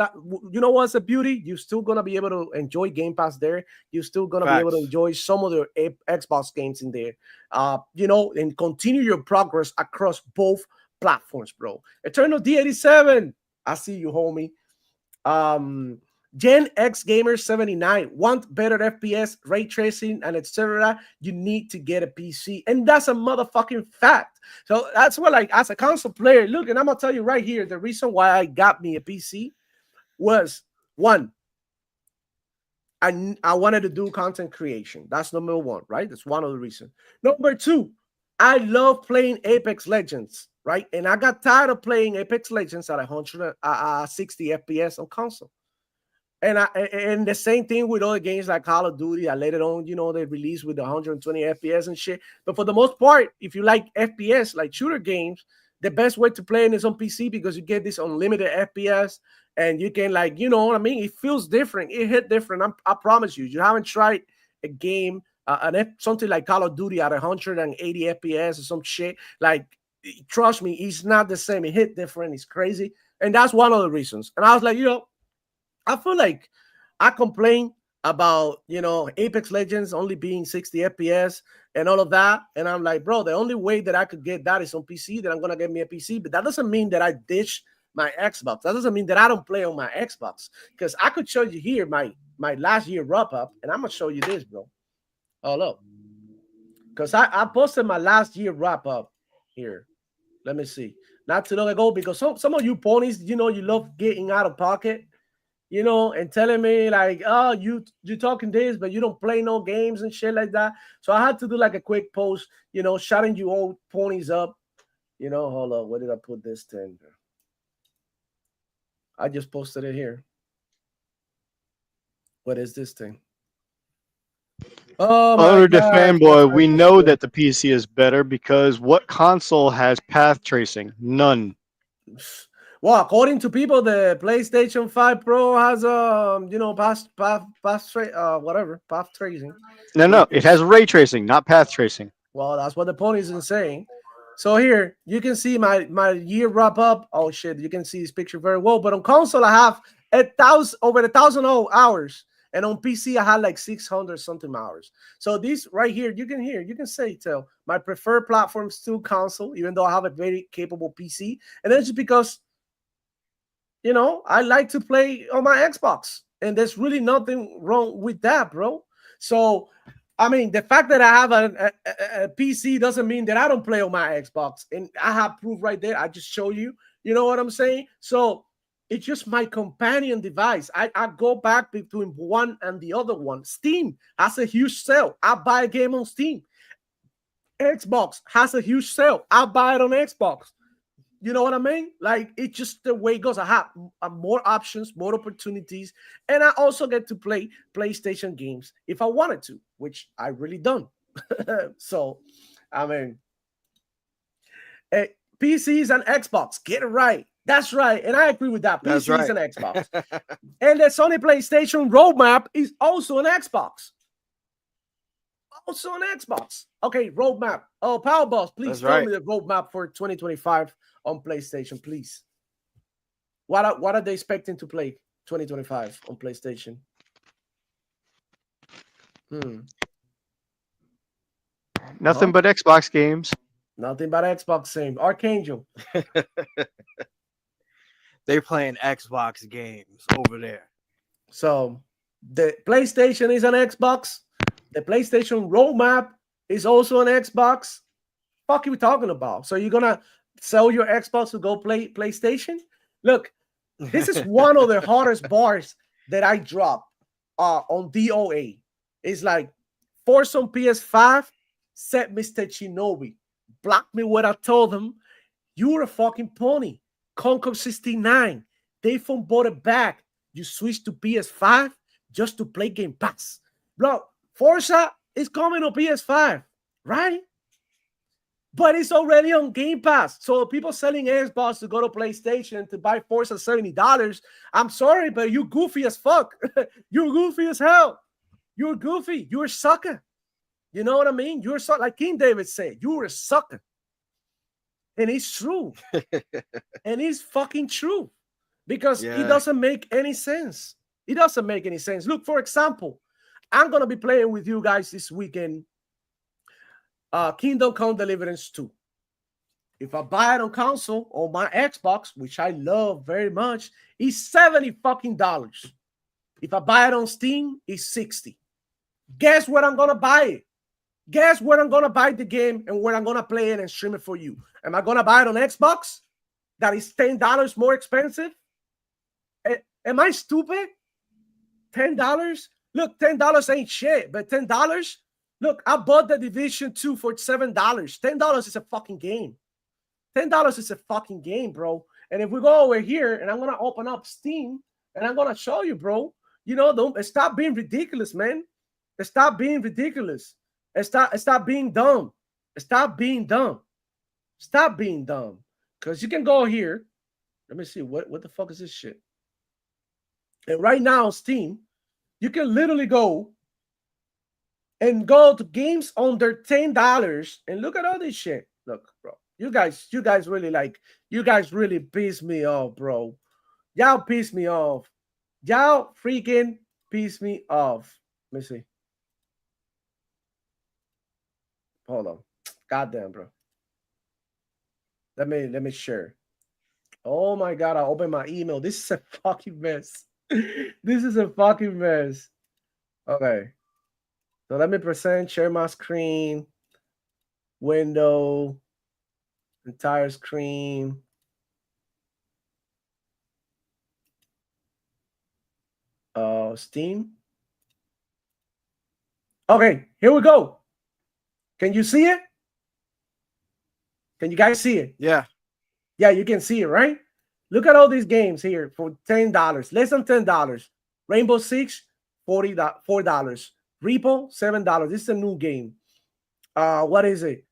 know what's the beauty? You're still gonna be able to enjoy Game Pass there. You're still gonna be able to Facts. enjoy some of the Xbox games in there. And continue your progress across both platforms, bro. Eternal D87. I see you, homie. Gen X Gamer 79 want better FPS, ray tracing, and etc. You need to get a PC, and that's a motherfucking fact. So that's what, like, as a console player, look, and I'm gonna tell you right here, the reason why I got me a PC was one, I wanted to do content creation. That's number one, right? That's one of the reasons. Number two, I love playing Apex Legends, right? And I got tired of playing Apex Legends at 160 FPS on console. And the same thing with other games like Call of Duty. I later on, they release with 120 FPS and shit. But for the most part, if you like FPS, like shooter games, the best way to play it is on PC because you get this unlimited FPS and you can, like, you know what I mean? It feels different. It hit different. I promise you. You haven't tried a game, something like Call of Duty at 180 FPS or some shit. Like, trust me, it's not the same. It hit different. It's crazy. And that's one of the reasons. And I was like, I feel like I complain about, Apex Legends only being 60 FPS and all of that. And I'm like, bro, the only way that I could get that is on PC, that I'm going to get me a PC. But that doesn't mean that I ditch my Xbox. That doesn't mean that I don't play on my Xbox. Because I could show you here my last year wrap-up. And I'm going to show you this, bro. Hold up. Because I posted my last year wrap-up here. Let me see. Not too long ago, because some of you ponies, you love getting out of pocket. And telling me like, oh, you talking this, but you don't play no games and shit like that. So I had to do like a quick post, shouting you old ponies up. Hold on, where did I put this thing? I just posted it here. What is this thing? Oh, my Under the God. fanboy, we know that the PC is better because what console has path tracing? None. Well, according to people, the PlayStation 5 Pro has path tracing. No, it has ray tracing, not path tracing. Well, that's what the ponies is saying. So here you can see my year wrap up. Oh shit, you can see this picture very well. But on console, I have over 1,000 hours, and on PC, I had like 600 something hours. So this right here, you can tell my preferred platform is still console, even though I have a very capable PC, and that's just because, I like to play on my Xbox, and there's really nothing wrong with that, bro. So, I mean, the fact that I have a PC doesn't mean that I don't play on my Xbox, and I have proof right there. I just show you, you know what I'm saying? So it's just my companion device. I go back between one and the other one. Steam has a huge sale. I buy a game on Steam. Xbox has a huge sale. I buy it on Xbox. You know what I mean? Like, it's just the way it goes. I have more options, more opportunities, and I also get to play PlayStation games if I wanted to, which I really don't. So, I mean, PCs and Xbox, get it right. That's right, and I agree with that. That's PCs right. and Xbox. And the Sony PlayStation roadmap is also an Xbox. Also an Xbox. Okay, roadmap. Oh, Power Boss, please That's tell right. me the roadmap for 2025 on PlayStation, please. What are they expecting to play 2025 on PlayStation? Nothing but Xbox games. Nothing but Xbox same. Archangel. They playing Xbox games over there. So the PlayStation is an Xbox. The PlayStation roadmap is also an Xbox. Fuck are we talking about? So you're gonna sell your Xbox to go play PlayStation? Look, this is one of the hardest bars that I dropped on DOA. It's like, Forza on PS5, said Mr. Shinobi. Blocked me what I told him. You're a fucking pony. Concord 69. They phone bought it back. You switch to PS5 just to play Game Pass. Bro, Forza is coming on PS5, right? But it's already on Game Pass. So people selling Xbox to go to PlayStation to buy Forza $70. I'm sorry, but you goofy as fuck. You're goofy as hell. You're goofy. You're a sucker. You know what I mean? You're like King David said, you're a sucker. And it's true. And it's fucking true. Because Yeah. it doesn't make any sense. It doesn't make any sense. Look, for example, I'm going to be playing with you guys this weekend Kingdom Come Deliverance 2. If I buy it on console or my Xbox, which I love very much, it's $70 fucking dollars. If I buy it on Steam, it's 60. Guess where I'm gonna buy it? Guess where I'm gonna buy the game and where I'm gonna play it and stream it for you? Am I gonna buy it on Xbox? That is $10 more expensive? Am I stupid? $10? Look, $10 ain't shit, but $10? Look, I bought the Division 2 for $7. $10 is a fucking game. $10 is a fucking game, bro. And if we go over here and I'm gonna open up Steam and I'm gonna show you, bro, you know, don't stop being ridiculous, man. Stop being ridiculous. Stop being dumb. Stop being dumb. Stop being dumb. Because you can go here. Let me see. What the fuck is this shit? And right now on Steam, you can literally go and go to games under $10 and look at all this shit. Look, bro. You guys really piss me off, bro. Y'all piss me off. Y'all freaking piss me off. Let me see. Hold on. Goddamn, bro. Let me share. Oh my god, I opened my email. This is a fucking mess. This is a fucking mess. Okay. So let me share my screen. Window. Entire screen. Steam. Okay, here we go. Can you see it? Can you guys see it? Yeah. Yeah, you can see it, right? Look at all these games here for $10, less than $10. Rainbow Six, $4. Repo, $7. This is a new game. What is it?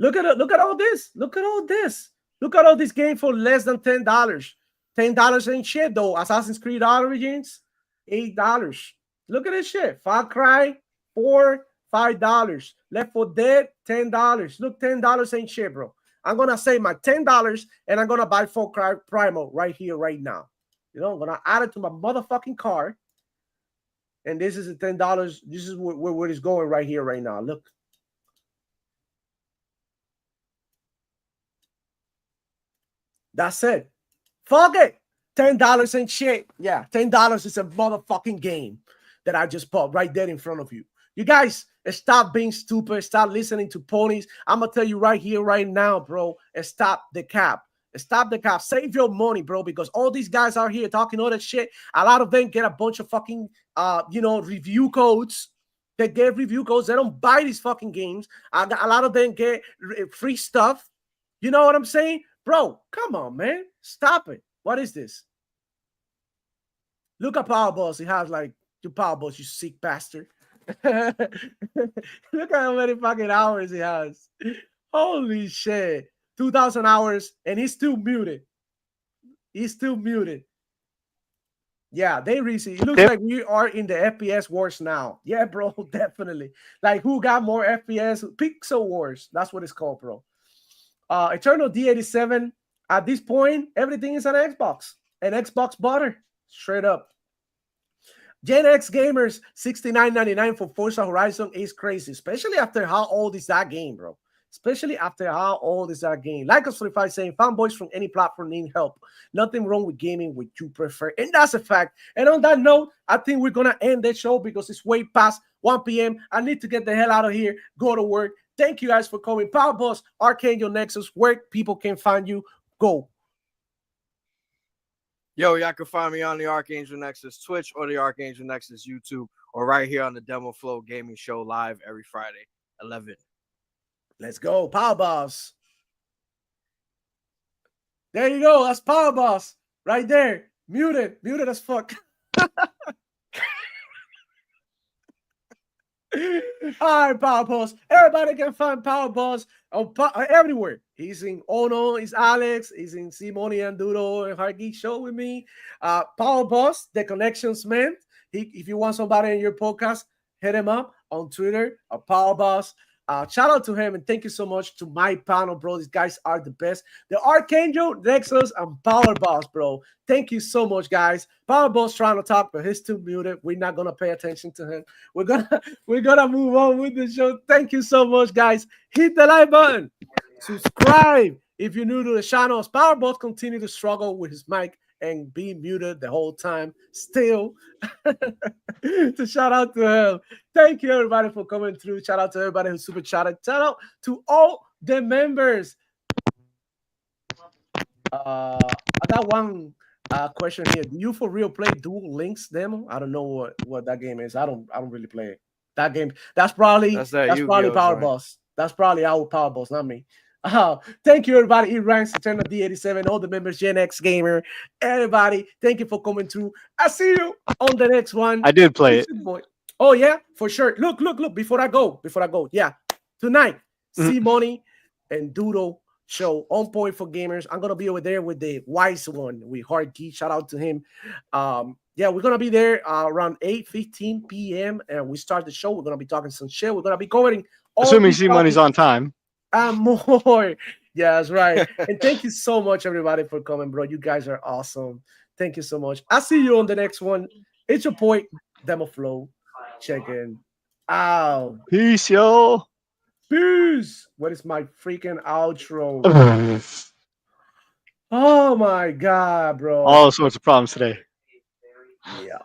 Look at it. Look at all this. Look at all this. Look at all this game for less than $10. $10 ain't shit though. Assassin's Creed Origins, $8. Look at this shit. Far Cry, $5. Left 4 Dead, $10. Look, $10 ain't shit, bro. I'm gonna save my $10 and I'm gonna buy Far Cry Primal right here, right now. You know, I'm gonna add it to my motherfucking car. And this is a $10. This is where it's going right here, right now. Look. That's it. Fuck it. $10 ain't shit. Yeah, $10 is a motherfucking game that I just bought right there in front of you. You guys, stop being stupid. Stop listening to ponies. I'm going to tell you right here, right now, bro. Stop the cap. Stop the cap. Save your money, bro, because all these guys out here talking all that shit. A lot of them get a bunch of fucking, review codes. They get review codes. They don't buy these fucking games. A lot of them get free stuff. You know what I'm saying? Bro, come on, man. Stop it. What is this? Look at Power Boss. He has like, you Power Boss, you sick bastard. Look at how many fucking hours he has. Holy shit. 2,000 hours and he's still muted. He's still muted. Yeah, they receive. It looks like we are in the FPS wars now. Yeah, bro, definitely. Like, who got more FPS? Pixel wars. That's what it's called, bro. Eternal D87. At this point, everything is on Xbox. And Xbox butter. Straight up. Gen X gamers, $69.99 for Forza Horizon is crazy. Especially after how old is that game, bro. Especially after how old is that game. Like us 45 saying, fanboys from any platform need help. Nothing wrong with gaming what you prefer. And that's a fact. And on that note, I think we're going to end the show because it's way past 1 p.m. I need to get the hell out of here, go to work. Thank you guys for coming. Power Boss, Archangel Nexus, where people can find you. Go. Yo, y'all can find me on the Archangel Nexus Twitch or the Archangel Nexus YouTube or right here on the Demo Flow Gaming Show live every Friday, 11. Let's go, Power Boss. There you go. That's Power Boss right there. Muted as fuck. All right, Power Boss. Everybody can find Power Boss on everywhere. He's in Ono, he's Alex, he's in Simone and Duro and Hargeek Show with me. Power Boss, the connections man. If you want somebody in your podcast, hit him up on Twitter, Power Boss. Shout out to him, and thank you so much to my panel, bro. These guys are the best. The Archangel, Nexus, and Power Boss, bro. Thank you so much, guys. Power Boss trying to talk, but he's too muted. We're not gonna pay attention to him. We're gonna move on with the show. Thank you so much, guys. Hit the like button. Subscribe if you're new to the channel. Power Boss continue to struggle with his mic and be muted the whole time still. To shout out to him. Thank you everybody for coming through. Shout out to everybody who super chatted. Shout out to all the members. I got one question here. Do you for real play Dual Links demo? I don't know what that game is. I don't really play it. That game. That's probably Power Boss. That's probably our Power Boss, not me. Thank you, everybody. It ranks Eternal D87, all the members, Gen X Gamer, everybody. Thank you for coming through. I see you on the next one. I did play it. Oh yeah, for sure. Look. Before I go. Yeah, tonight, C-Money and Doodle show on Point for Gamers. I'm gonna be over there with the wise one, with Hard Key. Shout out to him. Yeah, we're gonna be there around 8:15 p.m. and we start the show. We're gonna be talking some shit. We're gonna be covering all assuming C-Money's on time. And more. Yeah, that's right. And thank you so much, everybody, for coming, bro. You guys are awesome. Thank you so much. I'll see you on the next one. It's your point, Demo Flow. Check in. Out. Peace, yo. Peace. What is my freaking outro? Oh my God, bro. All sorts of problems today. Yeah.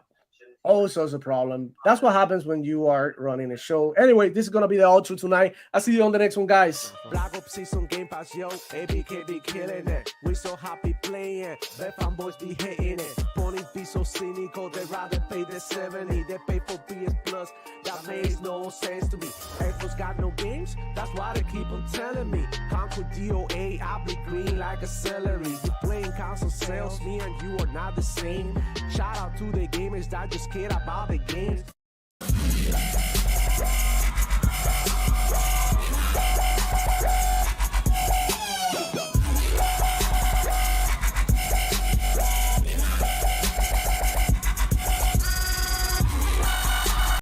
All sorts of problem. That's what happens when you are running a show. Anyway, this is gonna be the outro tonight. I'll see you on the next one, guys. Black Ops Season Game Pass, yo. ABK be killing it. We so happy playing. The fanboys be hitting it. Ponies be so cynical. They rather pay the 70. They pay for PS Plus. That makes no sense to me. Xbox got no games. That's why they keep on telling me. Conquer DOA, I be green like a celery. You playing console sales, me and you are not the same. Shout out to the gamers that just care about the games.